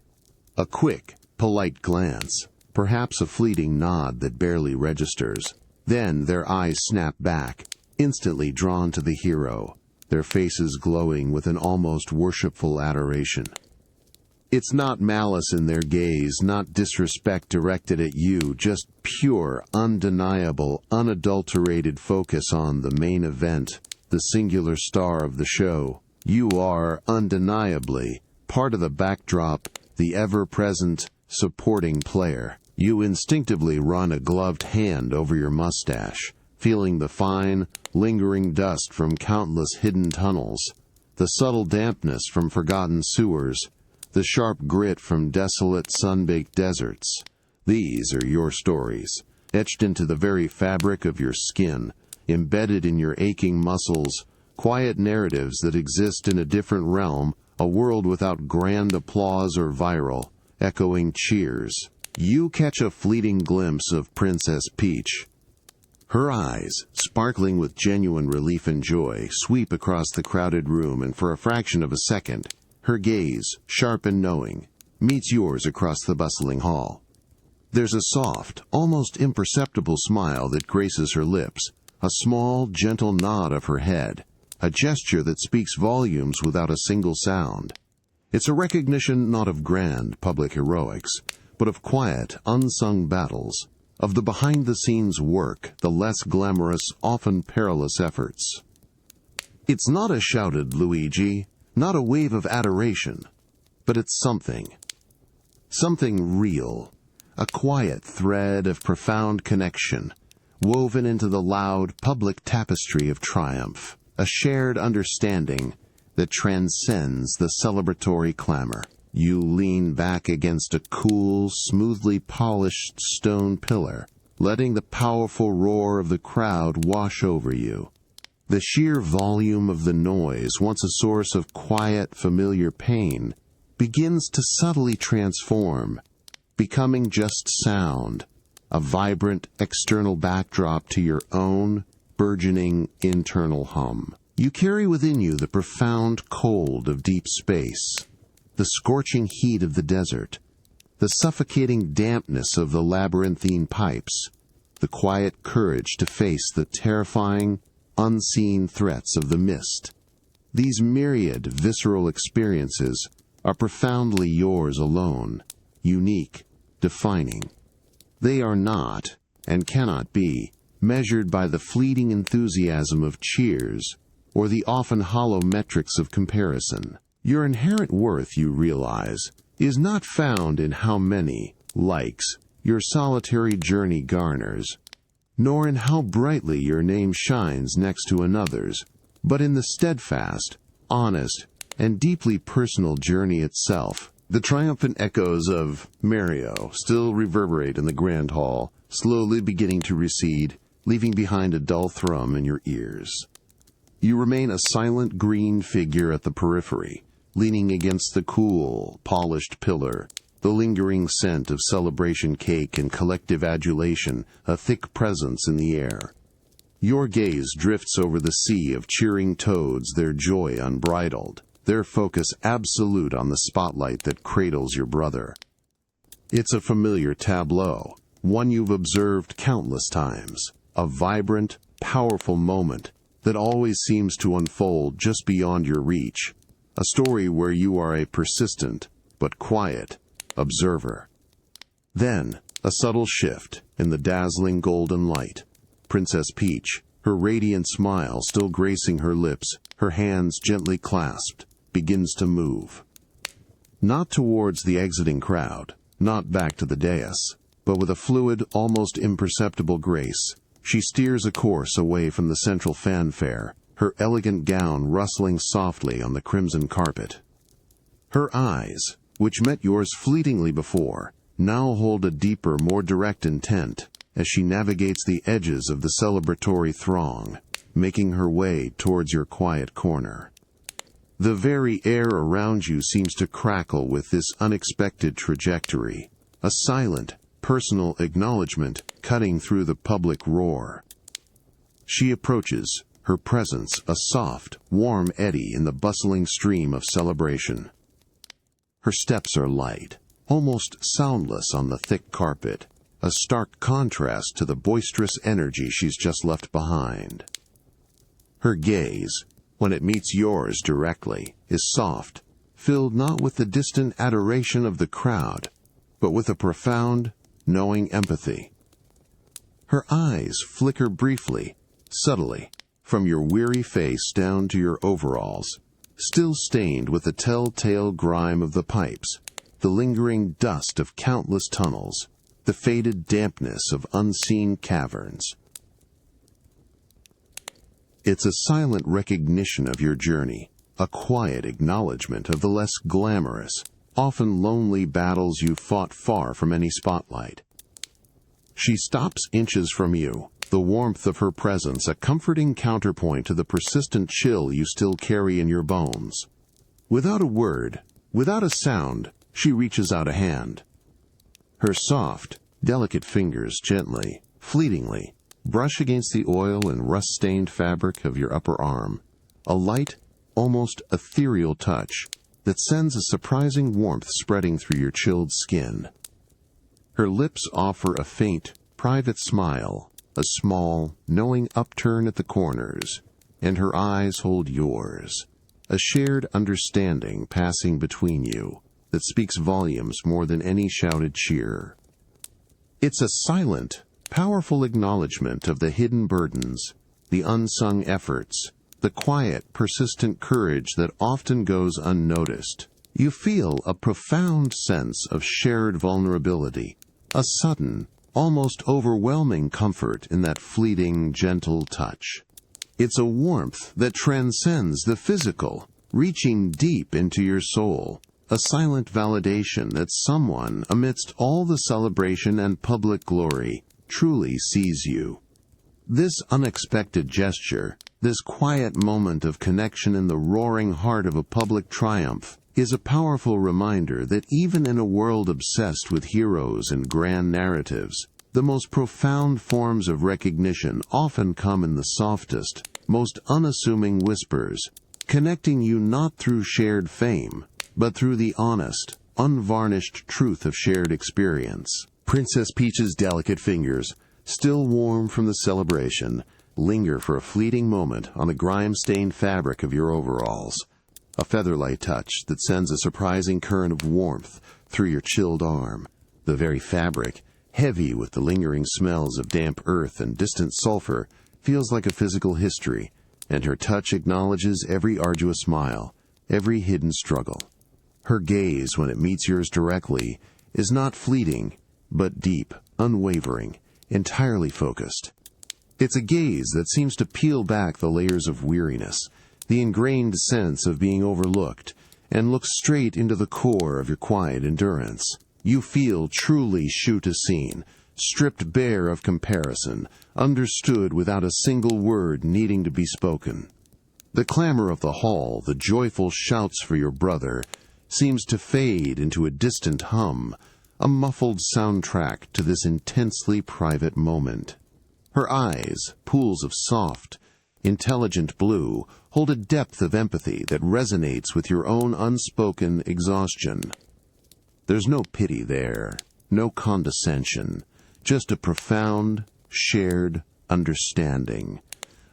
A quick, polite glance, perhaps a fleeting nod that barely registers. Then their eyes snap back, instantly drawn to the hero, their faces glowing with an almost worshipful adoration. It's not malice in their gaze, not disrespect directed at you, just pure, undeniable, unadulterated focus on the main event, the singular star of the show. You are, undeniably, part of the backdrop, the ever-present, supporting player. You instinctively run a gloved hand over your mustache, feeling the fine, lingering dust from countless hidden tunnels, the subtle dampness from forgotten sewers, the sharp grit from desolate, sun-baked deserts. These are your stories, etched into the very fabric of your skin, embedded in your aching muscles, quiet narratives that exist in a different realm, a world without grand applause or viral, echoing cheers. You catch a fleeting glimpse of Princess Peach. Her eyes, sparkling with genuine relief and joy, sweep across the crowded room, and for a fraction of a second, her gaze, sharp and knowing, meets yours across the bustling hall. There's a soft, almost imperceptible smile that graces her lips, a small, gentle nod of her head, a gesture that speaks volumes without a single sound. It's a recognition not of grand, public heroics, but of quiet, unsung battles, of the behind-the-scenes work, the less glamorous, often perilous efforts. It's not a shouted Luigi, not a wave of adoration, but it's something. Something real, a quiet thread of profound connection, woven into the loud, public tapestry of triumph, a shared understanding that transcends the celebratory clamor. You lean back against a cool, smoothly polished stone pillar, letting the powerful roar of the crowd wash over you. The sheer volume of the noise, once a source of quiet, familiar pain, begins to subtly transform, becoming just sound, a vibrant external backdrop to your own burgeoning internal hum. You carry within you the profound cold of deep space, the scorching heat of the desert, the suffocating dampness of the labyrinthine pipes, the quiet courage to face the terrifying, unseen threats of the mist. These myriad visceral experiences are profoundly yours alone, unique, defining. They are not, and cannot be, measured by the fleeting enthusiasm of cheers or the often hollow metrics of comparison. Your inherent worth, you realize, is not found in how many likes your solitary journey garners, nor in how brightly your name shines next to another's, but in the steadfast, honest, and deeply personal journey itself. The triumphant echoes of Mario still reverberate in the grand hall, slowly beginning to recede, leaving behind a dull thrum in your ears. You remain a silent green figure at the periphery, leaning against the cool, polished pillar, the lingering scent of celebration cake and collective adulation, a thick presence in the air. Your gaze drifts over the sea of cheering toads, their joy unbridled, their focus absolute on the spotlight that cradles your brother. It's a familiar tableau, one you've observed countless times, a vibrant, powerful moment that always seems to unfold just beyond your reach, a story where you are a persistent, but quiet, observer. Then, a subtle shift in the dazzling golden light. Princess Peach, her radiant smile still gracing her lips, her hands gently clasped, begins to move. Not towards the exiting crowd, not back to the dais, but with a fluid, almost imperceptible grace, she steers a course away from the central fanfare, her elegant gown rustling softly on the crimson carpet. Her eyes, which met yours fleetingly before, now hold a deeper, more direct intent as she navigates the edges of the celebratory throng, making her way towards your quiet corner. The very air around you seems to crackle with this unexpected trajectory, a silent, personal acknowledgement cutting through the public roar. She approaches, her presence a soft, warm eddy in the bustling stream of celebration. Her steps are light, almost soundless on the thick carpet, a stark contrast to the boisterous energy she's just left behind. Her gaze, when it meets yours directly, is soft, filled not with the distant adoration of the crowd, but with a profound, knowing empathy. Her eyes flicker briefly, subtly, from your weary face down to your overalls, still stained with the telltale grime of the pipes, the lingering dust of countless tunnels, the faded dampness of unseen caverns. It's a silent recognition of your journey, a quiet acknowledgement of the less glamorous, often lonely battles you fought far from any spotlight. She stops inches from you, the warmth of her presence a comforting counterpoint to the persistent chill you still carry in your bones. Without a word, without a sound, she reaches out a hand. Her soft, delicate fingers gently, fleetingly, brush against the oil and rust-stained fabric of your upper arm, a light, almost ethereal touch that sends a surprising warmth spreading through your chilled skin. Her lips offer a faint, private smile, a small, knowing upturn at the corners, and her eyes hold yours, a shared understanding passing between you that speaks volumes more than any shouted cheer. It's a silent, powerful acknowledgement of the hidden burdens, the unsung efforts, the quiet, persistent courage that often goes unnoticed. You feel a profound sense of shared vulnerability, a sudden, almost overwhelming comfort in that fleeting, gentle touch. It's a warmth that transcends the physical, reaching deep into your soul, a silent validation that someone, amidst all the celebration and public glory, truly sees you. This unexpected gesture, this quiet moment of connection in the roaring heart of a public triumph, is a powerful reminder that even in a world obsessed with heroes and grand narratives, the most profound forms of recognition often come in the softest, most unassuming whispers, connecting you not through shared fame, but through the honest, unvarnished truth of shared experience. Princess Peach's delicate fingers, still warm from the celebration, linger for a fleeting moment on the grime-stained fabric of your overalls, a featherlight touch that sends a surprising current of warmth through your chilled arm. The very fabric, heavy with the lingering smells of damp earth and distant sulfur, feels like a physical history, and her touch acknowledges every arduous mile, every hidden struggle. Her gaze, when it meets yours directly, is not fleeting, but deep, unwavering, entirely focused. It's a gaze that seems to peel back the layers of weariness, the ingrained sense of being overlooked, and look straight into the core of your quiet endurance. You feel truly shoot a scene, stripped bare of comparison, understood without a single word needing to be spoken. The clamor of the hall, the joyful shouts for your brother, seems to fade into a distant hum, a muffled soundtrack to this intensely private moment. Her eyes, pools of soft, intelligent blue, hold a depth of empathy that resonates with your own unspoken exhaustion. There's no pity there, no condescension, just a profound, shared understanding.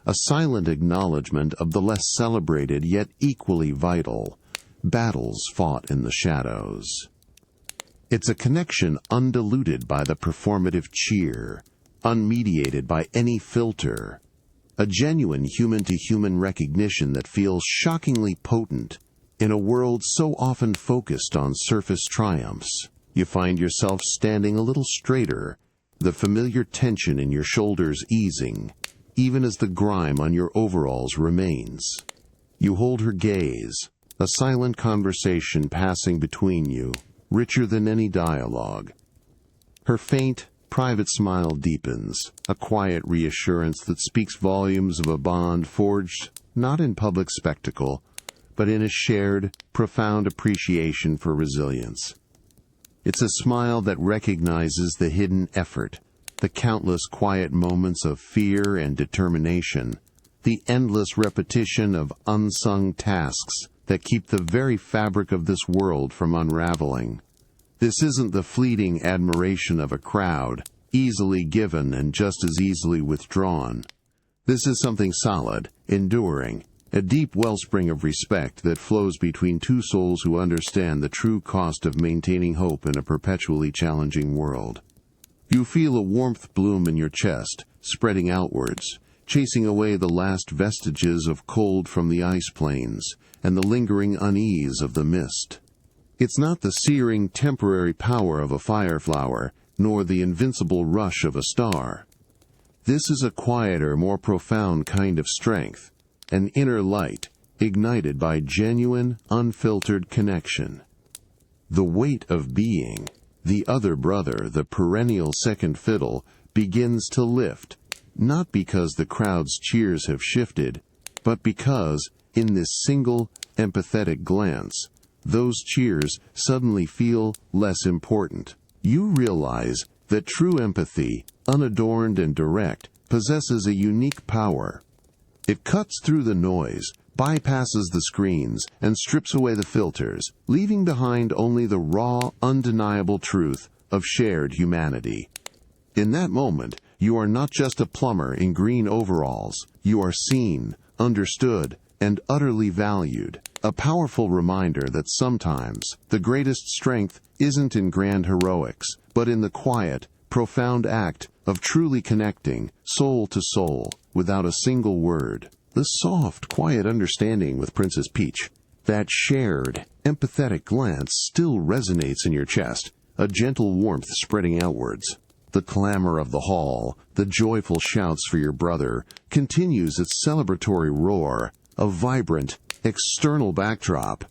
A silent acknowledgement of the less celebrated yet equally vital battles fought in the shadows. It's a connection undiluted by the performative cheer, unmediated by any filter. A genuine human-to-human recognition that feels shockingly potent in a world so often focused on surface triumphs. You find yourself standing a little straighter, the familiar tension in your shoulders easing, even as the grime on your overalls remains. You hold her gaze, a silent conversation passing between you, richer than any dialogue. Her faint, private smile deepens, a quiet reassurance that speaks volumes of a bond forged not in public spectacle, but in a shared, profound appreciation for resilience. It's a smile that recognizes the hidden effort, the countless quiet moments of fear and determination, the endless repetition of unsung tasks that keep the very fabric of this world from unraveling. This isn't the fleeting admiration of a crowd, easily given and just as easily withdrawn. This is something solid, enduring, a deep wellspring of respect that flows between two souls who understand the true cost of maintaining hope in a perpetually challenging world. You feel a warmth bloom in your chest, spreading outwards, chasing away the last vestiges of cold from the ice plains and the lingering unease of the mist. It's not the searing, temporary power of a fireflower, nor the invincible rush of a star. This is a quieter, more profound kind of strength, an inner light, ignited by genuine, unfiltered connection. The weight of being, the other brother, the perennial second fiddle, begins to lift, not because the crowd's cheers have shifted, but because, in this single, empathetic glance, those cheers suddenly feel less important. You realize that true empathy, unadorned and direct, possesses a unique power. It cuts through the noise, bypasses the screens, and strips away the filters, leaving behind only the raw, undeniable truth of shared humanity. In that moment, you are not just a plumber in green overalls. You are seen, understood, and utterly valued. A powerful reminder that sometimes the greatest strength isn't in grand heroics, but in the quiet, profound act of truly connecting, soul to soul, without a single word. The soft, quiet understanding with Princess Peach, that shared, empathetic glance still resonates in your chest, a gentle warmth spreading outwards. The clamor of the hall, the joyful shouts for your brother, continues its celebratory roar, a vibrant, external backdrop.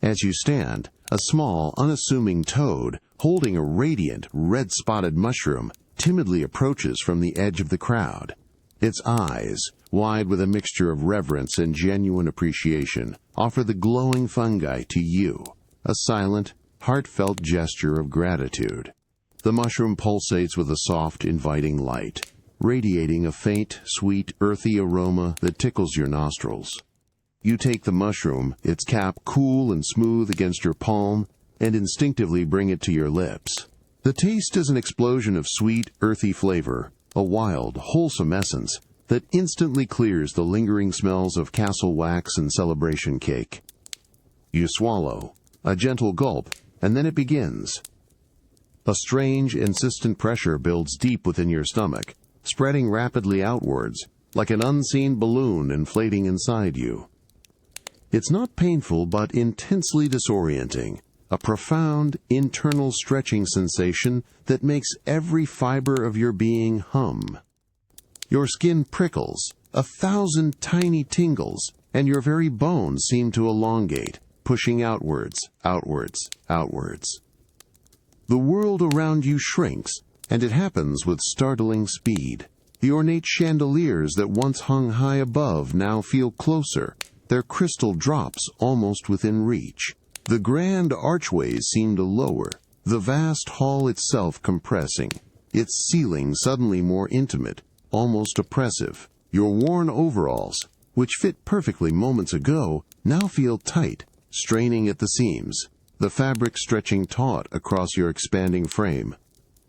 As you stand, a small, unassuming toad, holding a radiant, red-spotted mushroom, timidly approaches from the edge of the crowd. Its eyes, wide with a mixture of reverence and genuine appreciation, offer the glowing fungi to you, a silent, heartfelt gesture of gratitude. The mushroom pulsates with a soft, inviting light, radiating a faint, sweet, earthy aroma that tickles your nostrils. You take the mushroom, its cap cool and smooth against your palm, and instinctively bring it to your lips. The taste is an explosion of sweet, earthy flavor, a wild, wholesome essence that instantly clears the lingering smells of castle wax and celebration cake. You swallow, a gentle gulp, and then it begins. A strange, insistent pressure builds deep within your stomach, spreading rapidly outwards, like an unseen balloon inflating inside you. It's not painful but intensely disorienting, a profound, internal stretching sensation that makes every fiber of your being hum. Your skin prickles, 1,000 tiny tingles, and your very bones seem to elongate, pushing outwards, outwards, outwards. The world around you shrinks, and it happens with startling speed. The ornate chandeliers that once hung high above now feel closer, their crystal drops almost within reach. The grand archways seem to lower, the vast hall itself compressing, its ceiling suddenly more intimate, almost oppressive. Your worn overalls, which fit perfectly moments ago, now feel tight, straining at the seams, the fabric stretching taut across your expanding frame.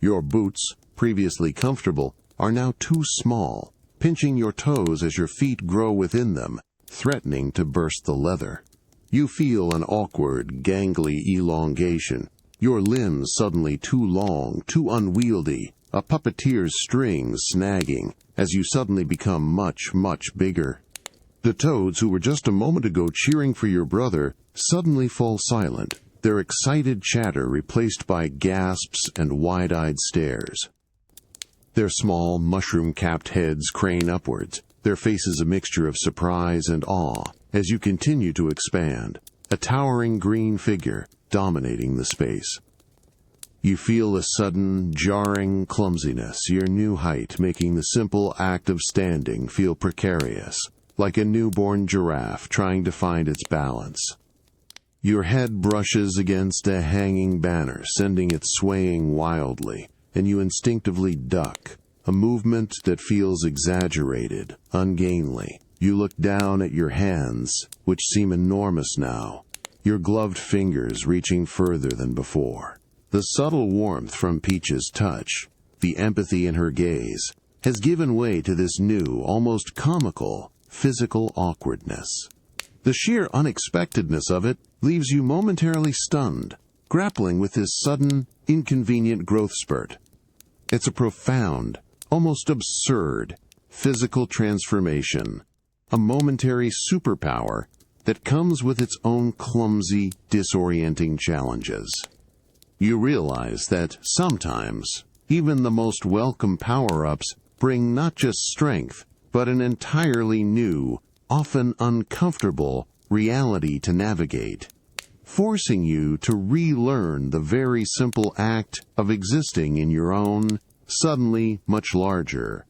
Your boots, previously comfortable, are now too small, pinching your toes as your feet grow within them, threatening to burst the leather. You feel an awkward, gangly elongation, your limbs suddenly too long, too unwieldy, a puppeteer's strings snagging, as you suddenly become much, much bigger. The toads who were just a moment ago cheering for your brother suddenly fall silent, their excited chatter replaced by gasps and wide-eyed stares. Their small, mushroom-capped heads crane upwards, their faces a mixture of surprise and awe, as you continue to expand, a towering green figure dominating the space. You feel a sudden, jarring clumsiness, your new height making the simple act of standing feel precarious, like a newborn giraffe trying to find its balance. Your head brushes against a hanging banner, sending it swaying wildly, and you instinctively duck, a movement that feels exaggerated, ungainly. You look down at your hands, which seem enormous now, your gloved fingers reaching further than before. The subtle warmth from Peach's touch, the empathy in her gaze, has given way to this new, almost comical, physical awkwardness. The sheer unexpectedness of it leaves you momentarily stunned, grappling with this sudden, inconvenient growth spurt. It's a profound, almost absurd, physical transformation, a momentary superpower that comes with its own clumsy, disorienting challenges. You realize that sometimes, even the most welcome power-ups bring not just strength, but an entirely new, often uncomfortable, reality to navigate, forcing you to relearn the very simple act of existing in your own, suddenly much larger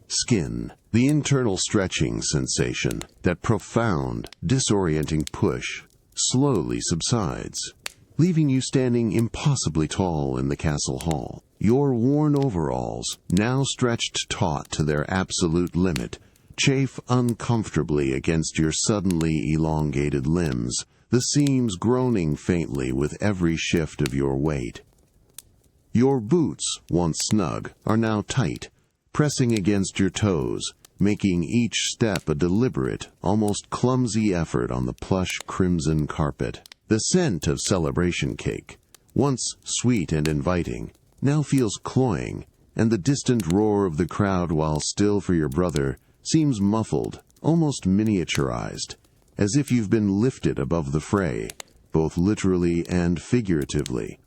skin. The internal stretching sensation, that profound, disorienting push, slowly subsides, leaving you standing impossibly tall in the castle hall. Your worn overalls, now stretched taut to their absolute limit, chafe uncomfortably against your suddenly elongated limbs, the seams groaning faintly with every shift of your weight. Your boots, once snug, are now tight, pressing against your toes, making each step a deliberate, almost clumsy effort on the plush crimson carpet. The scent of celebration cake, once sweet and inviting, now feels cloying, and the distant roar of the crowd, while still for your brother, seems muffled, almost miniaturized, as if you've been lifted above the fray, both literally and figuratively.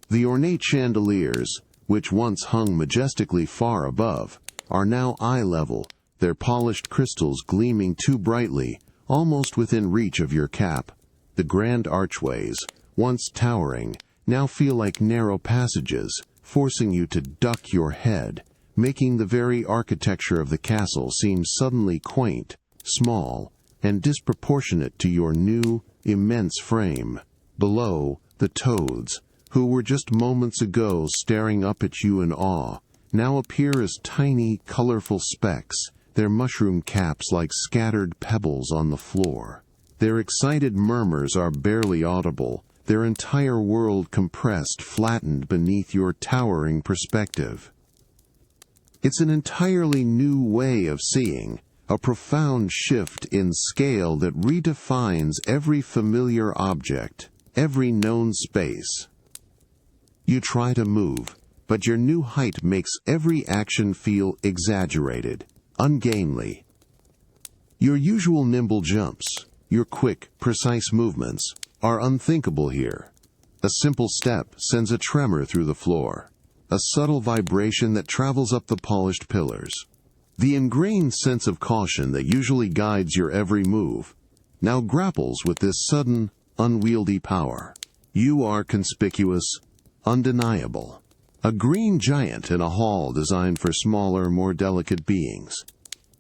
The ornate chandeliers, which once hung majestically far above, are now eye-level, their polished crystals gleaming too brightly, almost within reach of your cap. The grand archways, once towering, now feel like narrow passages, forcing you to duck your head, making the very architecture of the castle seem suddenly quaint, small, and disproportionate to your new, immense frame. Below, the toads, who were just moments ago staring up at you in awe, now appear as tiny, colorful specks, their mushroom caps like scattered pebbles on the floor. Their excited murmurs are barely audible, their entire world compressed, flattened beneath your towering perspective. It's an entirely new way of seeing, a profound shift in scale that redefines every familiar object, every known space. You try to move, but your new height makes every action feel exaggerated, ungainly. Your usual nimble jumps, your quick, precise movements, are unthinkable here. A simple step sends a tremor through the floor, a subtle vibration that travels up the polished pillars. The ingrained sense of caution that usually guides your every move now grapples with this sudden, unwieldy power. You are conspicuous, undeniable, a green giant in a hall designed for smaller, more delicate beings.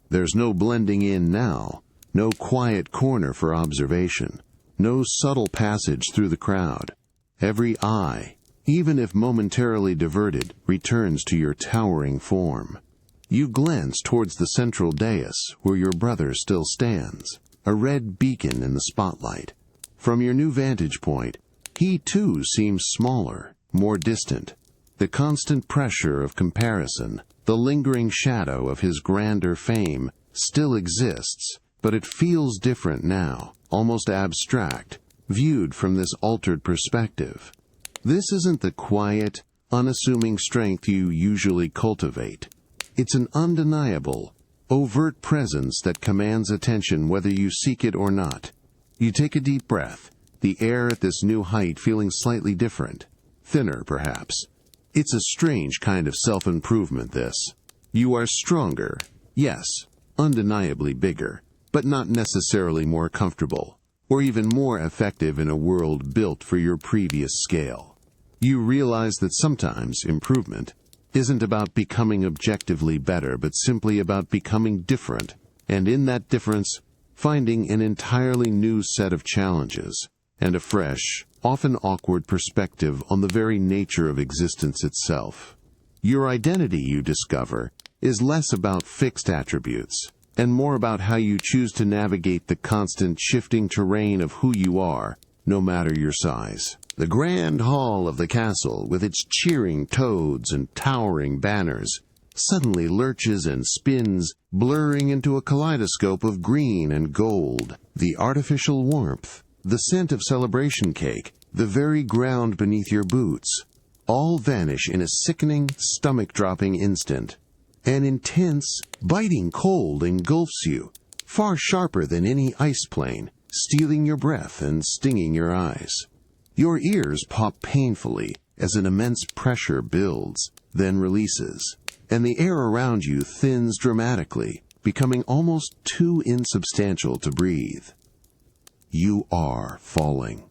There's no blending in now, no quiet corner for observation, no subtle passage through the crowd. Every eye, even if momentarily diverted, returns to your towering form. You glance towards the central dais where your brother still stands, a red beacon in the spotlight. From your new vantage point, he too seems smaller, more distant. The constant pressure of comparison, the lingering shadow of his grander fame, still exists, but it feels different now, almost abstract, viewed from this altered perspective. This isn't the quiet, unassuming strength you usually cultivate. It's an undeniable, overt presence that commands attention whether you seek it or not. You take a deep breath, the air at this new height feeling slightly different, thinner perhaps. It's a strange kind of self-improvement, this. You are stronger, yes, undeniably bigger, but not necessarily more comfortable, or even more effective in a world built for your previous scale. You realize that sometimes improvement isn't about becoming objectively better, but simply about becoming different, and in that difference, finding an entirely new set of challenges, and a fresh, often awkward perspective on the very nature of existence itself. Your identity, you discover, is less about fixed attributes, and more about how you choose to navigate the constant shifting terrain of who you are, no matter your size. The grand hall of the castle, with its cheering toads and towering banners, suddenly lurches and spins, blurring into a kaleidoscope of green and gold. The artificial warmth, the scent of celebration cake, the very ground beneath your boots, all vanish in a sickening, stomach-dropping instant. An intense, biting cold engulfs you, far sharper than any ice plane, stealing your breath and stinging your eyes. Your ears pop painfully as an immense pressure builds, then releases, and the air around you thins dramatically, becoming almost too insubstantial to breathe. You are falling.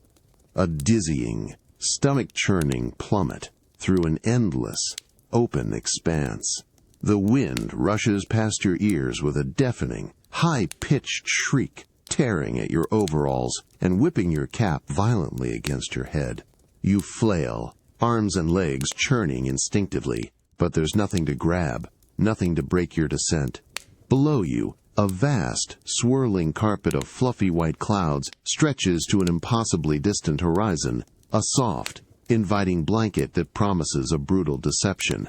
A dizzying, stomach-churning plummet through an endless, open expanse. The wind rushes past your ears with a deafening, high-pitched shriek, tearing at your overalls and whipping your cap violently against your head. You flail, arms and legs churning instinctively, but there's nothing to grab, nothing to break your descent. Below you, a vast, swirling carpet of fluffy white clouds stretches to an impossibly distant horizon, a soft, inviting blanket that promises a brutal deception.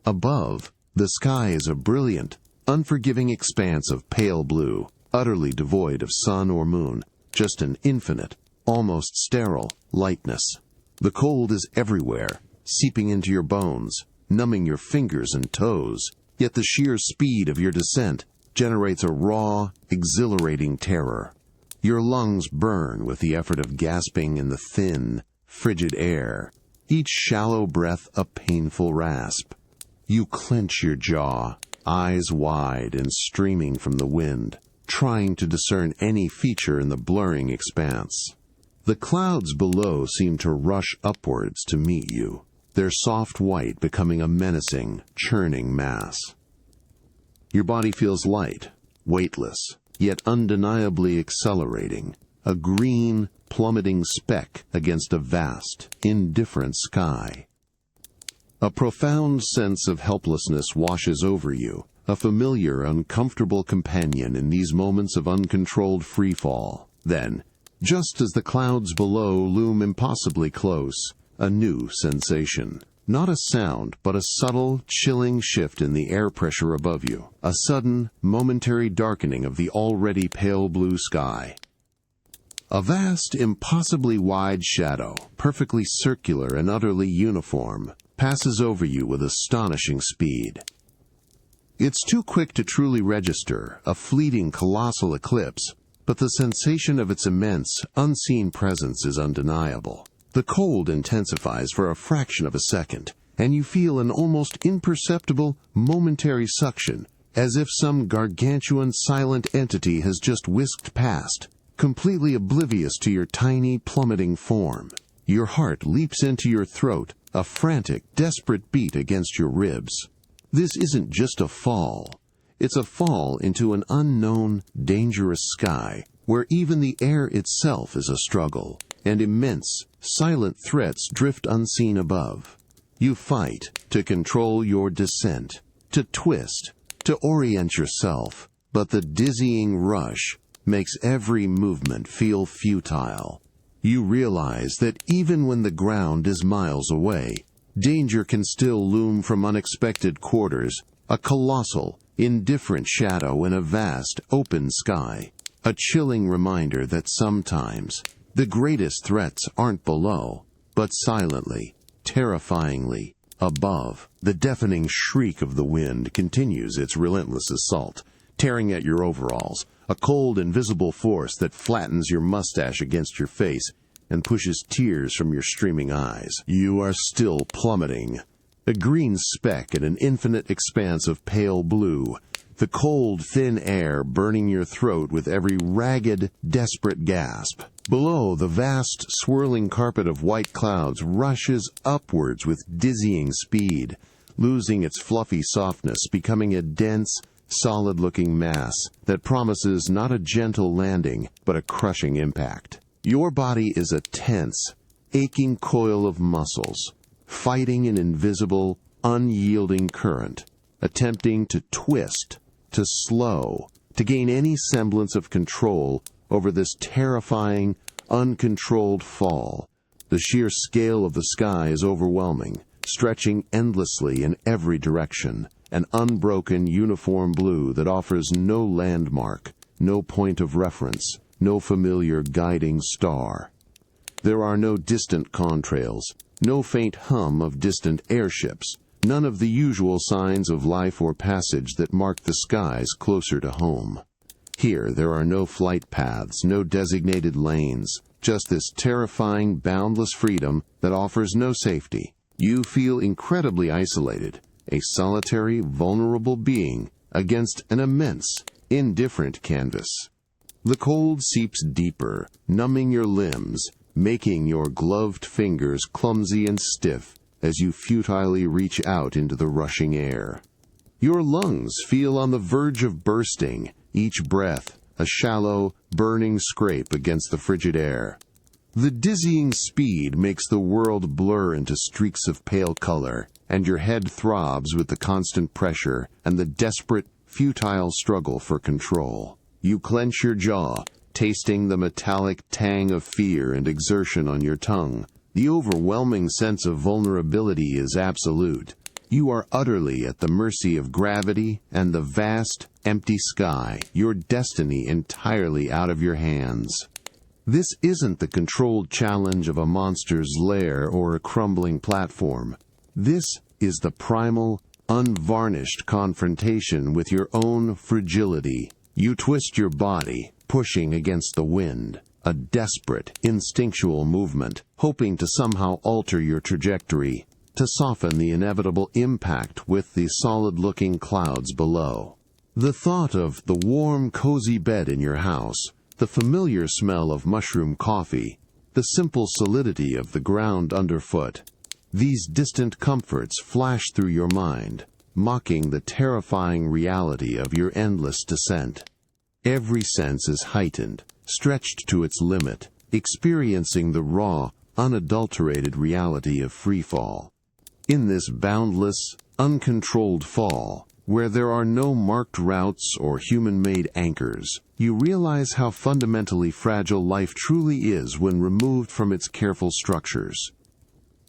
Above, the sky is a brilliant, unforgiving expanse of pale blue, utterly devoid of sun or moon, just an infinite, almost sterile, lightness. The cold is everywhere, seeping into your bones, numbing your fingers and toes, yet the sheer speed of your descent generates a raw, exhilarating terror. Your lungs burn with the effort of gasping in the thin, frigid air, each shallow breath a painful rasp. You clench your jaw, eyes wide and streaming from the wind, trying to discern any feature in the blurring expanse. The clouds below seem to rush upwards to meet you, their soft white becoming a menacing, churning mass. Your body feels light, weightless, yet undeniably accelerating, a green, plummeting speck against a vast, indifferent sky. A profound sense of helplessness washes over you, a familiar, uncomfortable companion in these moments of uncontrolled freefall. Then, just as the clouds below loom impossibly close, a new sensation. Not a sound, but a subtle, chilling shift in the air pressure above you. A sudden, momentary darkening of the already pale blue sky. A vast, impossibly wide shadow, perfectly circular and utterly uniform, passes over you with astonishing speed. It's too quick to truly register, a fleeting colossal eclipse, but the sensation of its immense, unseen presence is undeniable. The cold intensifies for a fraction of a second, and you feel an almost imperceptible, momentary suction, as if some gargantuan silent entity has just whisked past, completely oblivious to your tiny, plummeting form. Your heart leaps into your throat, a frantic, desperate beat against your ribs. This isn't just a fall. It's a fall into an unknown, dangerous sky, where even the air itself is a struggle, and immense, silent threats drift unseen above. You fight to control your descent, to twist, to orient yourself, but the dizzying rush makes every movement feel futile. You realize that even when the ground is miles away, Danger can still loom from unexpected quarters, a colossal, indifferent shadow in a vast, open sky. A chilling reminder that sometimes the greatest threats aren't below, but silently, terrifyingly, above. The deafening shriek of the wind continues its relentless assault, tearing at your overalls, a cold, invisible force that flattens your mustache against your face and pushes tears from your streaming eyes. You are still plummeting, a green speck in an infinite expanse of pale blue, the cold, thin air burning your throat with every ragged, desperate gasp. Below, the vast, swirling carpet of white clouds rushes upwards with dizzying speed, losing its fluffy softness, becoming a dense, solid-looking mass that promises not a gentle landing, but a crushing impact. Your body is a tense, aching coil of muscles, fighting an invisible, unyielding current, attempting to twist, to slow, to gain any semblance of control over this terrifying, uncontrolled fall. The sheer scale of the sky is overwhelming, stretching endlessly in every direction, an unbroken, uniform blue that offers no landmark, no point of reference, no familiar guiding star. There are no distant contrails, no faint hum of distant airships, none of the usual signs of life or passage that mark the skies closer to home. Here there are no flight paths, no designated lanes, just this terrifying, boundless freedom that offers no safety. You feel incredibly isolated, a solitary, vulnerable being against an immense, indifferent canvas. The cold seeps deeper, numbing your limbs, making your gloved fingers clumsy and stiff as you futilely reach out into the rushing air. Your lungs feel on the verge of bursting, each breath a shallow, burning scrape against the frigid air. The dizzying speed makes the world blur into streaks of pale color, and your head throbs with the constant pressure and the desperate, futile struggle for control. You clench your jaw, tasting the metallic tang of fear and exertion on your tongue. The overwhelming sense of vulnerability is absolute. You are utterly at the mercy of gravity and the vast, empty sky, your destiny entirely out of your hands. This isn't the controlled challenge of a monster's lair or a crumbling platform. This is the primal, unvarnished confrontation with your own fragility. You twist your body, pushing against the wind, a desperate, instinctual movement, hoping to somehow alter your trajectory, to soften the inevitable impact with the solid-looking clouds below. The thought of the warm, cozy bed in your house, the familiar smell of mushroom coffee, the simple solidity of the ground underfoot, these distant comforts flash through your mind, mocking the terrifying reality of your endless descent. Every sense is heightened, stretched to its limit, experiencing the raw, unadulterated reality of freefall. In this boundless, uncontrolled fall, where there are no marked routes or human-made anchors, you realize how fundamentally fragile life truly is when removed from its careful structures.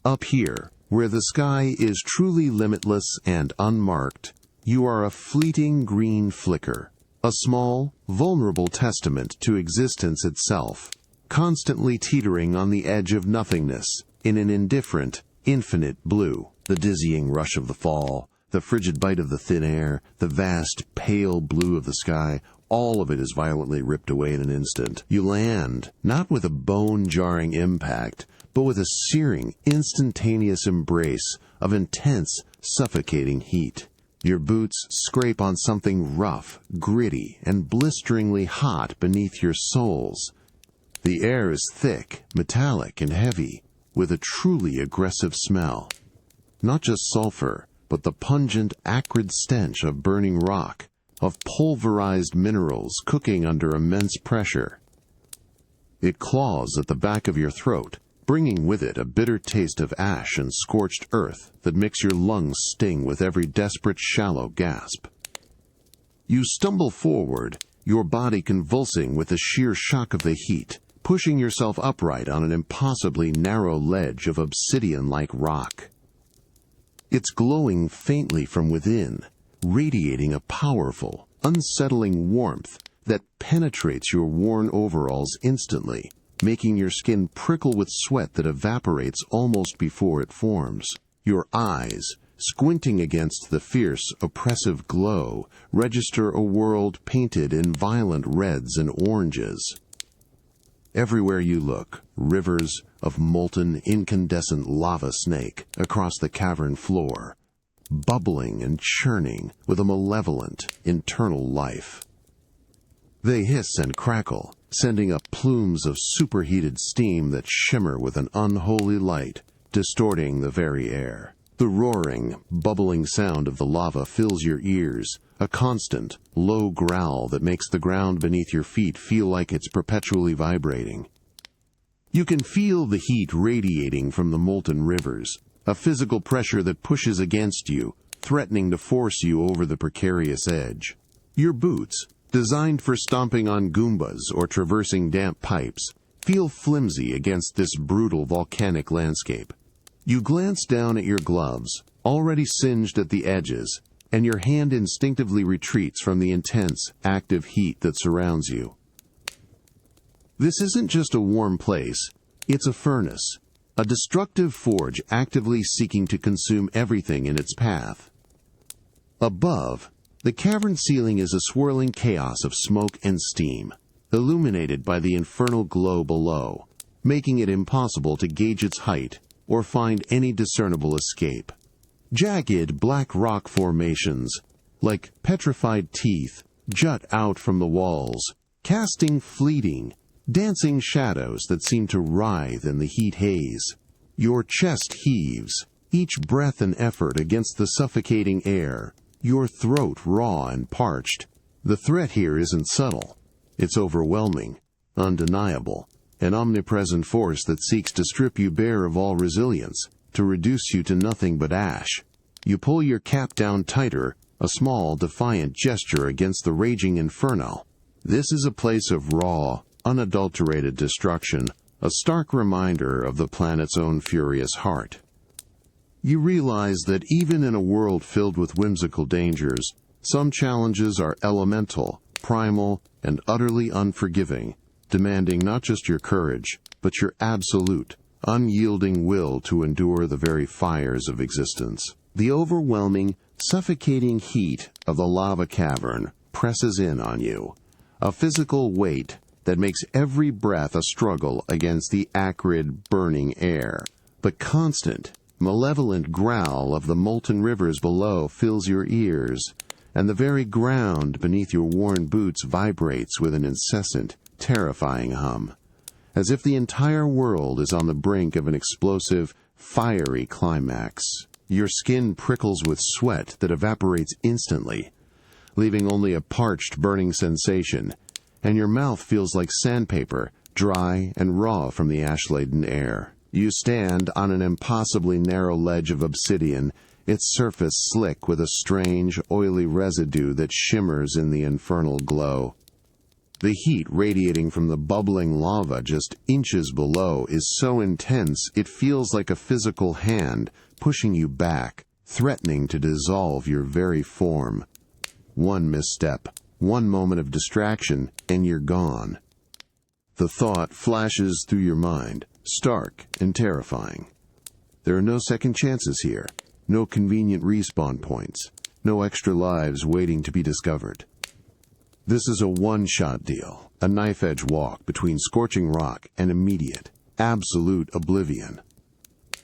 Up here, where the sky is truly limitless and unmarked, you are a fleeting green flicker, a small, vulnerable testament to existence itself, constantly teetering on the edge of nothingness, in an indifferent, infinite blue. The dizzying rush of the fall, the frigid bite of the thin air, the vast, pale blue of the sky, all of it is violently ripped away in an instant. You land, not with a bone-jarring impact, but with a searing, instantaneous embrace of intense, suffocating heat. Your boots scrape on something rough, gritty, and blisteringly hot beneath your soles. The air is thick, metallic, and heavy, with a truly aggressive smell. Not just sulfur, but the pungent, acrid stench of burning rock, of pulverized minerals cooking under immense pressure. It claws at the back of your throat, bringing with it a bitter taste of ash and scorched earth that makes your lungs sting with every desperate, shallow gasp. You stumble forward, your body convulsing with the sheer shock of the heat, pushing yourself upright on an impossibly narrow ledge of obsidian-like rock. It's glowing faintly from within, radiating a powerful, unsettling warmth that penetrates your worn overalls instantly, making your skin prickle with sweat that evaporates almost before it forms. Your eyes, squinting against the fierce, oppressive glow, register a world painted in violent reds and oranges. Everywhere you look, rivers of molten, incandescent lava snake across the cavern floor, bubbling and churning with a malevolent, internal life. They hiss and crackle, sending up plumes of superheated steam that shimmer with an unholy light, distorting the very air. The roaring, bubbling sound of the lava fills your ears, a constant, low growl that makes the ground beneath your feet feel like it's perpetually vibrating. You can feel the heat radiating from the molten rivers, a physical pressure that pushes against you, threatening to force you over the precarious edge. Your boots, designed for stomping on Goombas or traversing damp pipes, feel flimsy against this brutal volcanic landscape. You glance down at your gloves, already singed at the edges, and your hand instinctively retreats from the intense, active heat that surrounds you. This isn't just a warm place, it's a furnace, a destructive forge actively seeking to consume everything in its path. Above, the cavern ceiling is a swirling chaos of smoke and steam, illuminated by the infernal glow below, making it impossible to gauge its height or find any discernible escape. Jagged black rock formations, like petrified teeth, jut out from the walls, casting fleeting, dancing shadows that seem to writhe in the heat haze. Your chest heaves, each breath an effort against the suffocating air, your throat raw and parched. The threat here isn't subtle. It's overwhelming, undeniable, an omnipresent force that seeks to strip you bare of all resilience, to reduce you to nothing but ash. You pull your cap down tighter, a small, defiant gesture against the raging inferno. This is a place of raw, unadulterated destruction, a stark reminder of the planet's own furious heart. You realize that even in a world filled with whimsical dangers, some challenges are elemental, primal, and utterly unforgiving, demanding not just your courage, but your absolute, unyielding will to endure the very fires of existence. The overwhelming, suffocating heat of the lava cavern presses in on you, a physical weight that makes every breath a struggle against the acrid, burning air. The constant, malevolent growl of the molten rivers below fills your ears, and the very ground beneath your worn boots vibrates with an incessant, terrifying hum, as if the entire world is on the brink of an explosive, fiery climax. Your skin prickles with sweat that evaporates instantly, leaving only a parched, burning sensation, and your mouth feels like sandpaper, dry and raw from the ash-laden air. You stand on an impossibly narrow ledge of obsidian, its surface slick with a strange, oily residue that shimmers in the infernal glow. The heat radiating from the bubbling lava just inches below is so intense it feels like a physical hand pushing you back, threatening to dissolve your very form. One misstep, one moment of distraction, and you're gone. The thought flashes through your mind, stark and terrifying. There are no second chances here, no convenient respawn points, no extra lives waiting to be discovered. This is a one-shot deal, a knife-edge walk between scorching rock and immediate, absolute oblivion.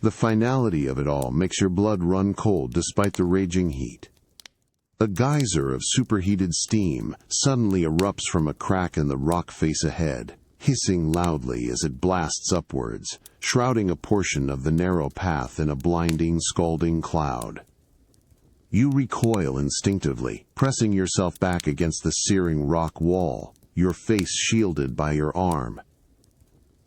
The finality of it all makes your blood run cold despite the raging heat. A geyser of superheated steam suddenly erupts from a crack in the rock face ahead, hissing loudly as it blasts upwards, shrouding a portion of the narrow path in a blinding, scalding cloud. You recoil instinctively, pressing yourself back against the searing rock wall, your face shielded by your arm.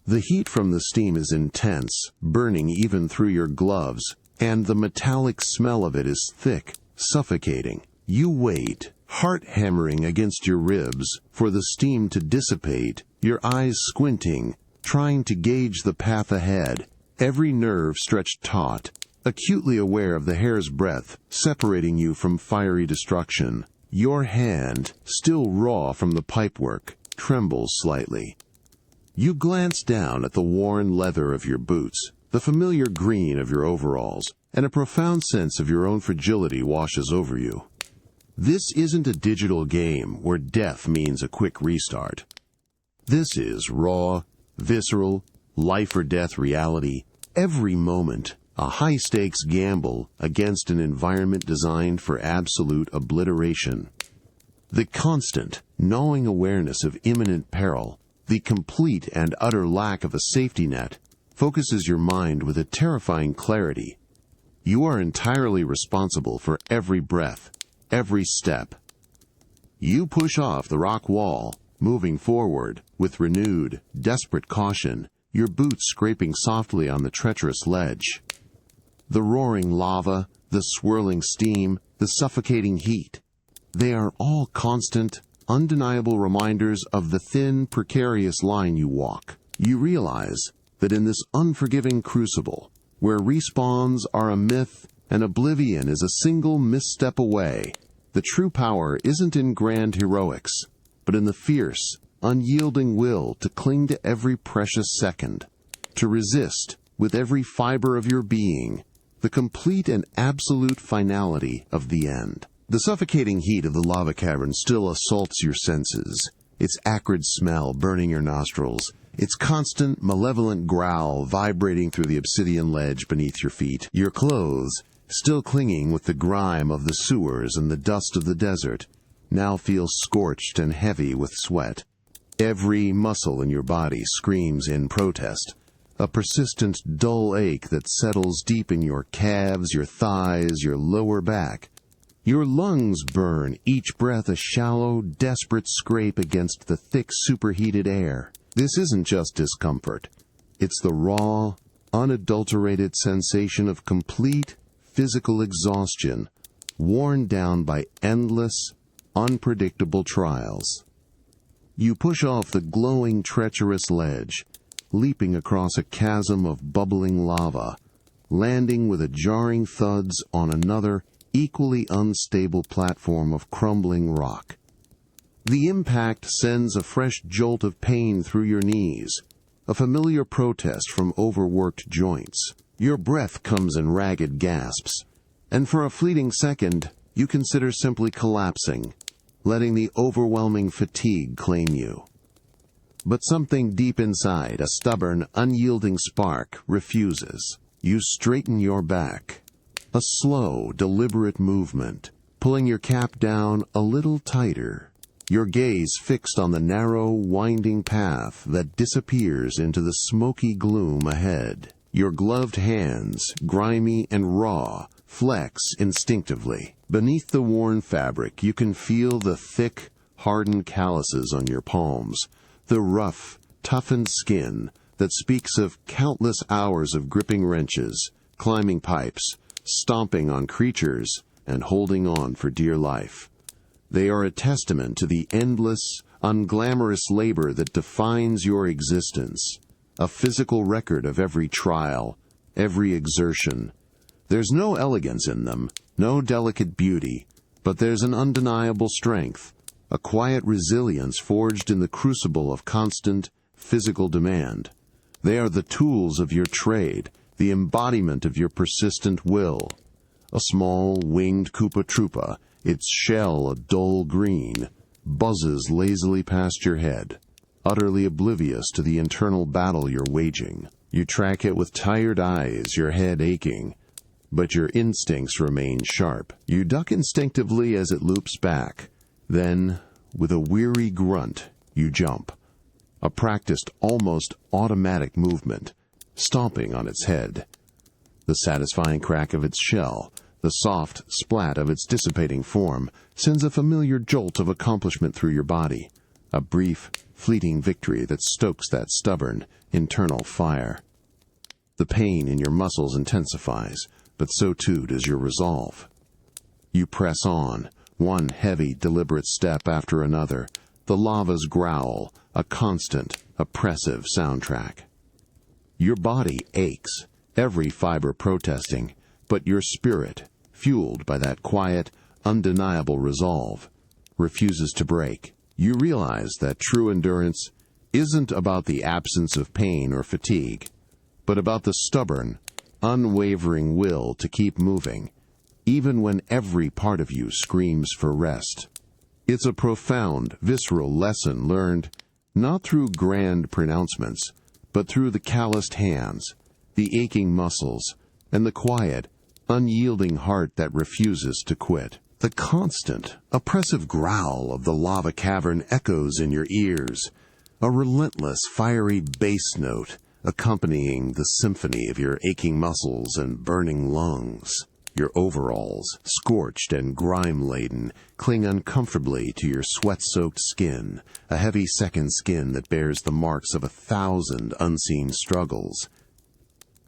The heat from the steam is intense, burning even through your gloves, and the metallic smell of it is thick, suffocating. You wait, heart hammering against your ribs, for the steam to dissipate, your eyes squinting, trying to gauge the path ahead, every nerve stretched taut, acutely aware of the hair's breadth separating you from fiery destruction. Your hand, still raw from the pipework, trembles slightly. You glance down at the worn leather of your boots, the familiar green of your overalls, and a profound sense of your own fragility washes over you. This isn't a digital game where death means a quick restart. This is raw, visceral, life-or-death reality. Every moment, a high-stakes gamble against an environment designed for absolute obliteration. The constant, gnawing awareness of imminent peril, the complete and utter lack of a safety net, focuses your mind with a terrifying clarity. You are entirely responsible for every breath, every step. You push off the rock wall, moving forward with renewed, desperate caution, your boots scraping softly on the treacherous ledge. The roaring lava, the swirling steam, the suffocating heat, they are all constant, undeniable reminders of the thin, precarious line you walk. You realize that in this unforgiving crucible, where respawns are a myth and oblivion is a single misstep away, the true power isn't in grand heroics, but in the fierce, unyielding will to cling to every precious second, to resist, with every fiber of your being, the complete and absolute finality of the end. The suffocating heat of the lava cavern still assaults your senses, its acrid smell burning your nostrils, its constant, malevolent growl vibrating through the obsidian ledge beneath your feet. Your clothes, still clinging with the grime of the sewers and the dust of the desert, now feel scorched and heavy with sweat. Every muscle in your body screams in protest, a persistent, dull ache that settles deep in your calves, your thighs, your lower back. Your lungs burn, each breath a shallow, desperate scrape against the thick, superheated air. This isn't just discomfort. It's the raw, unadulterated sensation of complete, physical exhaustion, worn down by endless, unpredictable trials. You push off the glowing, treacherous ledge, leaping across a chasm of bubbling lava, landing with a jarring thuds on another, equally unstable platform of crumbling rock. The impact sends a fresh jolt of pain through your knees, a familiar protest from overworked joints. Your breath comes in ragged gasps, and for a fleeting second, you consider simply collapsing, letting the overwhelming fatigue claim you. But something deep inside, a stubborn, unyielding spark, refuses. You straighten your back. A slow, deliberate movement, pulling your cap down a little tighter, your gaze fixed on the narrow, winding path that disappears into the smoky gloom ahead. Your gloved hands, grimy and raw, flex instinctively. Beneath the worn fabric, you can feel the thick, hardened calluses on your palms, the rough, toughened skin that speaks of countless hours of gripping wrenches, climbing pipes, stomping on creatures, and holding on for dear life. They are a testament to the endless, unglamorous labor that defines your existence, a physical record of every trial, every exertion. There's no elegance in them, no delicate beauty, but there's an undeniable strength, a quiet resilience forged in the crucible of constant, physical demand. They are the tools of your trade, the embodiment of your persistent will. A small, winged Koopa Troopa, its shell a dull green, buzzes lazily past your head, utterly oblivious to the internal battle you're waging. You track it with tired eyes, your head aching, but your instincts remain sharp. You duck instinctively as it loops back. Then, with a weary grunt, you jump. A practiced, almost automatic movement, stomping on its head. The satisfying crack of its shell, the soft splat of its dissipating form, sends a familiar jolt of accomplishment through your body, a brief, fleeting victory that stokes that stubborn, internal fire. The pain in your muscles intensifies, but so too does your resolve. You press on, one heavy, deliberate step after another, the lava's growl, a constant, oppressive soundtrack. Your body aches, every fiber protesting, But your spirit, fueled by that quiet, undeniable resolve, refuses to break. You realize that true endurance isn't about the absence of pain or fatigue, but about the stubborn, unwavering will to keep moving, even when every part of you screams for rest. It's a profound, visceral lesson learned not through grand pronouncements, but through the calloused hands, the aching muscles, and the quiet, unyielding heart that refuses to quit. The constant, oppressive growl of the lava cavern echoes in your ears, a relentless, fiery bass note accompanying the symphony of your aching muscles and burning lungs. Your overalls, scorched and grime-laden, cling uncomfortably to your sweat-soaked skin, a heavy second skin that bears the marks of 1,000 unseen struggles.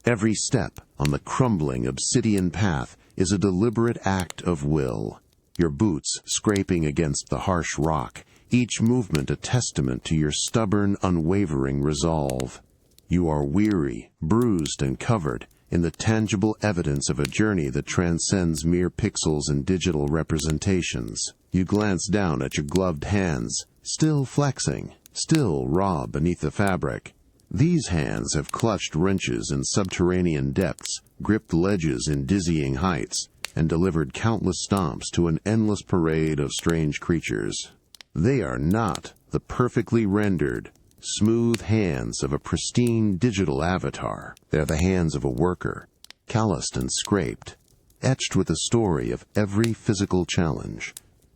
Every step on the crumbling obsidian path is a deliberate act of will, your boots scraping against the harsh rock, each movement a testament to your stubborn, unwavering resolve. You are weary, bruised, and covered in the tangible evidence of a journey that transcends mere pixels and digital representations. You glance down at your gloved hands, still flexing, still raw beneath the fabric. These hands have clutched wrenches in subterranean depths, gripped ledges in dizzying heights, and delivered countless stomps to an endless parade of strange creatures. They are not the perfectly rendered, smooth hands of a pristine digital avatar. They're the hands of a worker, calloused and scraped, etched with the story of every physical challenge,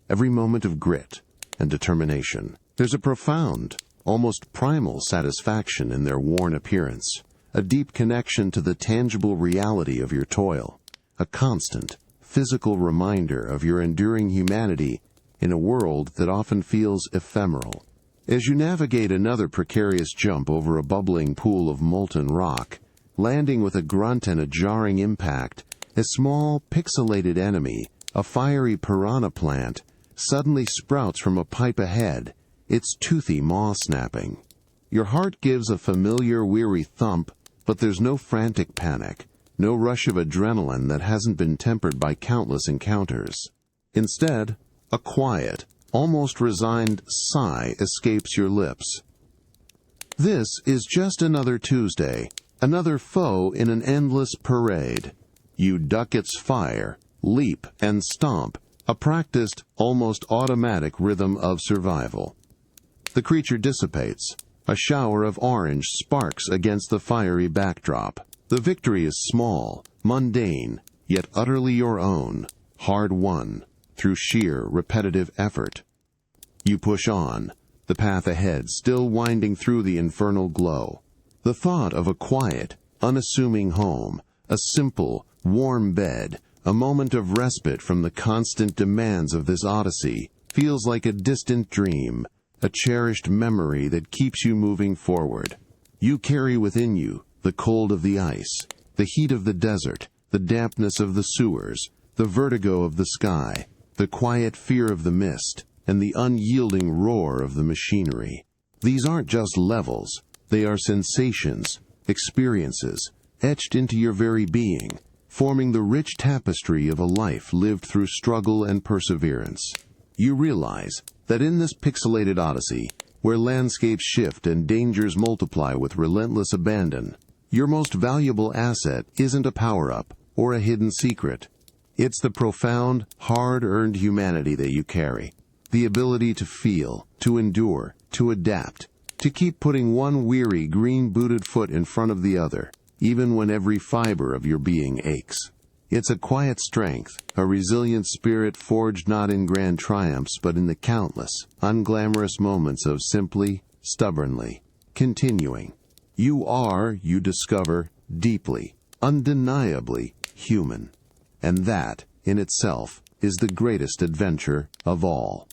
every moment of grit and determination. There's a profound, almost primal satisfaction in their worn appearance, a deep connection to the tangible reality of your toil, a constant, physical reminder of your enduring humanity in a world that often feels ephemeral. As you navigate another precarious jump over a bubbling pool of molten rock, landing with a grunt and a jarring impact, a small, pixelated enemy, a fiery piranha plant, suddenly sprouts from a pipe ahead, its toothy maw snapping. Your heart gives a familiar, weary thump, but there's no frantic panic, no rush of adrenaline that hasn't been tempered by countless encounters. Instead, a quiet, almost resigned sigh escapes your lips. This is just another Tuesday, another foe in an endless parade. You duck its fire, leap and stomp, a practiced, almost automatic rhythm of survival. The creature dissipates. A shower of orange sparks against the fiery backdrop. The victory is small, mundane, yet utterly your own, hard-won, through sheer, repetitive effort. You push on, the path ahead still winding through the infernal glow. The thought of a quiet, unassuming home, a simple, warm bed, a moment of respite from the constant demands of this odyssey, feels like a distant dream, a cherished memory that keeps you moving forward. You carry within you the cold of the ice, the heat of the desert, the dampness of the sewers, the vertigo of the sky, the quiet fear of the mist, and the unyielding roar of the machinery. These aren't just levels, they are sensations, experiences, etched into your very being, forming the rich tapestry of a life lived through struggle and perseverance. You realize that in this pixelated odyssey, where landscapes shift and dangers multiply with relentless abandon, your most valuable asset isn't a power-up or a hidden secret. It's the profound, hard-earned humanity that you carry, the ability to feel, to endure, to adapt, to keep putting one weary, green-booted foot in front of the other, even when every fiber of your being aches. It's a quiet strength, a resilient spirit forged not in grand triumphs but in the countless, unglamorous moments of simply, stubbornly, continuing. You are, you discover, deeply, undeniably human. And that, in itself, is the greatest adventure of all.